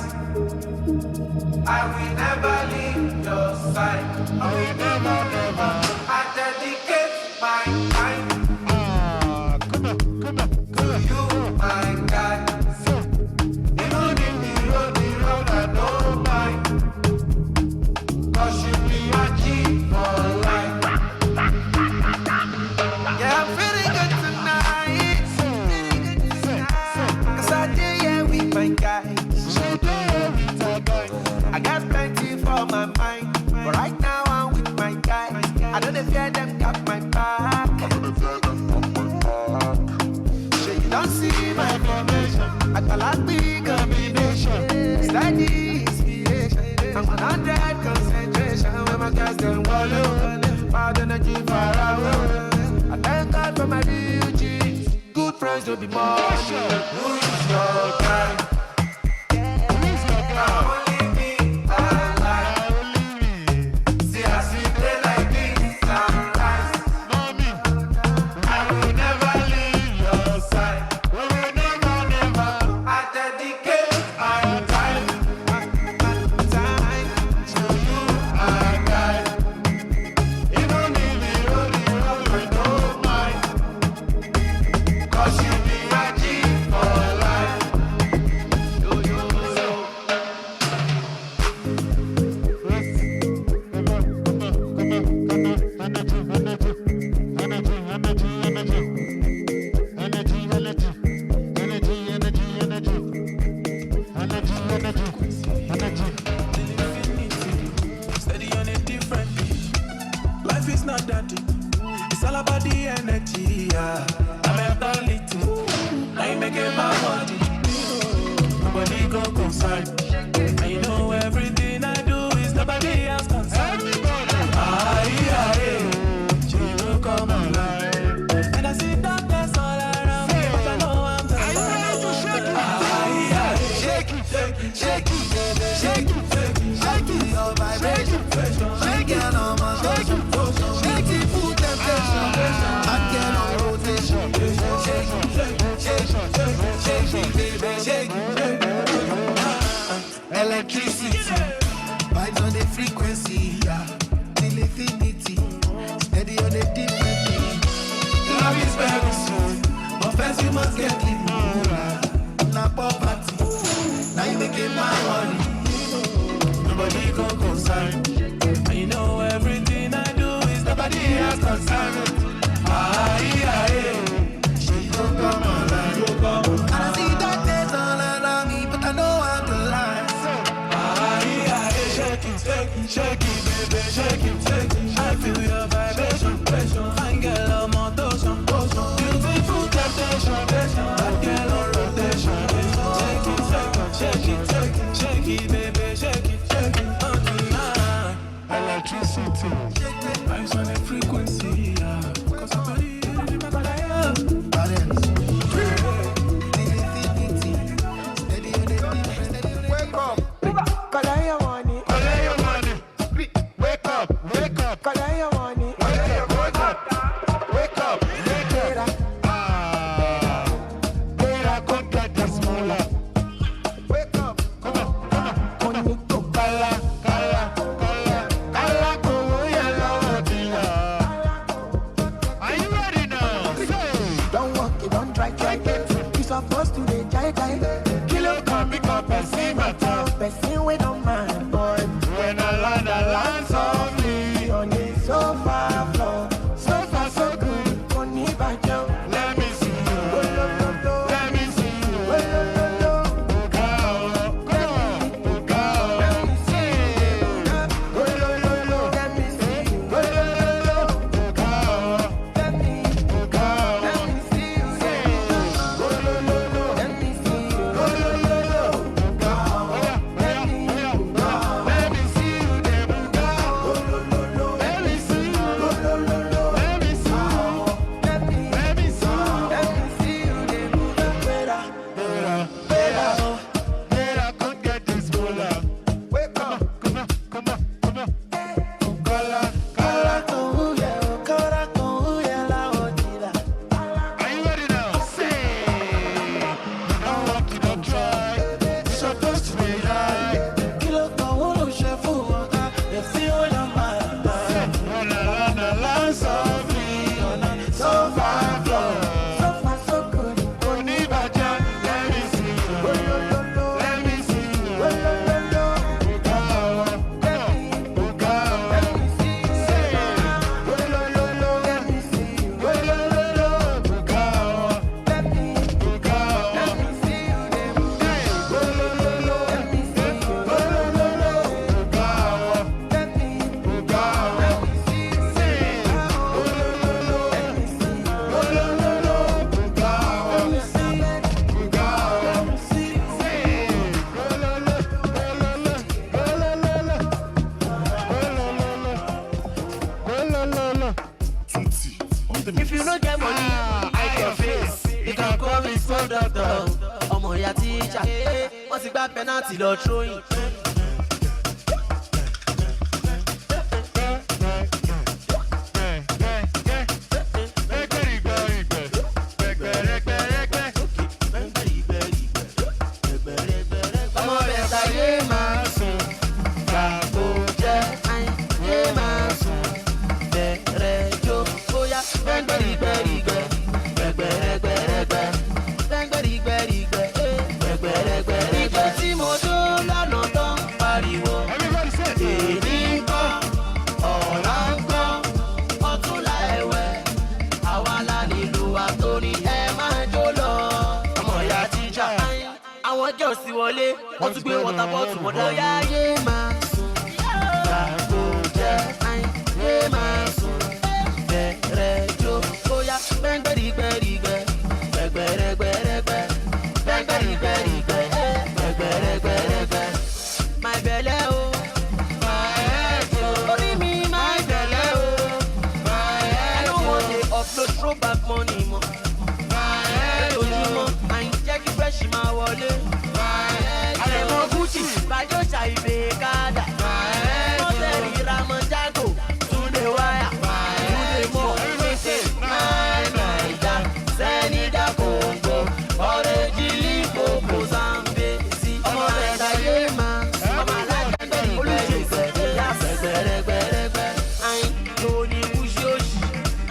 I will never leave your side. I will never. I dedicate my time to you, my God. Even if the road, I don't mind. 'Cause you be my G for life. Yeah, I'm feeling good tonight. My guys, I got plenty for my mind, but right now I'm with my guys. I don't fear them got my back. So you don't see my formation. I got a big combination. Steady inspiration. I'm 100 concentration. When my guys them wallow, bad energy far away. I thank God for my real G's. Good friends will be more. Who is your guy? Cause you be my G for nobody go concern. And you know everything I do is nobody else concerned. She will come alive. And I see darkness all around me, but I know I'm the one. Shake it, shake it, shake it, shake it, shake it, your vibration. Shake it on my motion. Shake it, full temptation. I get on rotation. Shake it, shake it, shake it, shake it, baby, shake it. Electricity, vibes on the frequency, yeah. Till infinity, steady on the different beat. Love is very sweet, but first you must get it. Not poverty, now you making my money. Nobody go concern. And you know everything I do is nobody else concerned. She go come alive. And I see darkness all around me, but I know I'm the light. Shake it, shake it, baby, shake it, shake it. I feel your vibration, fine girl on motion, beautiful temptation, that girl on rotation. Shake it, shake it, baby, shake it, on tonight. Electricity, vibes on the frequency, yeah. 'Cause somebody in my balance. Wake up. Collect your money. Wake up. Collect your money. Wake up. Better go get the smaller. Wake up. Come on. Konito kala. Kala go yellow dealer. Are you ready now? Don't walk it, don't try. You supposed to be jai. Kilo can become person matter. Person we don't mind, boy. When I land softly on the sofa floor. So far so good, Koni Bajo. Let me see you. Let me see you. Bugao. Let me see you. Let me see you. Bugao. Let me see you. Let me see you. If you don't get money, hide your face. You can call me small doctor. Ọmọ ìyá tíjà, wọ́n ti gbá penalty lọ throwing. Ọmọ rẹ̀ ṣayé máa sùn, gbàgbó jẹ́ ayé máa sùn, bẹ̀rẹ̀ jó bóyá gbẹ̀gbẹ̀rìgbẹ̀rìgbẹ̀, gbẹ̀gbẹ̀rẹ̀gbẹ̀rẹ̀gbẹ̀, gbẹ̀gbẹ̀rìgbẹ̀rìgbẹ̀, gbẹ̀gbẹ̀rẹ̀gbẹ̀rẹ̀gbẹ̀. Ìgbà tí mo dó lọ́nà tó ń pariwo, èdè ń kọ́, ọ̀la ń kọ́, ọ̀túnla ẹ̀wẹ̀, àwa la nílùú wa torí ẹ máa jó lọ. Ọmọ ìyá tíjà, àwọn jẹ́ òsì wọlé, wọ́n tún gbé wọ́tà bọ́ọ̀tù wọ́n dá. Bóyá yé máa sùn, gbàgbó jẹ́ ayé máa sùn, bẹ̀rẹ̀ jó bóyá gbẹ̀gbẹ̀rìgbẹ̀rìgbẹ̀, gbẹ̀gbẹ̀rẹ̀gbẹ̀rẹ̀gbẹ̀, gbẹ̀gbẹ̀rìgbẹ̀rìgbẹ̀, gbẹ̀gbẹ̀rẹ̀gbẹ̀rẹ̀gbẹ̀. wọlé. Àrẹ̀mọ Gucci, Bàjọ́sà Ìbèkádà. Mọ́tẹ̀rì Ramonjago, Túndé Wáyà. Túndé Mọ̀, Ṣèṣe, Naija, Sẹ́nídà Kòǹgò, Ọ̀rẹ́jìlì Kòkò Zambe. Ọmọ rẹ̀ ṣayé máa, ọmọ alágbẹ̀gbẹ̀ olùjẹ̀gbẹ̀ ìyá gbẹ̀gbẹ̀rẹ̀gbẹ̀rẹ̀gbẹ̀. Ayin lóní Bùsí òṣì,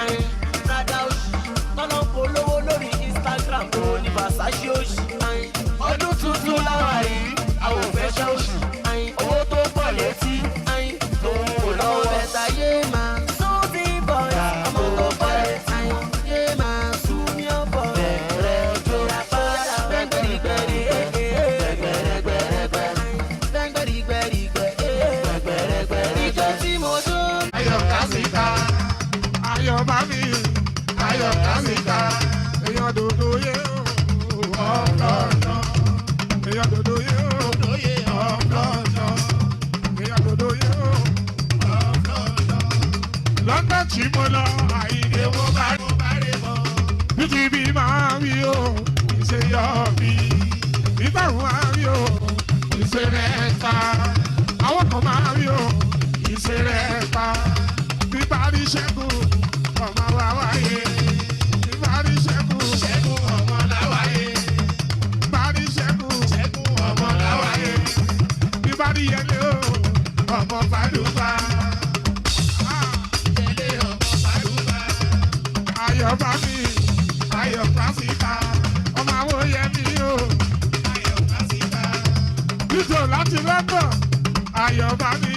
ayin Prada òṣì. Tọ́lọ́ polówó lórí Instagram lóní Versace òṣì. Ayin ọdún tuntun láwa yìí, àwọn òfẹ́ ṣe òṣì. Ayin owó tó pọ̀ létí, ayin tó ń wò lọ́wọ́ ẹ̀ ṣayé máa. Sóbì bọ̀yà ọmọ tó pọ̀ létí, ayin yé máa sùn ní ọ̀bọ̀ rẹ̀ jó. Gbẹ̀gbẹ̀rìgbẹ̀rì gbẹ̀gbẹ̀rẹ̀gbẹ̀rẹ̀gbẹ̀. Gbẹ̀gbẹ̀rẹ̀gbẹ̀rẹ̀gbẹ̀ ìjọ tí mo jó. Ayọ̀ kásìká, ayọ̀ bá mi, ayọ̀ kásìká, èèyàn dòdò yé ọ̀pọ̀lọpọ̀, èèyàn dòdò yé ọ̀pọ̀lọpọ̀, èèyàn dòdò yé ọ̀pọ̀lọpọ̀. Lọ́ńdọ̀ tí mo lọ, àyíké mo bá rí mọ́. Bíkíbi máa ń rí o, ìṣe yọ bí. Ìbáwọ̀ máa ń rí o, ìṣe rẹ̀ ta. Àwọn kan máa ń rí o, ìṣe rẹ̀ ta. Bíbárí ṣẹ́gun, ọmọ wa wáyé. Bíbárí ṣẹ́gun, ṣẹ́gun ọmọ láwáyé. Bíbárí ṣẹ́gun, ṣẹ́gun ọmọ láwáyé. Bíbárí yẹlé o, ọmọ Fàdúbà. Yẹlé ọmọ Fàdúbà. Ayọ̀ bá mi, ayọ̀ pásítà. Ọmọ àwọn yẹmí o. Ayọ̀ pásítà. Níjọ láti London. Ayọ̀ bá mi,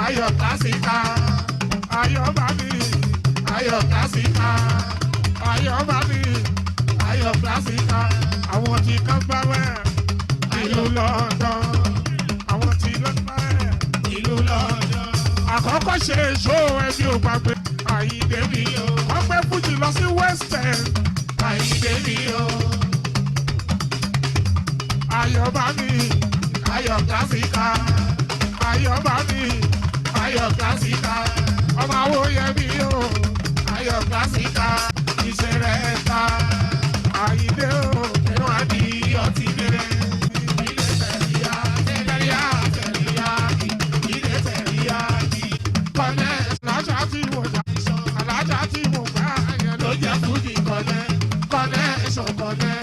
ayọ̀ pásítà. Ayọ̀ bá mi, ayọ̀ pásítà. Ayọ̀ bá mi, ayọ̀ pásítà. Àwọn tí kan bá wẹ̀ ìlú London. Àwọn tí lọ bá wẹ̀ ìlú London. Àkọ́kọ́ ṣe èso ẹbí ò gbàgbé. Àyíndé mi o. Wọ́n pẹ́ Fújì lọ sí West End. Àyíndé mi o. Ayọ̀ bá mi, ayọ̀ pásítà. Ayọ̀ bá mi, ayọ̀ pásítà. Ọmọ àwo yẹ mi o, ayọ̀ pásítà. Ìṣẹ̀rẹ̀ ẹ̀ta, Àyìndé o, inú àdí ọtí bẹ̀rẹ̀. Ilé tẹ̀ríyá, tẹ̀ríyá, tẹ̀ríyá, ilé tẹ̀ríyá. Kọ́lẹ́ alájà tí mo jà, alájà tí mo gbà yẹn ló jẹ́ Fújì kọ́lẹ́. Kọ́lẹ́ ẹ̀ṣọ́ kọ́lẹ́,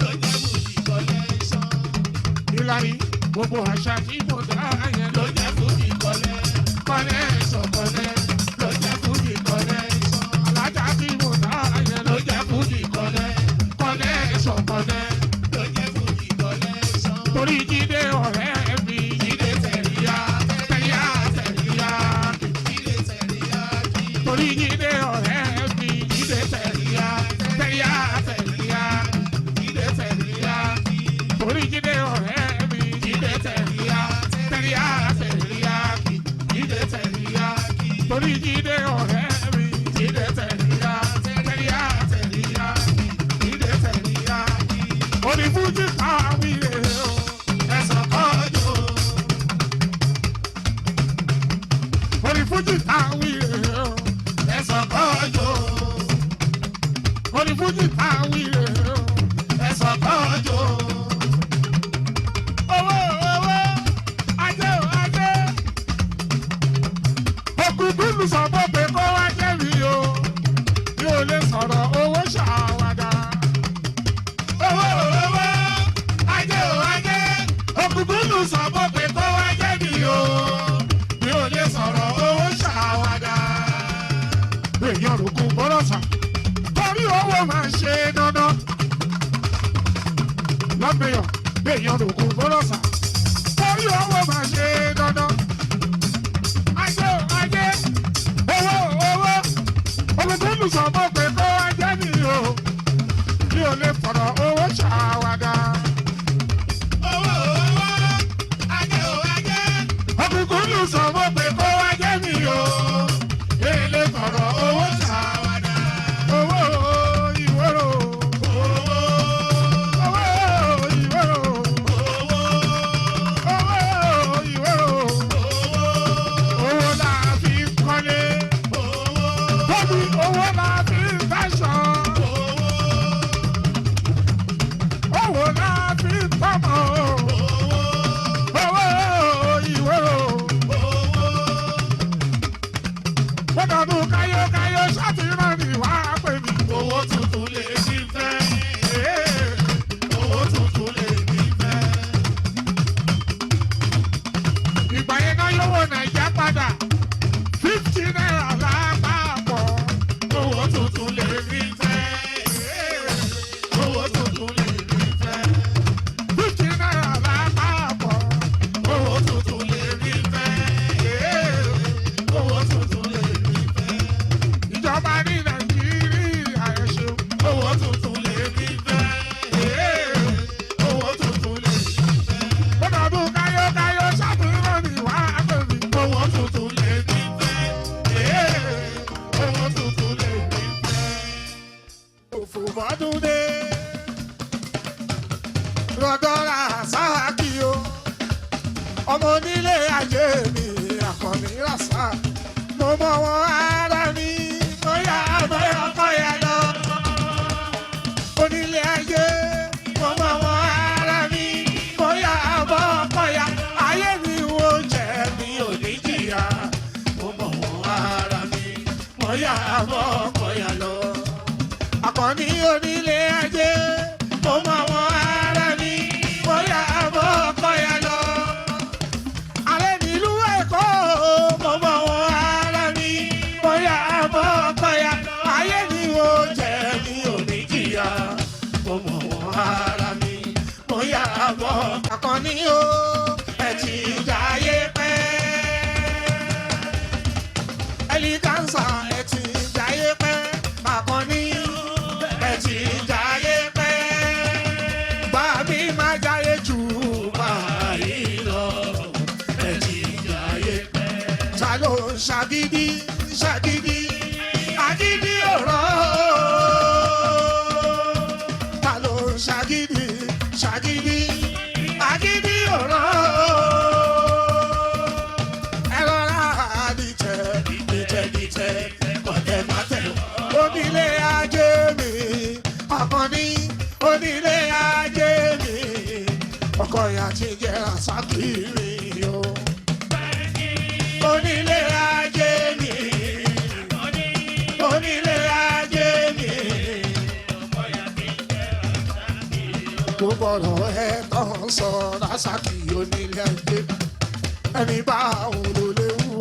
ló jẹ́ Fújì kọ́lẹ́ ẹ̀ṣọ́. Ìlàrí gbogbo àṣà tí mo dá yẹn ló jẹ́ Fújì kọ́lẹ́. Kọ́lẹ́ ẹ̀ṣọ́ kọ́lẹ́, ló jẹ́ Fújì kọ́lẹ́ ẹ̀ṣọ́. Alájà tí mo dá yẹn ló jẹ́ Fújì kọ́lẹ́. Kọ́lẹ́ ẹ̀ṣọ́ kọ́lẹ́, ló jẹ́ Fújì kọ́lẹ́ ẹ̀ṣọ́. Torí Jídé ọ̀rẹ́ mi, Jídé tẹ̀ríyá, tẹ̀ríyá, tẹ̀ríyá, Jídé tẹ̀ríyá. Torí Jídé ọ̀rẹ́ mi, Jídé tẹ̀ríyá, tẹ̀ríyá, tẹ̀ríyá, Jídé tẹ̀ríyá. Torí Jídé ọ̀rẹ́ mi, Jídé tẹ̀ríyá, tẹ̀ríyá, tẹ̀ríyá, Jídé tẹ̀ríyá. Torí Jídé ọ̀rẹ́ mi, Jídé tẹ̀ríyá, tẹ̀ríyá, tẹ̀ríyá, Jídé tẹ̀ríyá. Orí Fújì káwí rè o, ẹ̀sán kọjú. Orí Fújì káwí rè o, ẹ̀sán kọjú. Orí Fújì káwí rè o, ẹ̀sán kọjú. Owó owó, ajé o ajé. Òkùnkùn lù sọ̀bọ̀ pé kó wá jẹ́ mi o. Mi ò lè sọ̀rọ̀ owó ṣàwàdà. Owó owó, ajé o ajé. Òkùnkùn lù sọ̀bọ̀ pé kó wá jẹ́ mi o. Mi ò lè sọ̀rọ̀ owó ṣàwàdà. Èèyàn rògbò gbọ́dọ̀ sàn. Torí owó máa ń ṣe dandan. Lọ́gbẹ̀yàn, èèyàn rògbò gbọ́dọ̀ sàn. Torí owó máa ṣe dandan. Ajé o ajé. Owó owó. Òkùnkùn lù sọ̀bọ̀ pé kó wá jẹ́ mi o. Mi ò lè fọ̀rọ̀ owó ṣàwàdà. Owó owó, ajé o ajé. Òkùnkùn lù sọ̀bọ̀ pé kó wá jẹ́ mi o. Mi ò lè fọ̀rọ̀ owó ṣàwàdà. Owó ìwòrò. Owó ìwòrò. Owó ìwòrò. Owó la fi ń kọ́lé. Tóbi owó la fi ń fẹ́ṣọ̀. Owó owó nàìjà padà 50 naira lápapọ̀ owó tuntun lè rí fẹ́. Owó tuntun lè rí fẹ́. 50 naira lápapọ̀ owó tuntun lè rí fẹ́. Owó tuntun lè rí fẹ́. Ìjọba ní Nàìjíríà ẹ ṣeun. Owó tuntun lè rí fẹ́. Owó tuntun lè rí fẹ́. Bọ́dọ̀ ọdún káyọ́káyọ́ ṣàtúnrọ̀ ní wàá pèmí. Owó tuntun lè rí fẹ́. Owó tuntun lè rí fẹ́. Òfò bọ́dún dé. Rọ̀dọ̀rà sáàkì o. Ọmọ onílé ajé mi àkànní ràṣà. Mo mọ wọn ara mi. Mo yà àbọ̀ ọkọ̀ yà lọ. Onílé ajé. Mo mọ wọn ara mi. Mo yà àbọ̀ ọkọ̀ yà. Ayé mi wo jẹ́ mi ò ní jìyà. Mo mọ wọn ara mi. Mo yà àbọ̀ ọkọ̀ yà lọ. Àkànní onílé ajé. Mo mọ wọn ara mi. Mo yà àbọ̀ ọkọ̀ yà lọ. Alẹ́ nílùú Èkó. Mo mọ wọn ara mi. Mo yà àbọ̀ ọkọ̀ yà. Ayé mi wo jẹ́ mi ò ní jìyà. Mo mọ wọn ara mi. Mo yà àbọ̀ Àkànní o. Ẹ ti jayé pẹ́. Ẹlígánsà ẹ ti jayé pẹ́. Àkànní ẹ ti jayé pẹ́. Bá mi máa jayé jù báyìí lọ. Ẹ ti jayé pẹ́. Ta ló ń ṣàgídí ṣàgídí? Agídí ọ̀rọ̀. Ta ló ń ṣàgídí ṣàgídí? Agídí ọ̀rọ̀. Ẹ rọra dìtẹ̀ dìtẹ̀ dìtẹ̀ kọ̀tẹ́ má tẹ̀. Onílé ajé mi Àkànní onílé ajé mi ọkọ ìyá ti jẹrà sákìrì o. Onílé ajé mi onílé ajé mi gbogbo ọ̀rọ̀ ẹ̀ tán sọ lásàkì onílé ajé ẹni bá òun ló léwu.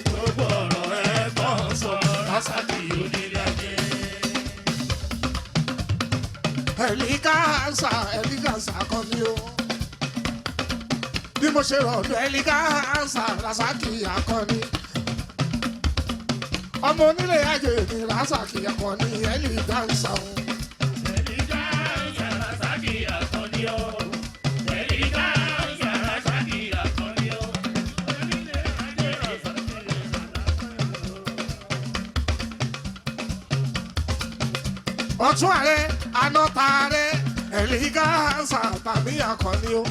Gbogbo ọ̀rọ̀ ẹ̀ tán sọ lásàkì onílé ajé. Ẹlígánsà kan ní o. Bí mo ṣe rọ̀dọ̀ Ẹlígánsà Rasaki Àkànní. Ọmọ onílé ajé mi Rasaki Àkànní Ẹlígánsà o. Ẹlígánsà Rasaki Àkànní o. Ẹlígánsà Rasaki Àkànní o. Onílé ajé Rasaki Àkànní o. Ọ̀tún ààrẹ anọ́ta ààrẹ Ẹlígánsà tàbí Àkànní o.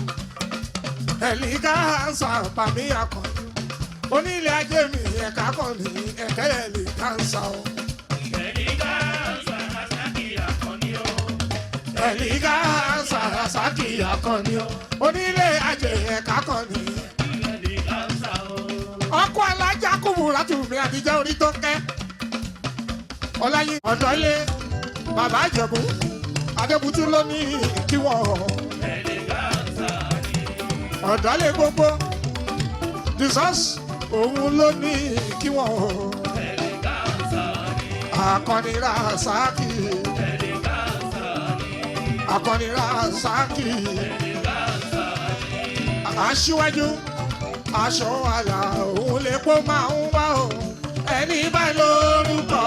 Ẹlígánsà tàbí Àkànní o. Onílé ajé mi ẹ̀ka Àkànní ẹ̀kẹ́ Ẹlígánsà o. Ẹlígánsà Rasaki Àkànní o. Ẹlígánsà Rasaki Àkànní o. Onílé ajé ẹ̀ka Àkànní Ẹlígánsà o. Ọkọ alájà kúbúrà tùmí àtijọ́ orí tó kẹ́. Ọláyé ọ̀dọ́ ilé. Bàbá Ìjẹ̀bú Adébútú ló ní kí wọ́n. Ọ̀dọ́lé gbogbo Jesus òun ló ní kí wọ́n. Àkànní Rasaki Àkànní Rasaki aṣíwájú aṣọ àlà òun lè kó máa ń wá o. Ẹni bá lórúkọ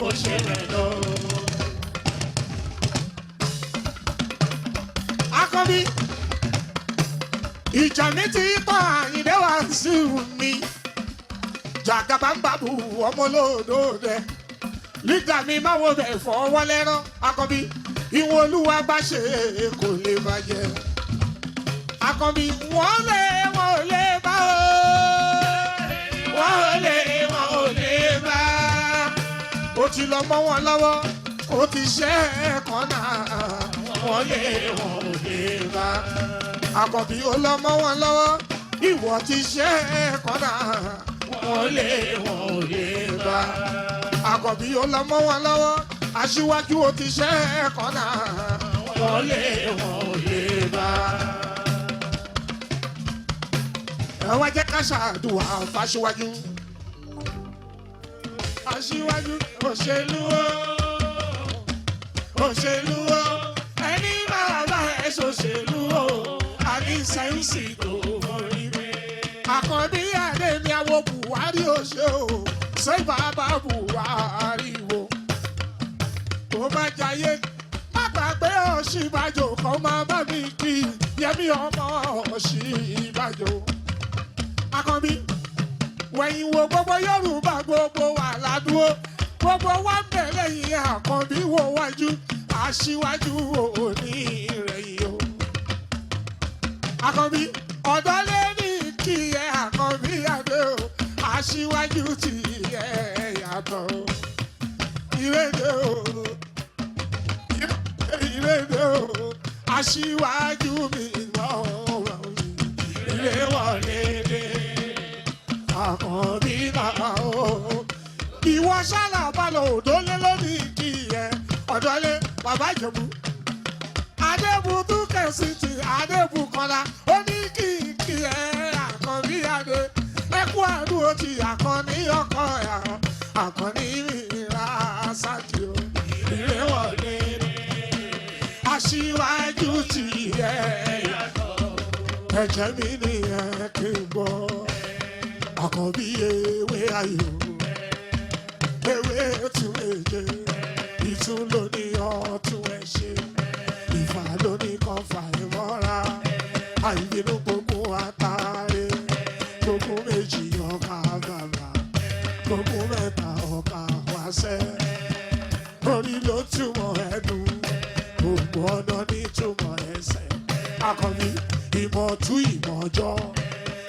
kò ṣe rẹ̀ lọ. Àkànní ìjà mi ti pa Àyìndé wá sí mi. Jàgàbá ń bàbù ọmọ olódò rẹ̀. Lídà mi máa wo bẹ̀ fọwọ́ lẹ́rán. Àkànní ìwọ̀n Olúwa bá ṣe kò lè bàjẹ́. Àkànní wọ́n lé wọn ò lè bá o. Wọ́n lé wọn ò lè bá. Ó ti lọ mọ́ wọn lọ́wọ́. Ó ti ṣe ẹ̀kan náà. Wọ́n lé wọn ò lè bá. Àkànní ó lọ mọ́ wọn lọ́wọ́. Ìwọ ti ṣe ẹ̀kan náà. Wọ́n lé wọn ò lè bá. Àkànní ó lọ mọ́ wọn lọ́wọ́. Aṣíwájú ó ti ṣe ẹ̀kan náà. Wọ́n lé wọn ò lè bá. ẹ wá jẹ́ ká ṣàdùà fáṣíwájú. Aṣíwájú òṣèlú òṣèlú ẹni máa bá ẹ ṣòṣèlú àní sẹ́ńsì tó borí. Àkànbí àdé ni àwọn Buhari ò ṣe o ṣé bàbá Buhari wo. Tó bá jayé má gbàgbé Ọ̀ṣínbàjò kan máa bá mi kí Yẹmí ọmọ Ọ̀ṣínbàjò. Àkànbí wẹ̀yìn wo gbogbo Yorùbá gbogbo wà ládùúgbò gbogbo wa ń bẹ̀ lẹ́yìn Àkànbí wo wájú Aṣíwájú òní ìrẹ̀yìn o. Àkànbí ọ̀dọ́ lé ní kí ẹ Àkànbí àdé o Aṣíwájú tí ẹ yàtọ̀ o. Ìrèdè o ìrèdè o Aṣíwájú mi lọ́wọ́ ilé wọlé dé. Àkànbí náà o. Ìwọ ṣálà balọ̀ òdólé lónìí kí ẹ ọ̀dọ́lé bàbá Ìjẹ̀bú. Adébùtú kẹ̀sìtì Adébùkọ́lá ó ní kí ẹ Àkànbí àdé. Ẹkú àdúró ti Àkànní ọkọ ẹ̀ Àkànní mìíràn sákì o. Ilé wọlé Aṣíwájú ti ẹ ẹ̀jẹ̀ mi ni ẹ kí n gbọ́. Àkànbí ewé ayò ewé tún èjè ìtún ló ní ọtún ẹ ṣe ìfà ló ní kan fà ìmọ́ra àìbínú gbogbo àtàrẹ gbogbo méjì ọkà bàbà gbogbo mẹ́ta ọkà wáṣẹ́ orí ló túmọ̀ ẹnu gbogbo ọ̀nà ní túmọ̀ ẹsẹ̀. Àkànbí ìmọ̀ tú ìmọ̀ jọ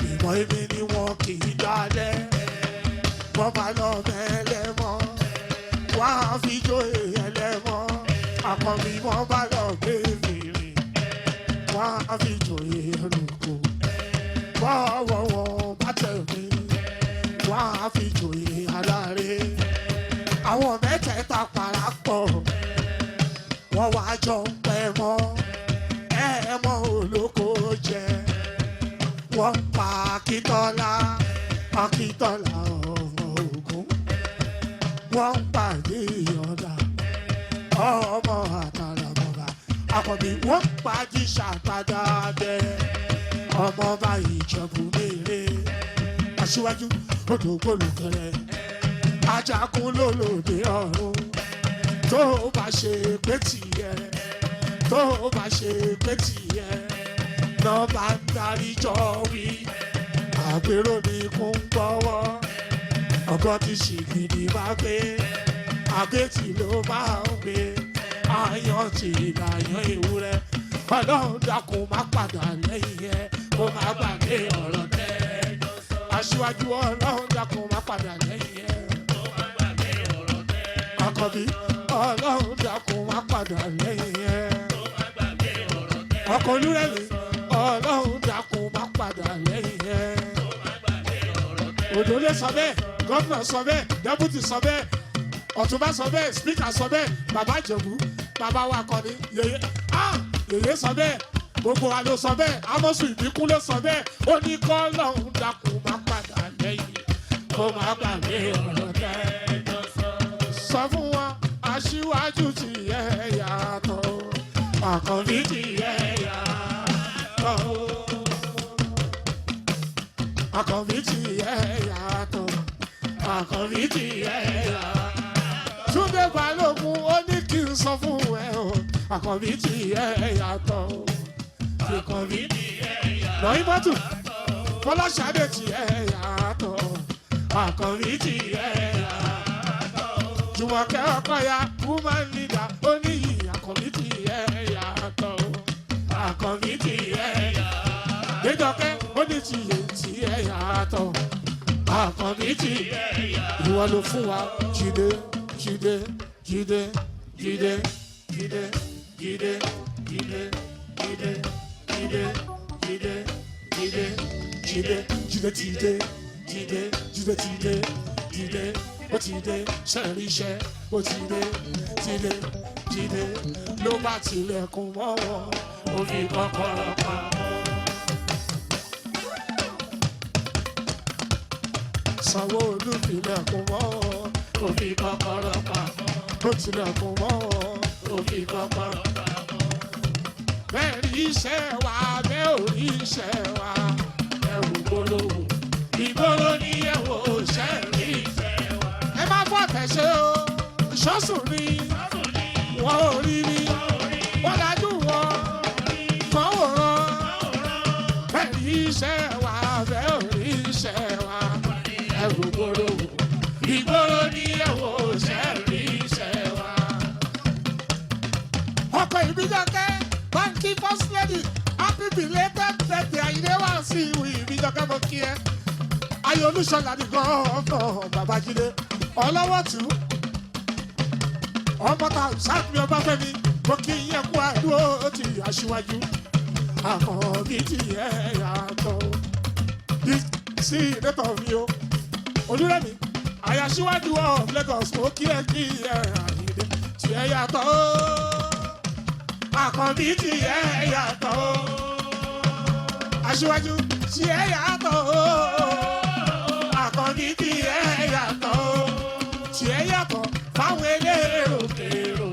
ìmọ̀ èmi ni wọn kì í dálẹ̀ wọ́n bá lọ mẹ́lẹ́mọ́ wọ́n á fi jó ẹlẹ́mọ́. Àkànbí wọ́n bá lọ gbé fèrè wọ́n á fi jó ẹlòkò bọ́wọ́ wọn bá tẹ̀lé wọ́n á fi jó aláre. Àwọn mẹ́tẹ̀ẹ̀ta parapọ̀ wọ́n wá jọ pẹ́ mọ́ ẹ̀ẹ́mọ́ olóko jẹ. Wọ́n pa Akíntọ́lá Akíntọ́lá ọmọ Ògún. Wọ́n pàdé ọ̀dà ọmọ àtàlàbọ̀bà. Àkànbí wọ́n pàdé ṣàpadà bẹ́ẹ̀ ọmọọba Ìjẹ̀bú mèrè. Aṣíwájú odò gbólùkẹrẹ ajagun lólòdì ọ̀run. Tó bá ṣe pé tìyẹ tó bá ṣe pé tìyẹ náà bá ń darí jọ wí. Àpérò ni kò ń gbọ́wọ́ ọgọ́ tí ṣìgìdì bá gbé àgbétì ló máa ń gbé àyàn tí ìlàyàn ewúrẹ́. Ọlọ́run dákun má padà lẹ́yìn ẹ kó má gbàgbé ọ̀rọ̀ tẹ́jọ́ sọ. Aṣíwájú Ọlọ́run dákun má padà lẹ́yìn ẹ kó má gbàgbé ọ̀rọ̀ tẹ́jọ́ sọ. Àkànbí Ọlọ́run dákun má padà lẹ́yìn ẹ kó má gbàgbé ọ̀rọ̀ tẹ́jọ́ sọ. Ọkọ̀ olúrẹ̀lẹ̀ Ọlọ́run dákun má padà lẹ́yìn ẹ kó má gbàgbé ọ̀rọ̀ tẹ́jọ́ sọ. Òdòlé sọ bẹ́ẹ̀ gọ́fúnà sọ bẹ́ẹ̀ dẹ́bùtì sọ bẹ́ẹ̀ ọ̀túnba sọ bẹ́ẹ̀ spíkà sọ bẹ́ẹ̀ bàbá Ìjẹ̀bú bàbá wa kọ́ni yèyé yèyé sọ bẹ́ẹ̀ gbogbo wa ló sọ bẹ́ẹ̀ Ámọ́sù Ìbíkúnlé sọ bẹ́ẹ̀ ó ní kọ́ lọ́hùn dákun má padà lẹ́yìn kó má gbàgbé ọ̀rọ̀ tẹ́jọ́ sọ. Sọ fún wọn Aṣíwájú ti yẹ yàtọ̀ Àkànbí ti yẹ yàtọ̀ Àkànbí ti yẹ yàtọ̀ Àkànbí ti yẹ yàtọ̀. Túndé Balógun ó ní kí n sọ fún ẹ o Àkànbí ti yẹ yàtọ̀ Àkànbí ti yẹ yàtọ̀. Lọ́yìn mọ́tò Fọláṣadé ti yẹ yàtọ̀ Àkànbí ti yẹ yàtọ̀. Jùmọ̀kẹ́ Ọkọ̀yà woman leader ó ní yìí Àkànbí ti yẹ yàtọ̀ Àkànbí ti yẹ yàtọ̀. Déjọkẹ́ ó ní ti yẹ yàtọ̀ Àkànbí ti yẹ yàtọ̀. Ìwọ ló fún wa Jídé Jídé Jídé Jídé Jídé Jídé Jídé Jídé Jídé Jídé Jídé Jídé Jídé Jídé Jídé Jídé Jídé Jídé ó ti dé sẹ́rí iṣẹ́ ó ti dé Jídé ló bá tilẹ̀kùn mọ́ wọn ó fi kọ́kọ́rọ́ pa. Sanwó-Olú filẹ̀kùn mọ́ wọn, ó fi kọ́kọ́rọ́ pamọ́. Ó tilẹ̀kùn mọ́ wọn, ó fi kọ́kọ́rọ́ pamọ́. Bẹ́ẹ̀ rí iṣẹ́ wa, bẹ́ẹ̀ ò rí iṣẹ́ wa, ẹ̀rù gbólóhùn. Ìgboro ni ẹ̀wò ṣẹ́ rí iṣẹ́ wa. Ẹ má fọ́ tẹ̀sẹ̀ o, ìṣọ́sùn ni wọ́n ò rí ni, wọ́n dájú wọn kàn wòran. Bẹ́ẹ̀ rí iṣẹ́ wa, bẹ́ẹ̀ ò rí iṣẹ́ wa, ẹ̀rù gbólóhùn. Ìgboro ni ẹ̀wò ṣẹ́ rí iṣẹ́ wa. Ọkọ̀ ìbíjọ́kẹ́ báńkì first lady happy belated birthday àyìnlé wá sí ìwé ìbíjọ́kẹ́ mo kí ẹ. Ayé Olúṣọlá ní gángan Babájídé ọlọ́wọ́ tù ú. Ọmọ ta sáàmì Ọbáfẹ́mi mo kí yẹ kú àdúró ti aṣíwájú. Àkànbí ti yẹ yàtọ̀. Sí ìdẹ́tọ̀ mi o. Olúrẹ̀mí àyàṣíwájú of Lagos mo kí ẹ àyìnlé ti yẹ yàtọ̀. Àkànbí ti yẹ yàtọ̀. Aṣíwájú ti yẹ yàtọ̀. Àkànbí ti yẹ yàtọ̀. Ti yẹ yàtọ̀ fáwọn elérò kèrò.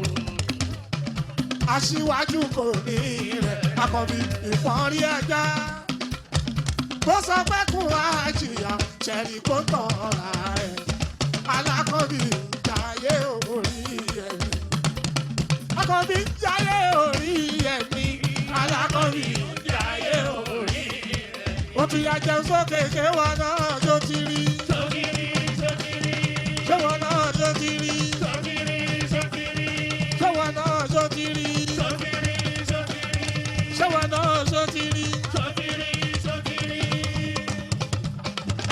Aṣíwájú kò ní rẹ̀. Àkànbí ìpọ́nrí ẹja. Bó sọ pé kún àjìyà ṣẹ̀rí kó tọ̀ra ẹ̀. Alákọ̀bí jayé orí ẹ̀. Àkànbí jayé orí ẹ̀ mi. Alákọ̀bí jayé orí ẹ̀. Ó ti yà jẹun sókè ṣé wọn náà jó ti rí. Ṣé wọn náà jó ti rí. Ṣé wọn náà jó ti rí. Ṣé wọn náà jó ti rí.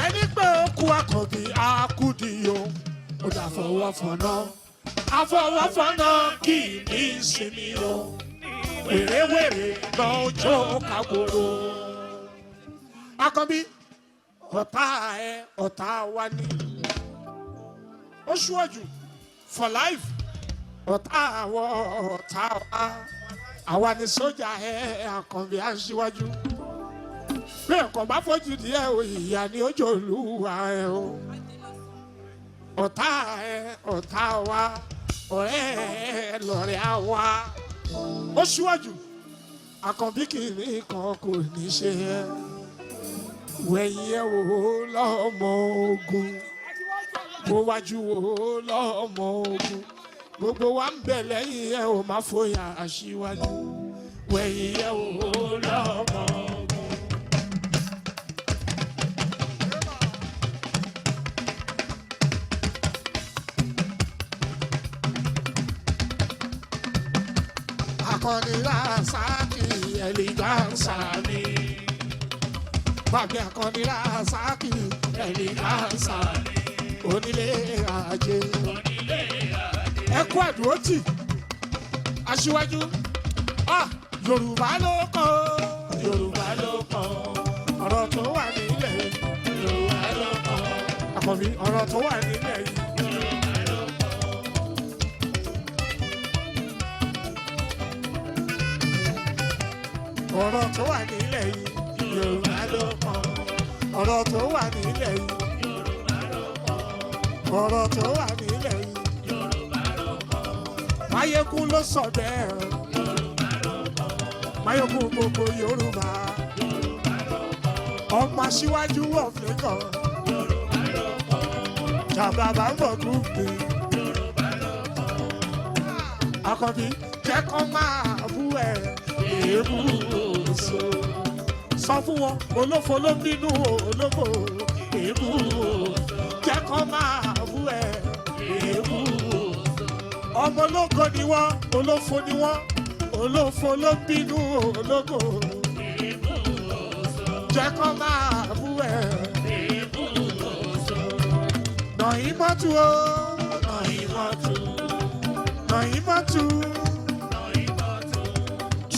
Ẹni pé ó kú Àkànbí akúdìyó. Ó dà fọwọ́ fọ̀nà. Afọwọ́fọ̀nà kì í ní ìsinmi o. Wèrèwèrè lọ́jọ́ kàgbòrò. Àkànbí ọ̀tá ẹ ọ̀tá wa ni. Ó ṣúwọ́jù for life. Ọ̀tá àwọ̀ ọ̀tá wa. Àwa ni sójà ẹ Àkànbí aṣíwájú. Bí nǹkan bá fojú díẹ̀ o ìyá ni ó jò lúwa ẹ o. Ọ̀tá ẹ ọ̀tá wa. Ọ̀rẹ́ ẹ lọ̀rẹ́ àwa. Ó ṣúwọ́jù Àkànbí kìíní kan kò ní ṣe ẹ. Wẹ̀yìn ẹ wò ó lọ́mọ ogun. Mo wájú wò ó lọ́mọ ogun. Gbogbo wa ń bẹ̀ lẹ́yìn ẹ ò má fòyà aṣíwájú. Wẹ̀yìn ẹ wò ó lọ́mọ ogun. Akọni Rasaki ẹlẹ́gánsá ni. Bàbí Akọni Rasaki ẹlẹ́gánsá ni. Onílé ajé. Ẹ kú àdúrótì. Aṣíwájú. Yorùbá ló kọ́. Yorùbá ló kọ́. Ọ̀rọ̀ tó wà nílẹ̀. Yorùbá ló kọ́. Àkànbí ọ̀rọ̀ tó wà nílẹ̀ yìí. Ọ̀rọ̀ tó wà nílẹ̀ yìí Yorùbá ló kọ́. Ọ̀rọ̀ tó wà nílẹ̀ yìí Yorùbá ló kọ́. Ọ̀rọ̀ tó wà nílẹ̀ yìí Yorùbá ló kọ́. Máyégún ló sọ bẹ́ẹ̀. Yorùbá ló kọ́. Máyégún gbogbo Yorùbá. Yorùbá ló kọ́. Ọmọ aṣíwájú of Lagos. Yorùbá ló kọ́. Jàbàbà ń bọ̀ gúgbì. Yorùbá ló kọ́. Àkànbí jẹ́ kó máa bú ẹ̀. Èébú oṣù. Sọ fún wọn olófo ló bínú olófo. Èébú oṣù. Jẹ́ kó máa bú ẹ̀. Èébú oṣù. Ọmọ ológo ni wọ́n, olófo ni wọ́n. Olófo ló bínú ológo. Èébú oṣù. Jẹ́ kó máa bú ẹ̀. Èébú oṣù. Nàyí mọ́tò o. Nàyí mọ́tò. Nàyí mọ́tò.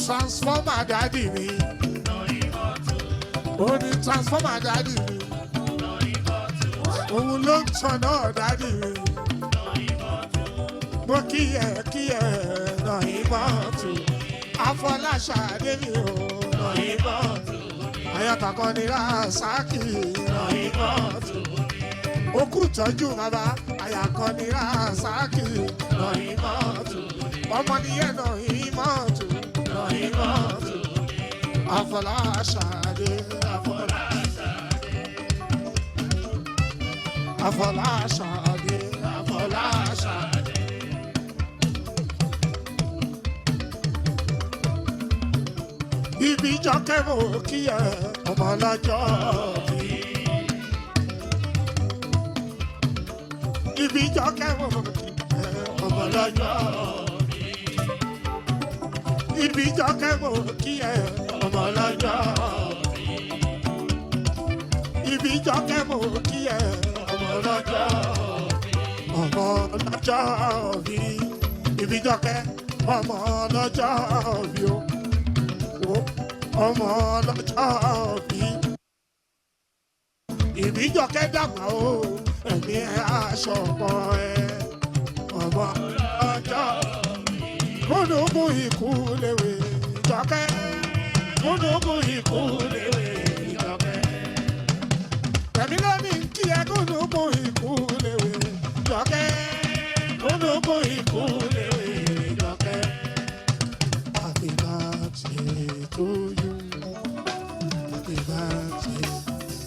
Transformer daddy mi. Ó ní transformer daddy mi. Òun ló ń tàn náà daddy mi. Mo kíyè Nàyí mọ́tò. Afọláṣadé mi ò Nàyí mọ́tò. Ayọ̀tàkọ́ ni Rasaki Nàyí mọ́tò. okú tọ́jú bàbá àyàkọ́ ní Rasaki lọ́yìn mọ́tò ọmọ nìyẹn lọ́yìn mọ́tò lọ́yìn mọ́tò Afọláṣadé Afọláṣadé Afọláṣadé Afọláṣadé. Ibi jọkẹ́ mo kí ẹ ọmọ lọ́jọ́ bí. Ibi jọkẹ́ mo kí ẹ ọmọ lọ́jọ́ bí. Ibi jọkẹ́ mo kí ẹ ọmọ lọ́jọ́ bí. Ibi jọkẹ́ mo kí ẹ ọmọ lọ́jọ́ bí. Ọmọ lọ́jọ́ bí. Ibi jọkẹ́ ọmọ lọ́jọ́ bí o. Ọmọ lọ́jọ́ bí. Ìbíjọkẹ́ dàgbà o ẹ̀mí aṣọ ọ̀pọ̀ ẹ̀ ọmọ lọ́jọ́ bí. Gúnugún ikú léwe Ìjọkẹ́ gúnugún ikú léwe Ìjọkẹ́. Ẹ̀mí lónìí kí ẹ gúnugún ikú léwe Ìjọkẹ́ gúnugún ikú léwe Ìjọkẹ́. Happy birthday to you. Happy birthday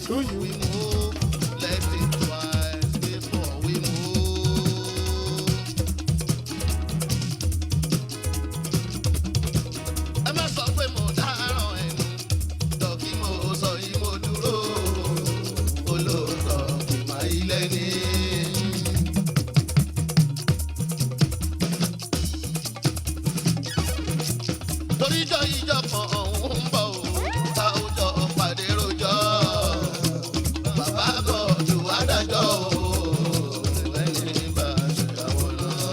to you. We move, let's think twice before we move. Ẹ má sọ pé mo dáràn ẹnu, dọ̀kí mo sọ yìí mo dúró. Olóòótọ́ kò má ilé ní. Torí ìjọ kan ọ̀hún ń bọ̀ o, táwùjọ pàdé rojọ́. Bàbá gọ̀ọ̀dù adájọ́ o, lẹ́yìn bá ṣèyàwó náà.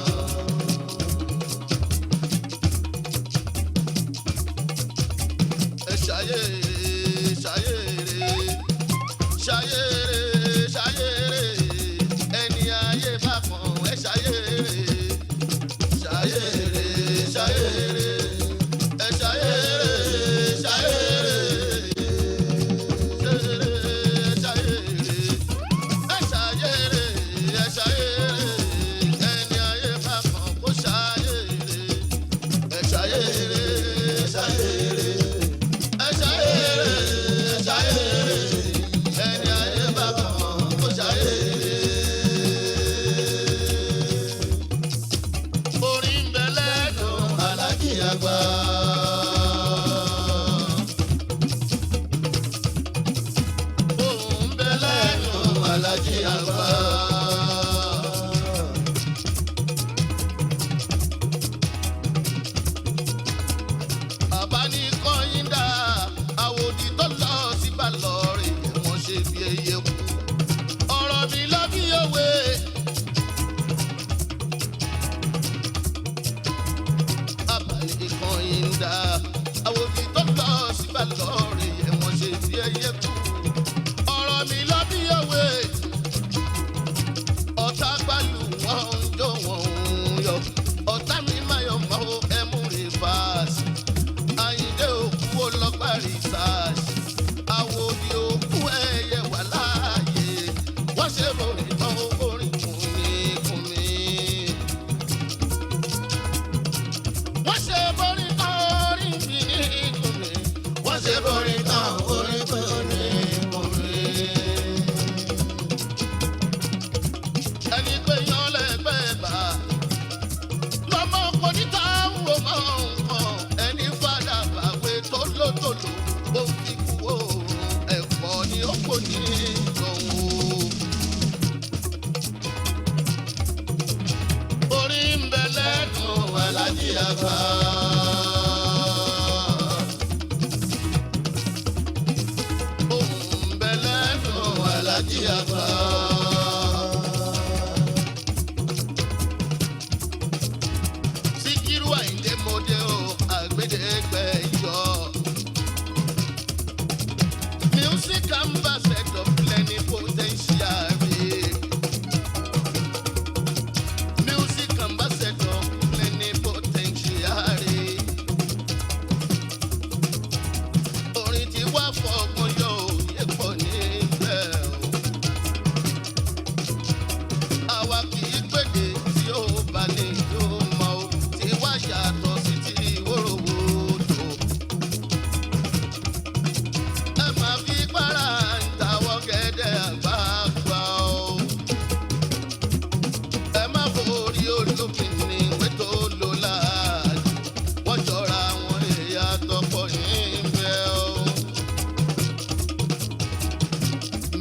Ẹ ṣayé ṣayé rè ṣayé rè ṣayé rè ẹni ayé bá kàn ẹ ṣayé rè ṣayé rè ṣayé rè.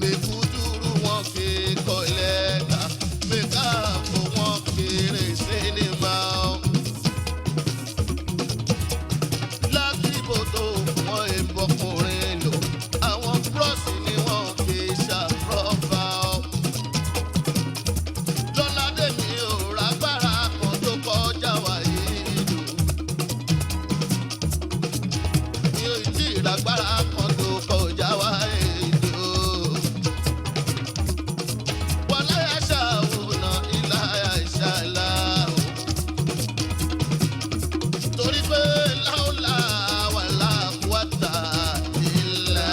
mekuduru wọn fi kọlẹ́ta mekafo wọn kéré sinimá o. lásìkò tó wọn ìbọkùnrin lò àwọn búrọ́ọ̀sì ni wọ́n fi ṣàfrọ́fà o. lọ́ládé mi ò rágbára kan tó kọjá wáyé ìlú. mi ò tí ì rágbára kan tó kọjá wáyé ìlú. wọlé àṣà òun ilá àṣà là o. torí pé láòlà wà láàbùwàtà ìlà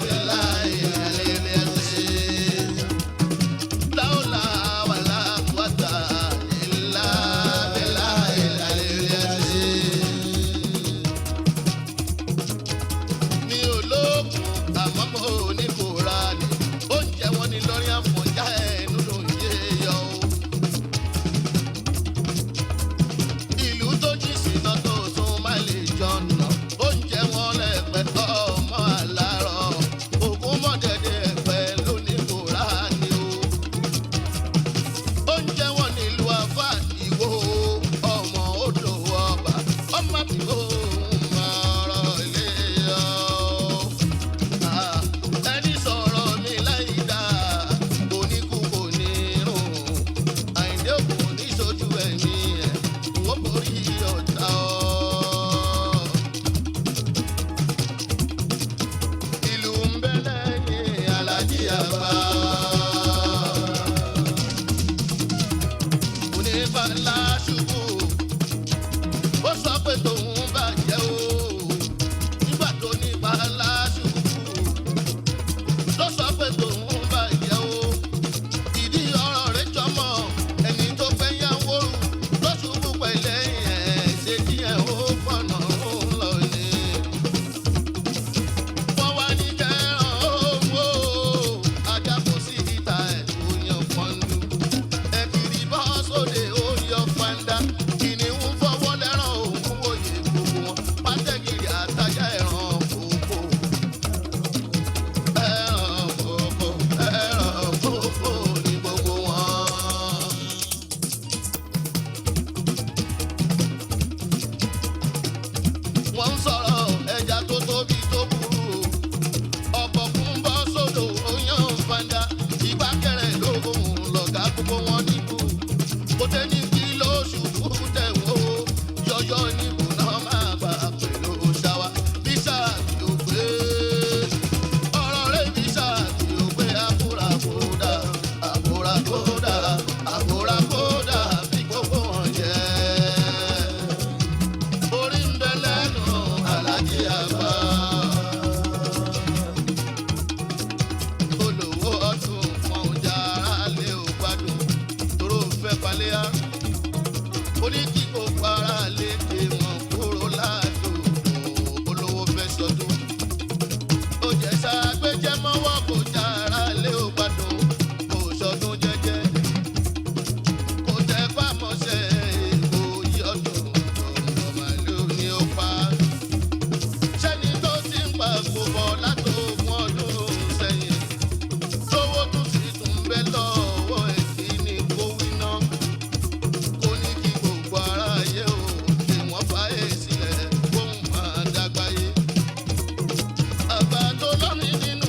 bílà ìyàlẹ́lẹ́ ẹ̀sìn. láòlà wà láàbùwàtà ìlà bílà ìyàlẹ́lẹ́ ẹ̀sìn. mi ò lóògùn àmọ́ mo ní kò ra ni oúnjẹ wọn ni lórí àfọ̀njá ẹnu ló ń yé yọ o. ìlú tó jí síná tó tún má lè jọ̀nà oúnjẹ wọn lẹ́pẹ́ ọmọ àlárọ̀ ògùn mọ̀dẹ̀dẹ̀ ẹ̀pẹ́ ló ní kò rà ní o. oúnjẹ wọn nílùú àfà ìwò ọmọ odò ọba ọmọ àbíkó ọ̀rọ̀ ilé yọ. ẹni sọ̀rọ̀ mi láì dá oníkú kò ní rùn àìdé òkú ní sójú ẹ̀mí ẹ̀ wọ́n borí ọ̀tá ọ́. ìlú ń bẹ lẹ́yìn alájí àbá. onífàlà ṣubú ó sọ pé tòun bàjẹ́ o nígbà tó ní fàlà ṣubú ló sọ pé tòun bàjẹ́ o. ìdí ọ̀rọ̀ rẹ̀ jọmọ ẹni tó fẹ́ yáwó ló ṣubú pẹ̀lẹ́ ẹ̀ ṣe kí ẹ̀ ó fọ̀nà ń lọ ni. wọ́n wá ní kẹ́ràn owó ajá kò sí ìta ẹ̀ tó yan fọ́ndú. ẹ kiri bọ́ sóde ó yọ fanda kìnìún fọwọ́ lẹ́ràn òun wòye gbogbo wọn pátẹ́gìrì àtajà ẹ̀ràn kòkó. ẹ̀ràn kòkó ní gbogbo wọn. wọ́n ń sọ̀rọ̀ ẹja tó tóbi tó burú ọ̀bọ̀kún bọ́ sódò oyan fanda ìgbàkẹrẹ lóhùn lọ̀gá gbogbo wọn níbù kò tẹ́ ní kí lóṣù kú tẹ̀wọ́ yọyọ níbù náà máa gbà pẹ̀lú ṣáwa bíṣà kì ó gbé ọ̀rọ̀ rẹ̀ bíṣà kì ó gbé àkúrakódà àkúrakódà àkúrakódà bí gbogbo wọn jẹ́. orí ń bẹ lẹ́nu alájí àgbà. olówó ọdún kan ò já ara lé ò gbádùn tóró fẹ́ paléyà. ó ní kí gbogbo ara lè ké wọn kúrò ládùúgbò olówó fẹ́ sọdún. ó jẹ́ ságbéjẹ́ mọ́wọ́ kò já ara lé ò gbádùn kò sọdún jẹ́jẹ́. kò tẹ́ pàmọ́sẹ̀ èkó yí ọdún ọmọ màlúù ni ó pa. sẹ́ni tó ti ń pa gbogbo látòkun ọdún sẹ́yìn lówó tó sì tún bẹ́ lọ́wọ́ èkì ní kó wíná. kó ní kí gbogbo aráyé o kí wọ́n fàyè sílẹ̀ kóun máa dágbáyé. àgbà tó lọ́rin nínú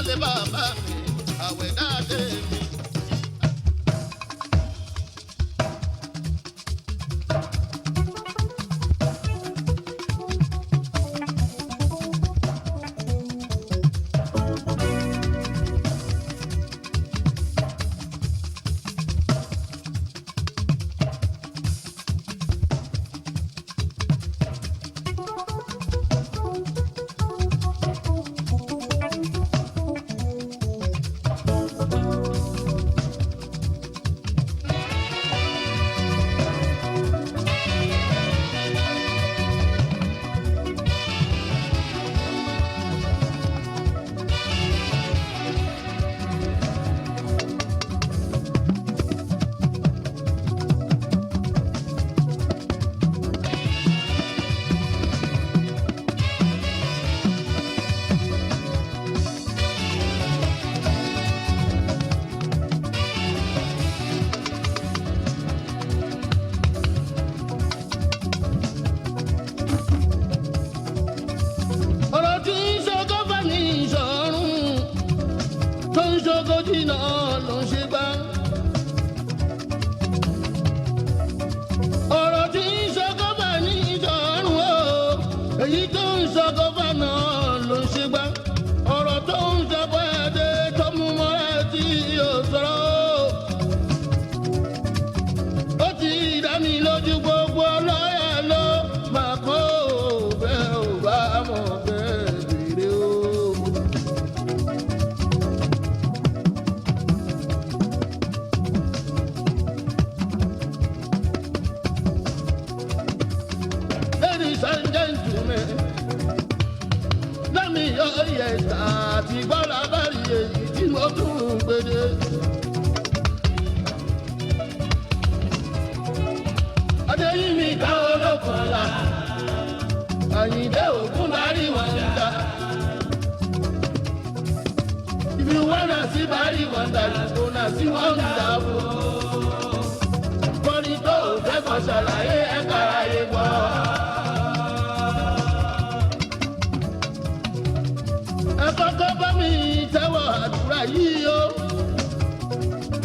lé bàbá mi àwẹ̀ dáadé mi.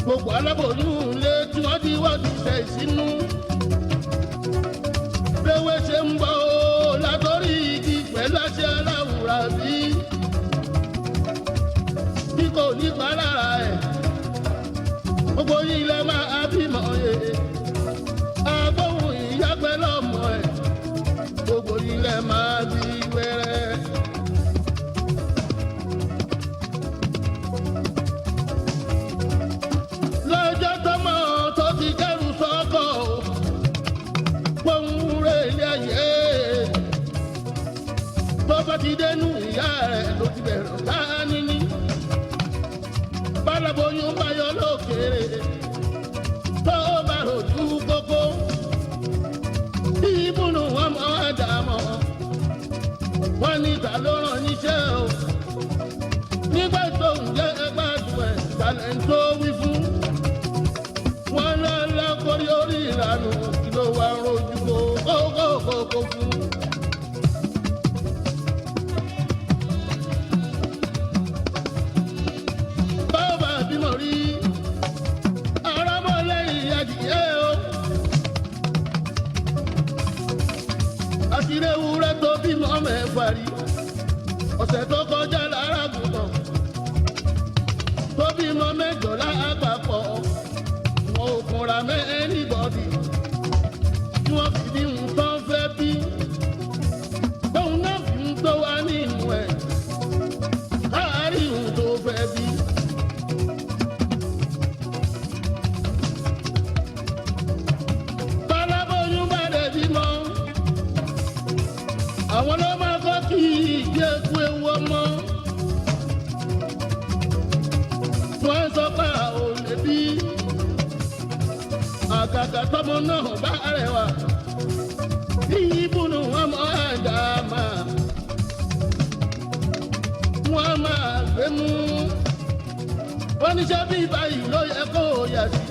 Gbogbo aláboyún lé tí wọ́n ti wọ́n ti ṣe ìsínú. Léwé ṣe ń bọ̀ ó látọ̀rí igi pẹ̀lú àṣẹ aláwùrà bí. Bí kò ní pa lára ẹ̀, gbogbo yìí lẹ máa bímọ yẹ. Agbóhùn ìyá pẹ̀lú ọmọ ẹ̀, gbogbo yìí lẹ máa bí wẹ́rẹ́. Lọ́jọ́ tọ́mọ tó ti kẹ́rù sọ́kọ̀ pohùn rẹ̀ ilé ayé. Tó bá ti dénú ìyá rẹ̀ ló ti bẹ̀rẹ̀ láàánú ní. Bálaboyún bá yọ lókèrè tó bá rojú kókó. Ìbùnú ọmọ àdàmọ̀ wọ́n ní ta ló rán níṣẹ́ o. Nígbà tó ń jẹ́ gbádùn ẹ̀ talẹ̀ ń tó wí fún. Wọ́n lọ́lá kórí orí ìlànà kí ló wá rojú kókó fún. Báwo bímọ rí arámọ́lẹ́yìn adìyẹ o. Àtìrẹ́ ewúrẹ́ tó bímọ mẹ́fà rí. Ọ̀sẹ̀ tó kọjá lára gùnmọ̀ tó bímọ mẹ́jọ lápapọ̀. Wọn ò kunra mẹ́ anybody tí wọ́n fi bí nǹkan fẹ́ bí. Tóun náà fi ń tó wá nínú ẹ̀ káàárín ohun tó fẹ́ bí. Bálábóyún bá dẹ̀ bímọ, àwọn ló máa kọ́ kí ìjẹ́ kú ewu ọmọ. Wọ́n sọ pé a ò lè bí. Àgàgà tọmọ náà bá rẹwà. Ìbùnú ọmọ ẹ̀dá wọ́n máa gbé mú. Wọ́n níṣẹ́ bí báyìí ló yẹ kó yà sí.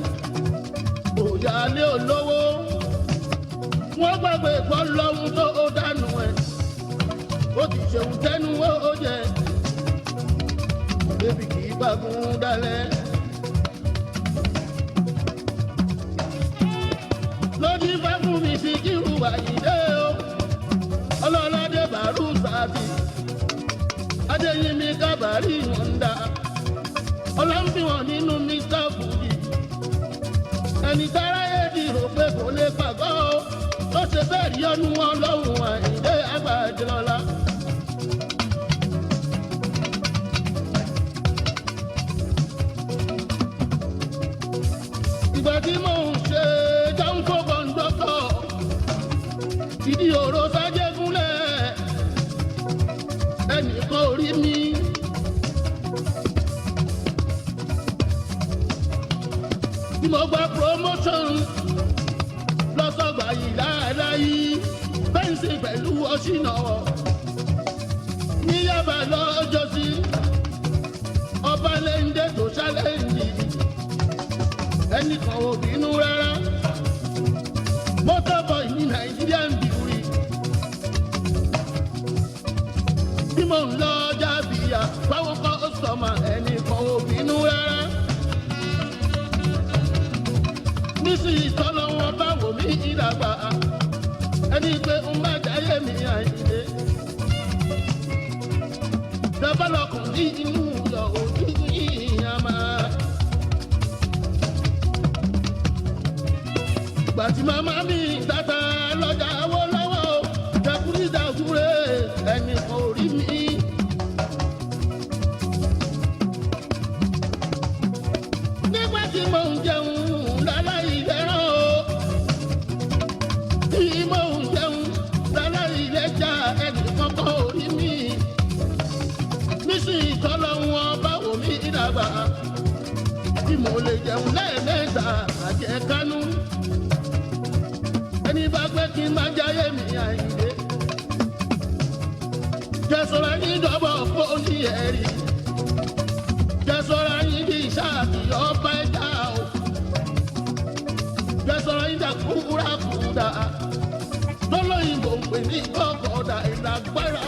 Òyà lé olówó. Wọ́n gbàgbé pọ́ lọ́hún tó ó dànù ẹ̀. Ó ti ṣeun tẹ́nu ó jẹ. gbàgùn dalẹ̀. lójú fẹ́ fún mi sí kírù àyíndé o ọlọ́ládé bàrú sáàtì adéyínmi kábàárì wọ́ndà ọlọ́mfihàn nínú mr fúdi ẹni táráyé dìrò pé kò lè pàgọ́ o tó ṣe bẹ́ẹ̀ rí ọdún wọn lọ́hùn àyíndé àgbàjọlá. ìgbà tí mò ń ṣe jáǹkó kọ̀ǹdọ́tọ̀ ìdí òró sájẹ́gúnlẹ̀ ẹnìkan ò rí mi. tí mo gba promotion lọ́sọ̀gbà yìí láàláyé fẹ́ǹsì pẹ̀lú ọ̀ṣìnà ní Yaba lọ́jọ́sí ọba lẹ́ńdẹ́ tó ṣálẹ́ǹdì ẹnìkan ò bínú rárá motorboy ní Nigerian beauty bí mo ń lọ jábìyà báwo kọ́ sọ́mà ẹnìkan ò bínú rárá nísìnyí tọ́lọ́ wọn bá wò mí ìdàgbà ẹni pé ń bá jáyé mi àyíndé dábàlọ́kùn ní inú yọ ojú yìnyín máa. gbàtí màmá mi tata lọ́jà wọ́ lọ́wọ́ dàkúrí dàkúrẹ́ ẹnì kan ò rí mi. nígbà tí mò ń jẹun láláì lẹ́ràn o tí mò ń jẹun láláì lẹ́jà ẹnì kankan ò rí mi. nísìnyí tọ́lọ́ wọn bá wò mí dàgbà tí mo lè jẹun lẹ́ẹ̀mẹ́ta àjẹkánú. ẹni bá pẹ́ kí n máa jáyé mi àyíndé jẹ́sọ̀rọ̀ yín dọ́bọ̀ fóònù ẹ̀rí jẹ́sọ̀rọ̀ yín di ìṣáàbì ọba ẹ̀dá o jẹ́sọ̀rọ̀ yín dà kúrakúdà lọ́lọ́yìnbó ń pè ní gbọ́kọ̀ọ́dà ìlágbára